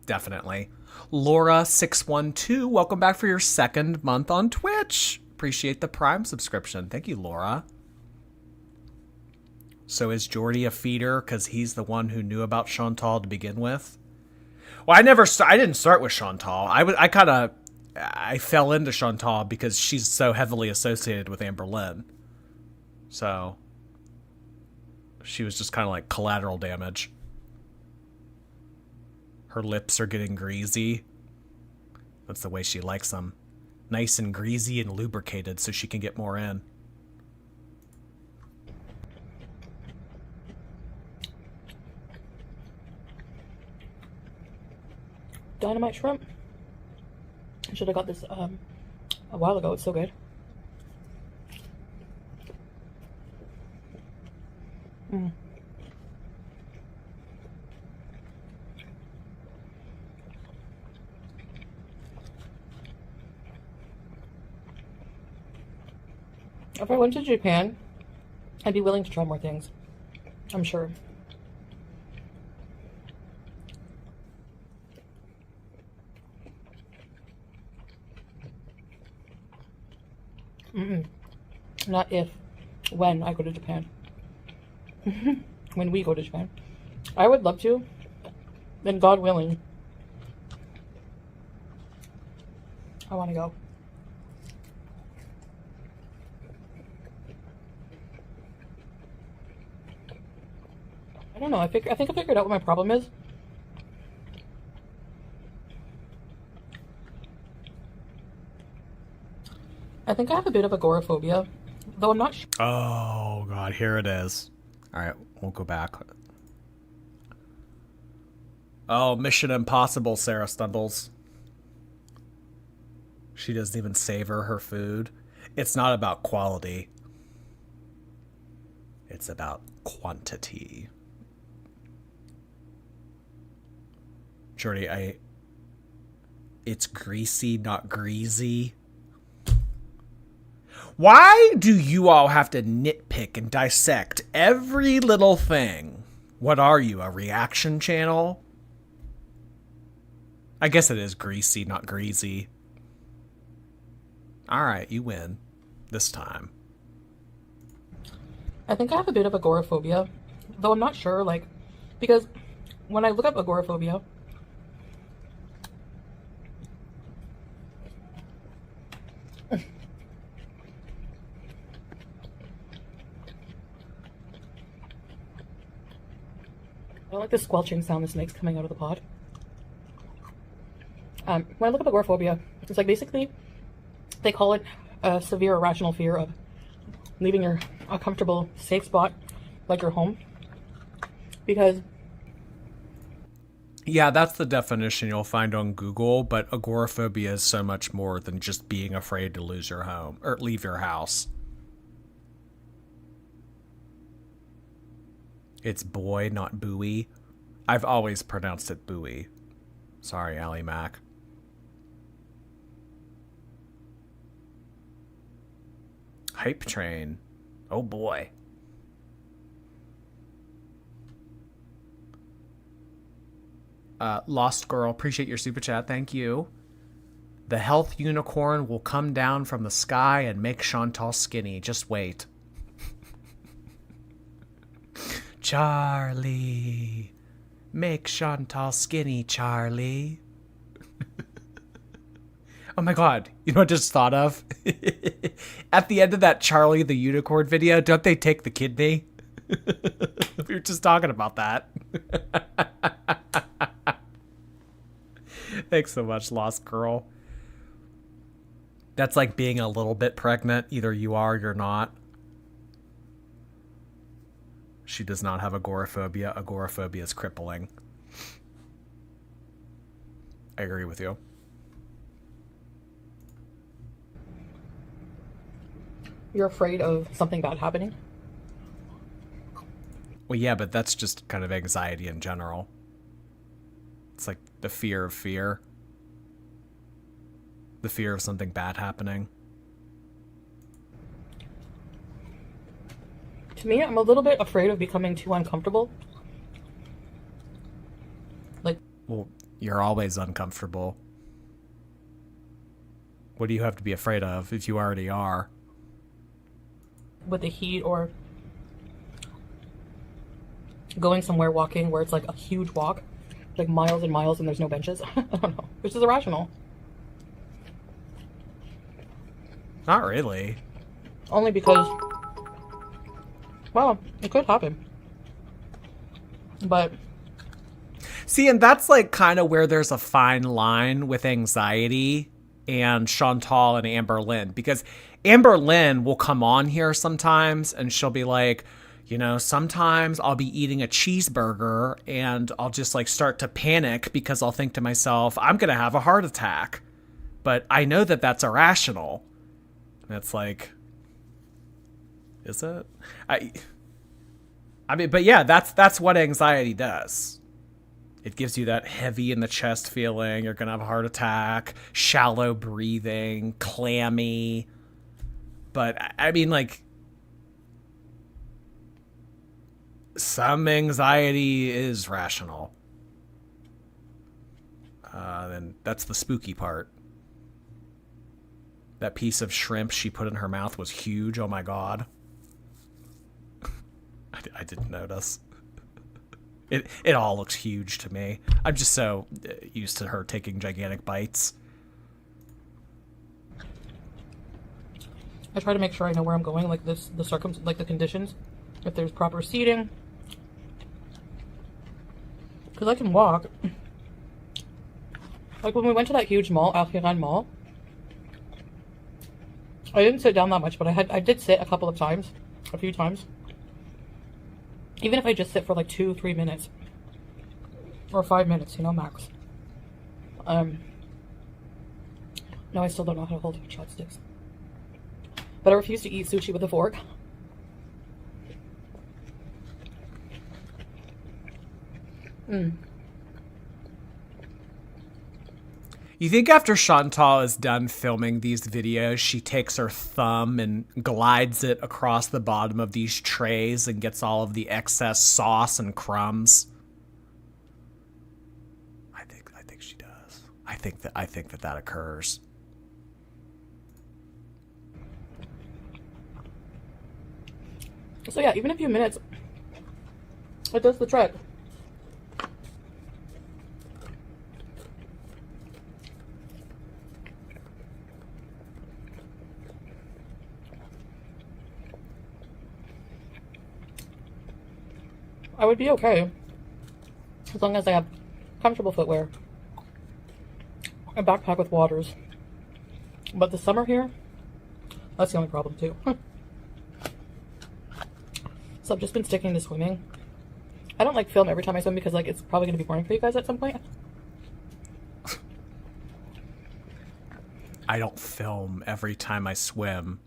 Definitely. Laura612, welcome back for your second month on Twitch. Appreciate the Prime subscription. Thank you, Laura. So is Jordy a feeder because he's the one who knew about Chantal to begin with? Well, I didn't start with Chantal. I fell into Chantal because she's so heavily associated with Amber Lynn. So she was just kind of like collateral damage. Her lips are getting greasy. That's the way she likes them. Nice and greasy and lubricated so she can get more in. Dynamite shrimp. I should have got this a while ago. It's so good. If I went to Japan, I'd be willing to try more things. I'm sure. Not if, when I go to Japan. When we go to Japan. I would love to, then God willing, I want to go. I don't know, I think I figured out what my problem is. I think I have a bit of agoraphobia, though I'm not sure. Oh, God, here it is. All right, we'll go back. Oh, Mission Impossible, Sarah Stumbles. She doesn't even savor her food. It's not about quality. It's about quantity. Jordy, it's greasy, not greasy. Why do you all have to nitpick and dissect every little thing? What are you, a reaction channel? I guess it is greasy, not greasy. Alright, you win. This time. I think I have a bit of agoraphobia, though I'm not sure, like, because when I look up agoraphobia, I like the squelching sound this makes coming out of the pod. When I look up agoraphobia, it's like basically they call it a severe irrational fear of leaving your a comfortable, safe spot like your home. Because yeah, that's the definition you'll find on Google, but agoraphobia is so much more than just being afraid to lose your home or leave your house. It's boy, not buoy. I've always pronounced it buoy. Sorry, Allie Mac. Hype train. Oh boy. Lost Girl, appreciate your super chat. Thank you. The health unicorn will come down from the sky and make Chantal skinny. Just wait. Charlie. Make Chantal skinny, Charlie. Oh my god. You know what I just thought of? At the end of that Charlie the Unicorn video, don't they take the kidney? We were just talking about that. Thanks so much, Lost Girl. That's like being a little bit pregnant. Either you are or you're not. She does not have agoraphobia. Agoraphobia is crippling. I agree with you. You're afraid of something bad happening? Well, yeah, but that's just kind of anxiety in general. It's like the fear of fear. The fear of something bad happening. To me, I'm a little bit afraid of becoming too uncomfortable. Like, Well, you're always uncomfortable. What do you have to be afraid of if you already are? with the heat, or going somewhere walking where it's like a huge walk, like miles and miles, and there's no benches. I don't know, which is irrational. Not really. Only because, well, it could happen. But See, and that's like kind of where there's a fine line with anxiety and Chantal and Amber Lynn, because Amber Lynn will come on here sometimes and she'll be like, you know, sometimes I'll be eating a cheeseburger and I'll just like start to panic because I'll think to myself, I'm going to have a heart attack. But I know that that's irrational. And it's like, is it? I mean, but yeah, that's what anxiety does. It gives you that heavy in the chest feeling. You're going to have a heart attack, shallow breathing, clammy. But I mean, like, some anxiety is rational. Then that's the spooky part. That piece of shrimp she put in her mouth was huge. Oh my god. I didn't notice. It all looks huge to me. I'm just so used to her taking gigantic bites. I try to make sure I know where I'm going, like the conditions, if there's proper seating, because I can walk. Like when we went to that huge mall, Alpharan Mall, I didn't sit down that much, but I did sit a few times. Even if I just sit for like 2-3 minutes, or 5 minutes, you know, max. No, I still don't know how to hold chopsticks. But I refuse to eat sushi with a fork. You think after Chantal is done filming these videos, she takes her thumb and glides it across the bottom of these trays and gets all of the excess sauce and crumbs? I think she does. I think that occurs. So yeah, even a few minutes, it does the trick. I would be okay as long as I have comfortable footwear, a backpack with waters. But the summer here, that's the only problem too. So I've just been sticking to swimming. I don't like film every time I swim because like it's probably going to be boring for you guys at some point. I don't film every time I swim.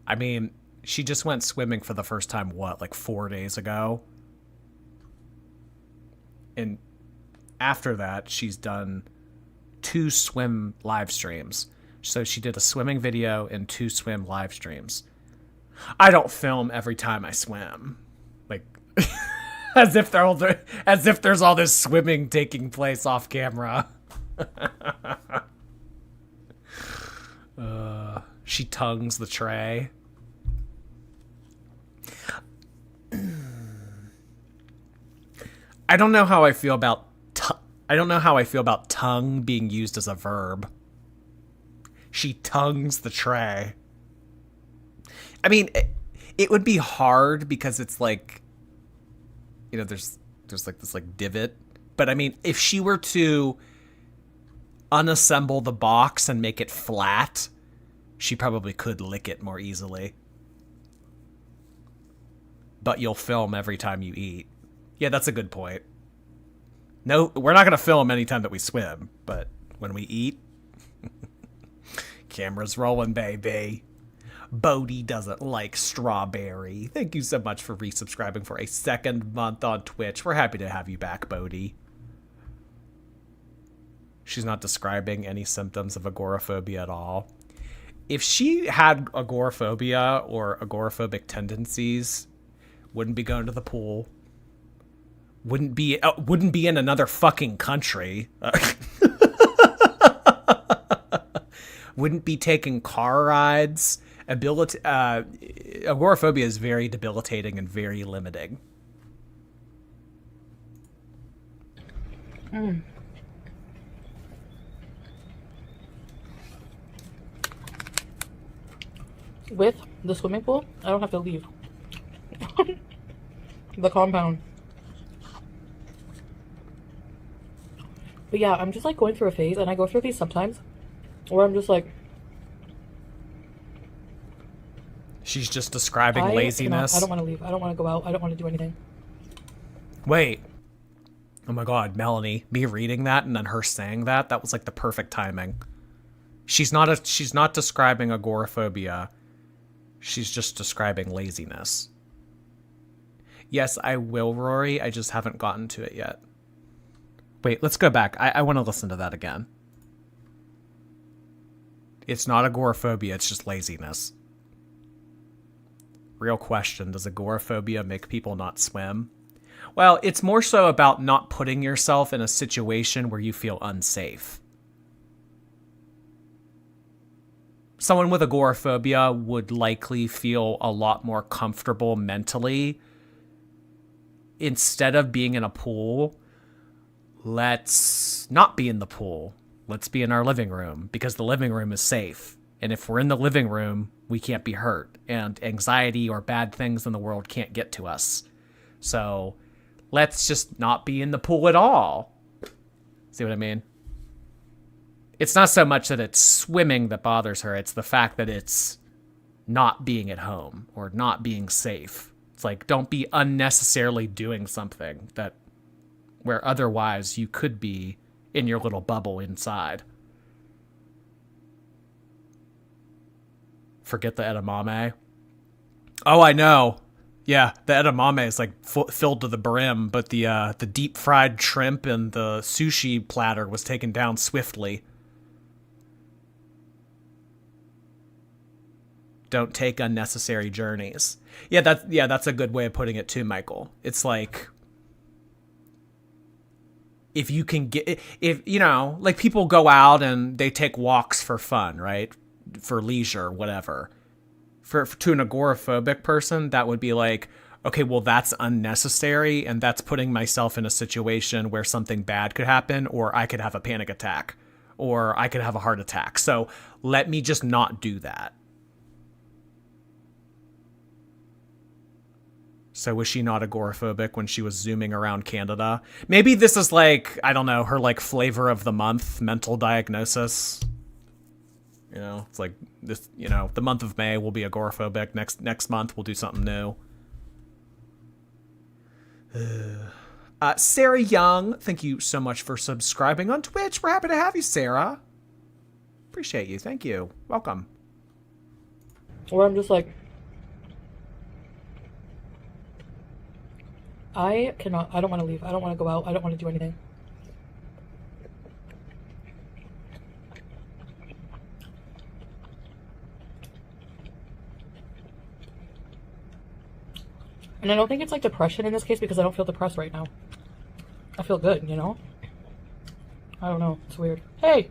I mean, she just went swimming for the first time, what, like 4 days ago? And after that, she's done 2 swim live streams. So she did a swimming video and 2 swim live streams. I don't film every time I swim. Like, As if there's all this swimming taking place off camera. She tongues the tray. I don't know how I feel about tongue being used as a verb. She tongues the tray. I mean, it would be hard because it's like, you know, there's like this like divot. But I mean, if she were to unassemble the box and make it flat, she probably could lick it more easily. But you'll film every time you eat. Yeah, that's a good point. No, we're not going to film anytime that we swim, but when we eat, camera's rolling, baby. Bodie doesn't like strawberry. Thank you so much for resubscribing for a second month on Twitch. We're happy to have you back, Bodie. She's not describing any symptoms of agoraphobia at all. If she had agoraphobia or agoraphobic tendencies, wouldn't be going to the pool. Wouldn't be in another fucking country. Wouldn't be taking car rides. Agoraphobia is very debilitating and very limiting. With the swimming pool, I don't have to leave the compound. But yeah, I'm just like going through a phase, and I go through these sometimes where I'm just like, She's just describing laziness. I don't want to leave. I don't want to go out. I don't want to do anything. Wait. Oh my god, Melanie, me reading that and then her saying that was like the perfect timing. She's not describing agoraphobia. She's just describing laziness. Yes, I will, Rory. I just haven't gotten to it yet. Wait, let's go back. I want to listen to that again. It's not agoraphobia, it's just laziness. Real question, does agoraphobia make people not swim? Well, it's more so about not putting yourself in a situation where you feel unsafe. Someone with agoraphobia would likely feel a lot more comfortable mentally. Instead of being in a pool, let's not be in the pool. Let's be in our living room because the living room is safe. And if we're in the living room, we can't be hurt. And anxiety or bad things in the world can't get to us. So let's just not be in the pool at all. See what I mean? It's not so much that it's swimming that bothers her. It's the fact that it's not being at home or not being safe. It's like, don't be unnecessarily doing something that where otherwise you could be in your little bubble inside. Forget the edamame. Oh, I know. Yeah, the edamame is like filled to the brim, but the deep fried shrimp and the sushi platter was taken down swiftly. Don't take unnecessary journeys. Yeah, that's a good way of putting it too, Michael. It's like, if you can get, if you know, like people go out and they take walks for fun, right? For leisure, whatever. To an agoraphobic person, that would be like, okay, well, that's unnecessary, and that's putting myself in a situation where something bad could happen, or I could have a panic attack, or I could have a heart attack. So let me just not do that. So was she not agoraphobic when she was zooming around Canada? Maybe this is like, I don't know, her like flavor of the month mental diagnosis. You know, it's like this, you know, the month of May will be agoraphobic. Next month we'll do something new. Sarah Young, thank you so much for subscribing on Twitch. We're happy to have you, Sarah. Appreciate you. Thank you. Welcome. Or I'm just like, I don't want to leave. I don't want to go out. I don't want to do anything. And I don't think it's like depression in this case because I don't feel depressed right now. I feel good, you know? I don't know. It's weird. Hey!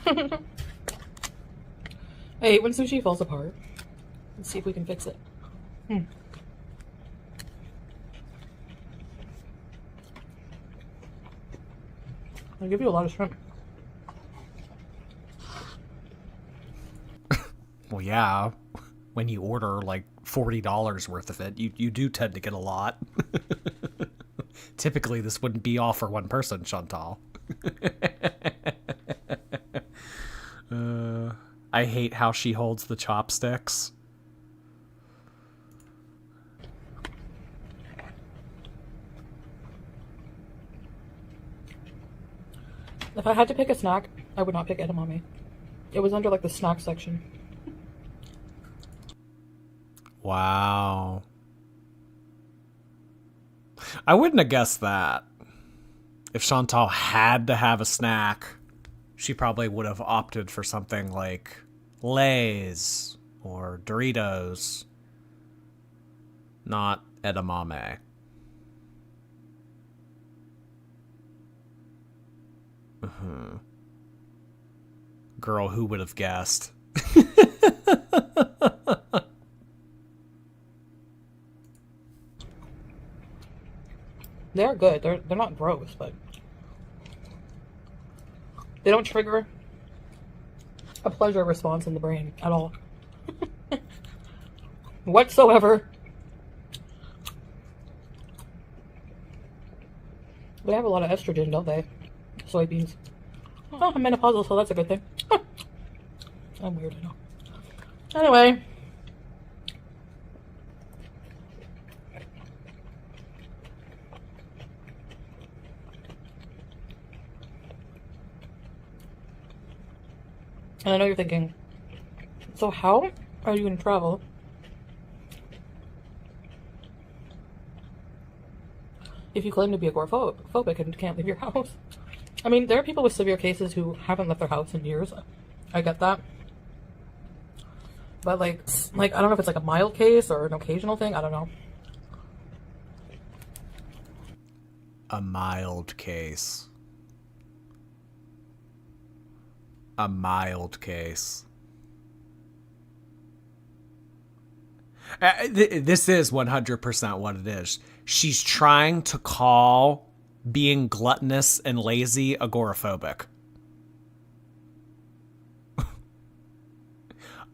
I hate when sushi falls apart. Let's see if we can fix it. I'll give you a lot of shrimp. Well, yeah. When you order like $40 worth of it, you do tend to get a lot. Typically, this wouldn't be all for one person, Chantal. I hate how she holds the chopsticks. If I had to pick a snack, I would not pick edamame. It was under like the snack section. Wow. I wouldn't have guessed that. If Chantal had to have a snack, she probably would have opted for something like Lay's or Doritos, not edamame. Girl, who would have guessed? They're good. They're not gross, but they don't trigger a pleasure response in the brain at all. Whatsoever. They have a lot of estrogen, don't they? Soybeans. Oh, I'm menopausal, so that's a good thing. I'm weird, I know. Anyway. And I know you're thinking, so how are you going to travel if you claim to be agoraphobic and can't leave your house? I mean, there are people with severe cases who haven't left their house in years. I get that. But like I don't know if it's like a mild case or an occasional thing. I don't know. A mild case. A mild case. This is 100% what it is. She's trying to call being gluttonous and lazy agoraphobic.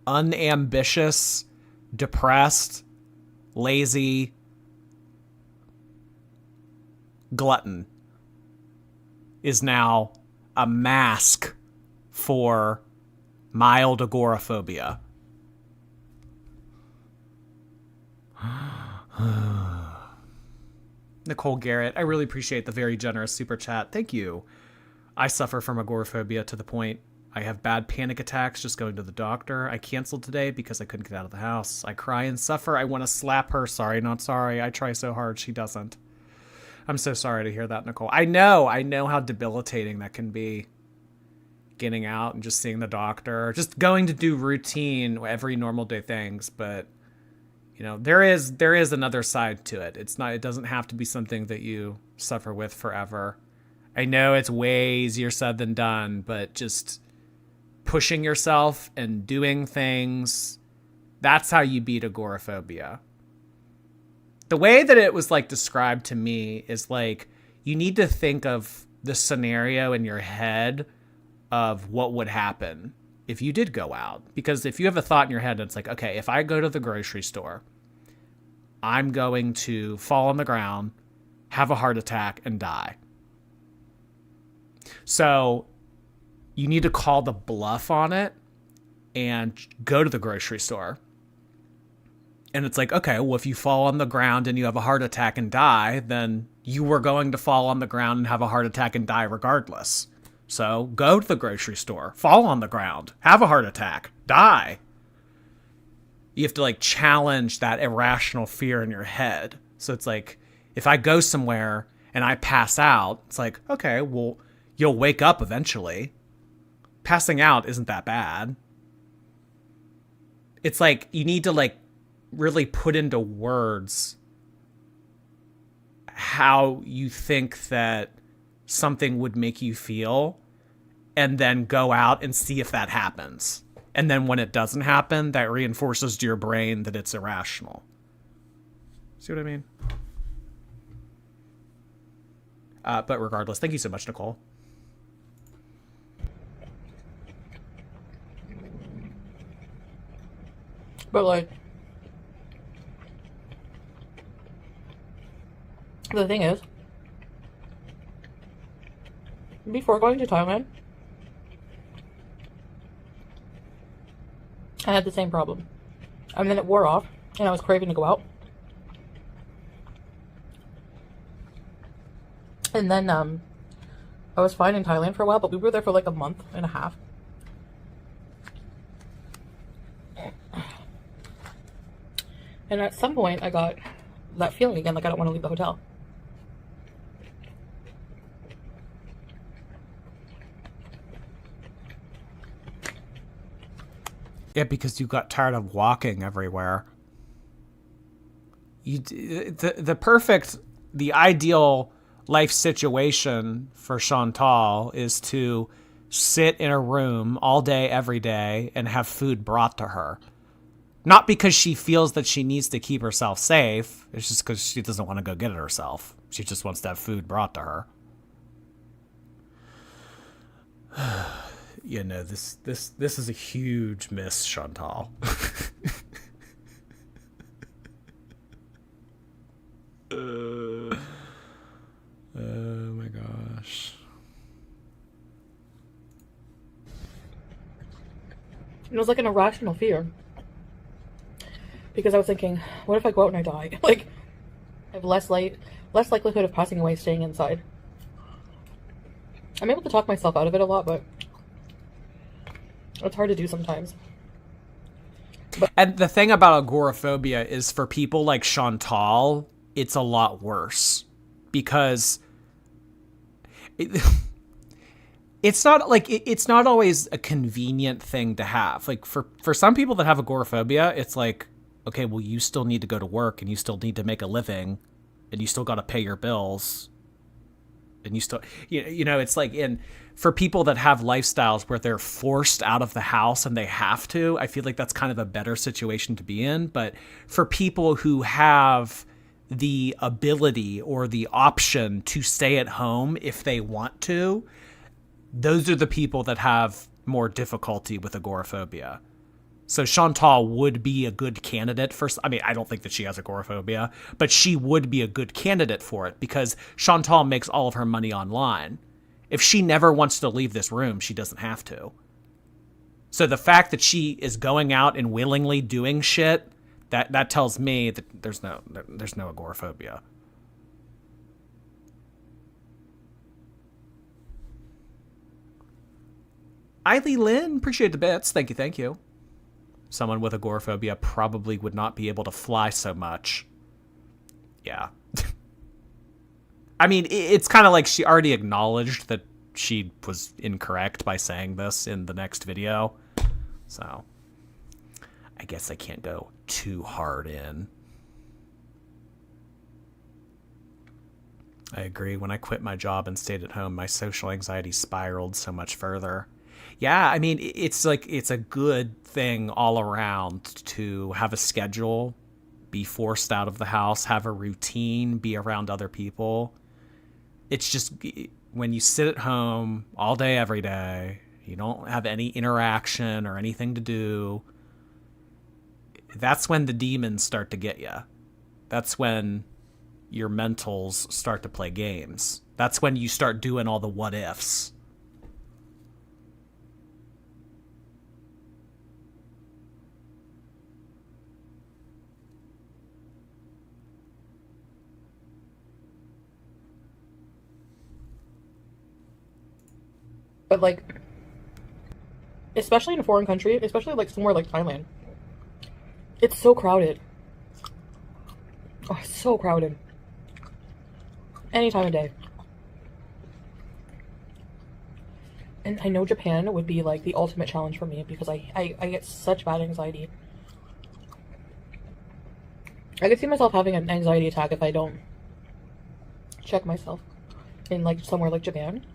Unambitious, depressed, lazy, glutton is now a mask for mild agoraphobia. Nicole Garrett, I really appreciate the very generous super chat. Thank you. I suffer from agoraphobia to the point I have bad panic attacks just going to the doctor. I canceled today because I couldn't get out of the house. I cry and suffer. I want to slap her. Sorry, not sorry. I try so hard. She doesn't. I'm so sorry to hear that, Nicole. I know how debilitating that can be. Getting out and just seeing the doctor, just going to do routine every normal day things, but you know, there is another side to it. It doesn't have to be something that you suffer with forever. I know it's way easier said than done, but just pushing yourself and doing things, that's how you beat agoraphobia. The way that it was like described to me is like, you need to think of the scenario in your head of what would happen if you did go out. Because if you have a thought in your head, it's like, okay, if I go to the grocery store, I'm going to fall on the ground, have a heart attack, and die. So you need to call the bluff on it and go to the grocery store. And it's like, okay, well, if you fall on the ground and you have a heart attack and die, then you were going to fall on the ground and have a heart attack and die regardless. So go to the grocery store, fall on the ground, have a heart attack, die. You have to like challenge that irrational fear in your head. So it's like, if I go somewhere and I pass out, it's like, okay, well, you'll wake up eventually. Passing out isn't that bad. It's like, you need to like really put into words how you think that something would make you feel, and then go out and see if that happens. And then when it doesn't happen, that reinforces to your brain that it's irrational. See what I mean? But regardless, thank you so much, Nicole. But like, the thing is, before going to Thailand, I had the same problem. And then it wore off, and I was craving to go out. And then, I was fine in Thailand for a while, but we were there for like a month and a half. And at some point, I got that feeling again, like I don't want to leave the hotel. Yeah, because you got tired of walking everywhere. The ideal life situation for Chantal is to sit in a room all day, every day, and have food brought to her. Not because she feels that she needs to keep herself safe. It's just because she doesn't want to go get it herself. She just wants to have food brought to her. You know, this is a huge miss, Chantal. Oh my gosh. It was like an irrational fear. Because I was thinking, what if I go out and I die? Like, I have less likelihood of passing away staying inside. I'm able to talk myself out of it a lot, but it's hard to do sometimes. And the thing about agoraphobia is, for people like Chantal, it's a lot worse. Because it's not always a convenient thing to have. Like, for some people that have agoraphobia, it's like, okay, well, you still need to go to work, and you still need to make a living, and you still got to pay your bills, and you still, you know, it's like, for people that have lifestyles where they're forced out of the house and they have to, I feel like that's kind of a better situation to be in. But for people who have the ability or the option to stay at home if they want to, those are the people that have more difficulty with agoraphobia. So Chantal would be a good candidate for, I mean, I don't think that she has agoraphobia, but she would be a good candidate for it because Chantal makes all of her money online. If she never wants to leave this room, she doesn't have to. So the fact that she is going out and willingly doing shit, that tells me that there's no agoraphobia. Eiley Lynn, appreciate the bits. Thank you. Someone with agoraphobia probably would not be able to fly so much. Yeah. I mean, it's kind of like she already acknowledged that she was incorrect by saying this in the next video. So, I guess I can't go too hard in. I agree. When I quit my job and stayed at home, my social anxiety spiraled so much further. Yeah, I mean, it's like, it's a good thing all around to have a schedule, be forced out of the house, have a routine, be around other people. It's just, when you sit at home all day, every day, you don't have any interaction or anything to do, that's when the demons start to get you. That's when your mentals start to play games. That's when you start doing all the what ifs. But like, especially in a foreign country, especially like somewhere like Thailand, it's so crowded. Oh, so crowded. Any time of day. And I know Japan would be like the ultimate challenge for me because I get such bad anxiety. I could see myself having an anxiety attack if I don't check myself in like somewhere like Japan.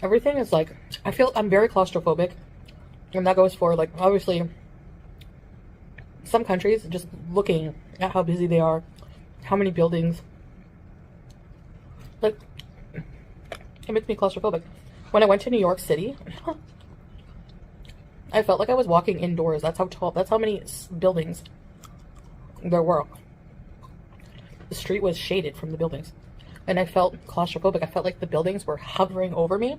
Everything is like, I'm very claustrophobic, and that goes for like obviously some countries, just looking at how busy they are, how many buildings, like it makes me claustrophobic. When I went to New York City, I felt like I was walking indoors. That's how tall, that's how many buildings there were. The street was shaded from the buildings, and I felt claustrophobic. I felt like the buildings were hovering over me.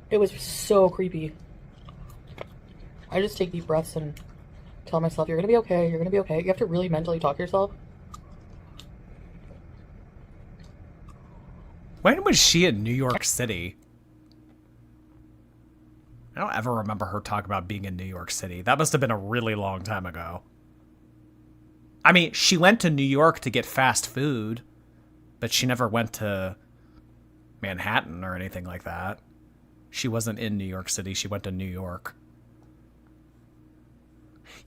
It was so creepy. I just take deep breaths and tell myself, you're gonna be okay, you're gonna be okay. You have to really mentally talk to yourself. When was she in New York City? I don't ever remember her talk about being in New York City. That must have been a really long time ago. I mean, she went to New York to get fast food, but she never went to Manhattan or anything like that. She wasn't in New York City. She went to New York.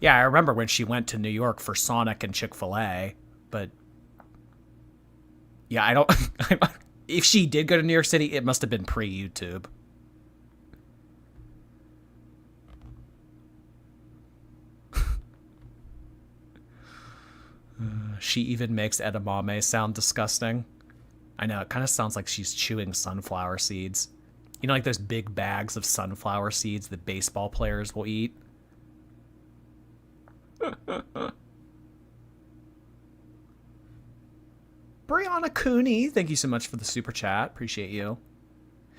Yeah, I remember when she went to New York for Sonic and Chick-fil-A, but yeah, I don't... If she did go to New York City, it must have been pre-YouTube. She even makes edamame sound disgusting. I know, it kind of sounds like she's chewing sunflower seeds. You know, like those big bags of sunflower seeds that baseball players will eat? Brianna Cooney, thank you so much for the super chat. Appreciate you.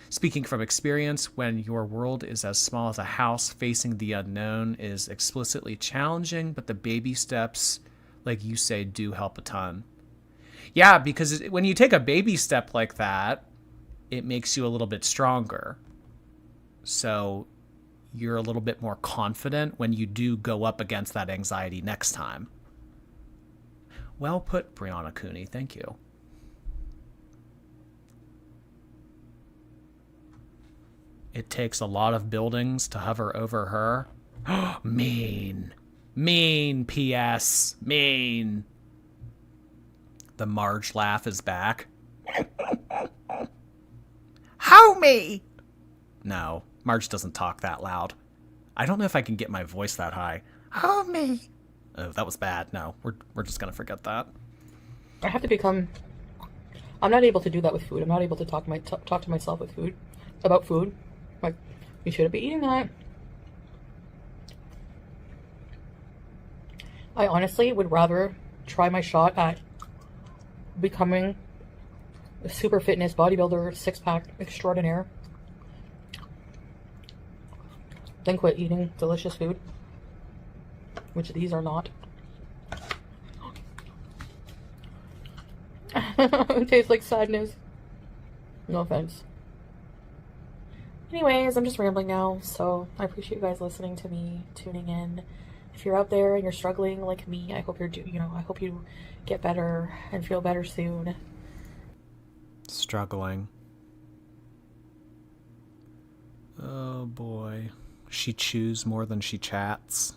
Speaking from experience, when your world is as small as a house, facing the unknown is explicitly challenging, but the baby steps, like you say, do help a ton. Yeah, because when you take a baby step like that, it makes you a little bit stronger. So you're a little bit more confident when you do go up against that anxiety next time. Well put, Brianna Cooney. Thank you. It takes a lot of buildings to hover over her. Mean. Mean, P.S. Mean. The Marge laugh is back. Homie! No, Marge doesn't talk that loud. I don't know if I can get my voice that high. Homie! Oh, that was bad. No, we're just gonna forget that. I have to become... I'm not able to do that with food. I'm not able to talk to myself with food. About food. Like, you shouldn't be eating that. I honestly would rather try my shot at becoming a super fitness bodybuilder, six-pack extraordinaire than quit eating delicious food, which these are not. It tastes like sadness. No offense. Anyways, I'm just rambling now, so I appreciate you guys listening to me, tuning in. If you're out there and you're struggling like me, I hope I hope you get better and feel better soon. Struggling. Oh boy. She chews more than she chats.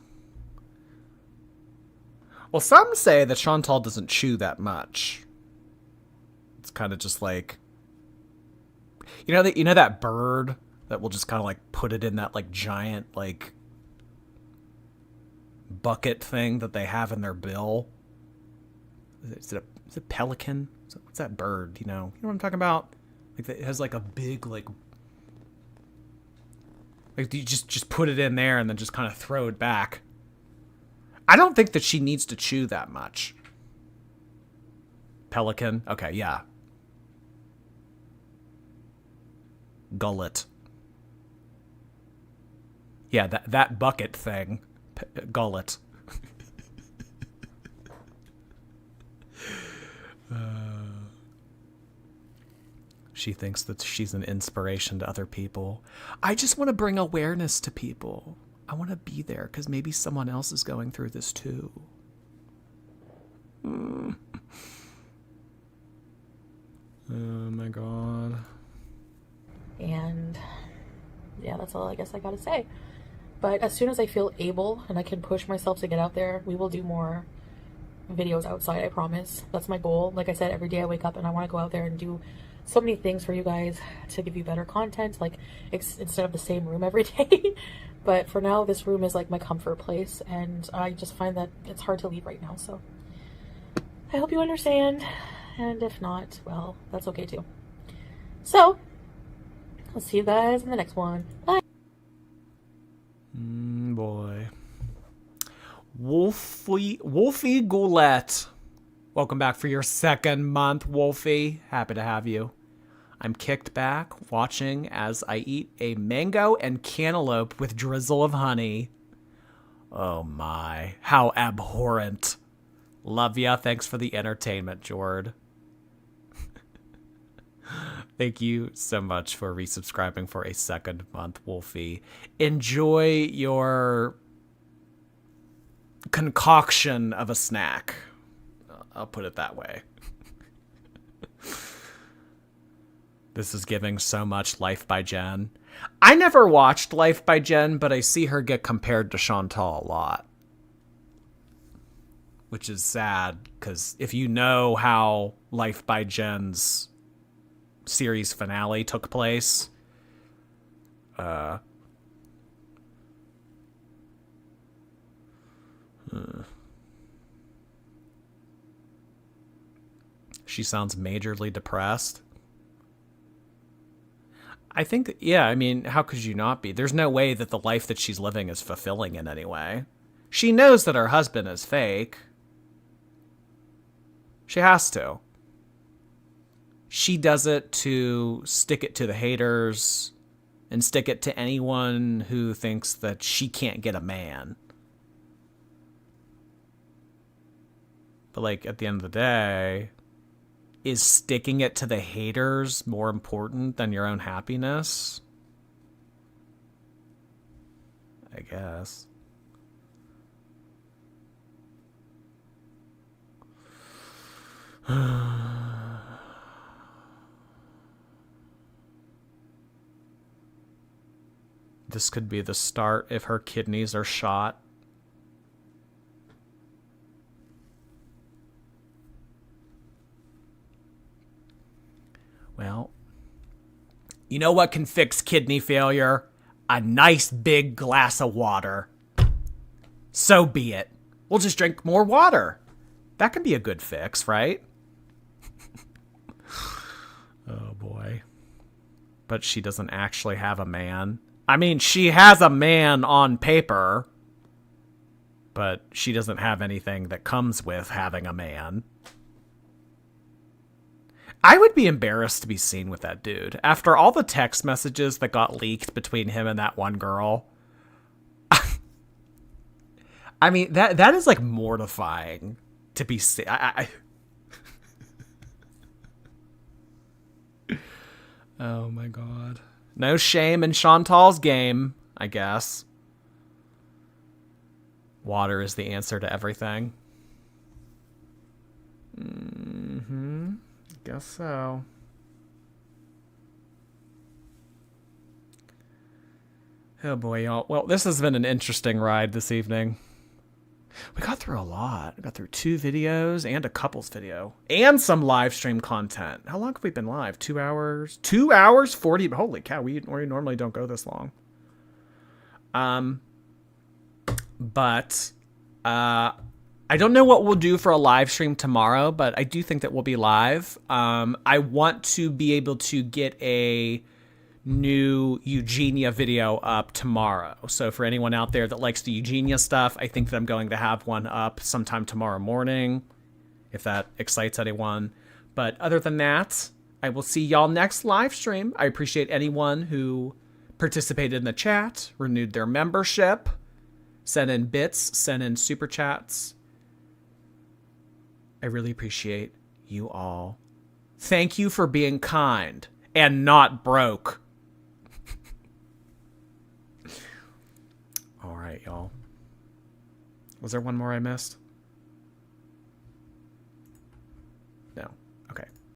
Well, some say that Chantal doesn't chew that much. It's kind of just like, you know that bird that will just kind of like put it in that like giant like bucket thing that they have in their bill. Is it a pelican? What's that bird? You know what I'm talking about? Like it has like a big like you just put it in there and then just kind of throw it back. I don't think that she needs to chew that much. Pelican? Okay, yeah. Gullet. Yeah, that bucket thing. Gullet. She thinks that she's an inspiration to other people. I just want to bring awareness to people. I want to be there because maybe someone else is going through this too. Oh my god. And yeah, that's all I guess I gotta say. But as soon as I feel able and I can push myself to get out there, we will do more videos outside, I promise. That's my goal. Like I said, every day I wake up and I want to go out there and do so many things for you guys to give you better content, like instead of the same room every day. But for now, this room is like my comfort place, and I just find that it's hard to leave right now. So I hope you understand, and if not, well, that's okay too. So I'll see you guys in the next one. Bye. Boy. Wolfie Goulette. Welcome back for your second month, Wolfie. Happy to have you. I'm kicked back, watching as I eat a mango and cantaloupe with drizzle of honey. Oh my, how abhorrent. Love ya. Thanks for the entertainment, Jord. Thank you so much for resubscribing for a second month, Wolfie. Enjoy your concoction of a snack. I'll put it that way. This is giving so much Life by Jen. I never watched Life by Jen, but I see her get compared to Chantal a lot. Which is sad, because if you know how Life by Jen's series finale took place, she sounds majorly depressed. I think, yeah, I mean, how could you not be? There's no way that the life that she's living is fulfilling in any way. She knows that her husband is fake. She has to. She does it to stick it to the haters and stick it to anyone who thinks that she can't get a man. But, like, at the end of the day, is sticking it to the haters more important than your own happiness? I guess. This could be the start if her kidneys are shot. Well, you know what can fix kidney failure? A nice big glass of water. So be it. We'll just drink more water. That can be a good fix, right? Oh boy. But she doesn't actually have a man. I mean, she has a man on paper, but she doesn't have anything that comes with having a man. I would be embarrassed to be seen with that dude. After all the text messages that got leaked between him and that one girl. I mean, that is like mortifying to be seen. Oh my god. No shame in Chantal's game, I guess. Water is the answer to everything. Guess so. Oh boy, y'all. Well, this has been an interesting ride this evening. We got through a lot. We got through 2 videos and a couples video. And some live stream content. How long have we been live? 2 hours? 2 hours? 40? Holy cow, we normally don't go this long. But I don't know what we'll do for a live stream tomorrow, but I do think that we'll be live. I want to be able to get a new Eugenia video up tomorrow. So for anyone out there that likes the Eugenia stuff, I think that I'm going to have one up sometime tomorrow morning, if that excites anyone. But other than that, I will see y'all next live stream. I appreciate anyone who participated in the chat, renewed their membership, sent in bits, sent in super chats. I really appreciate you all. Thank you for being kind and not broke. All right, y'all. Was there one more I missed?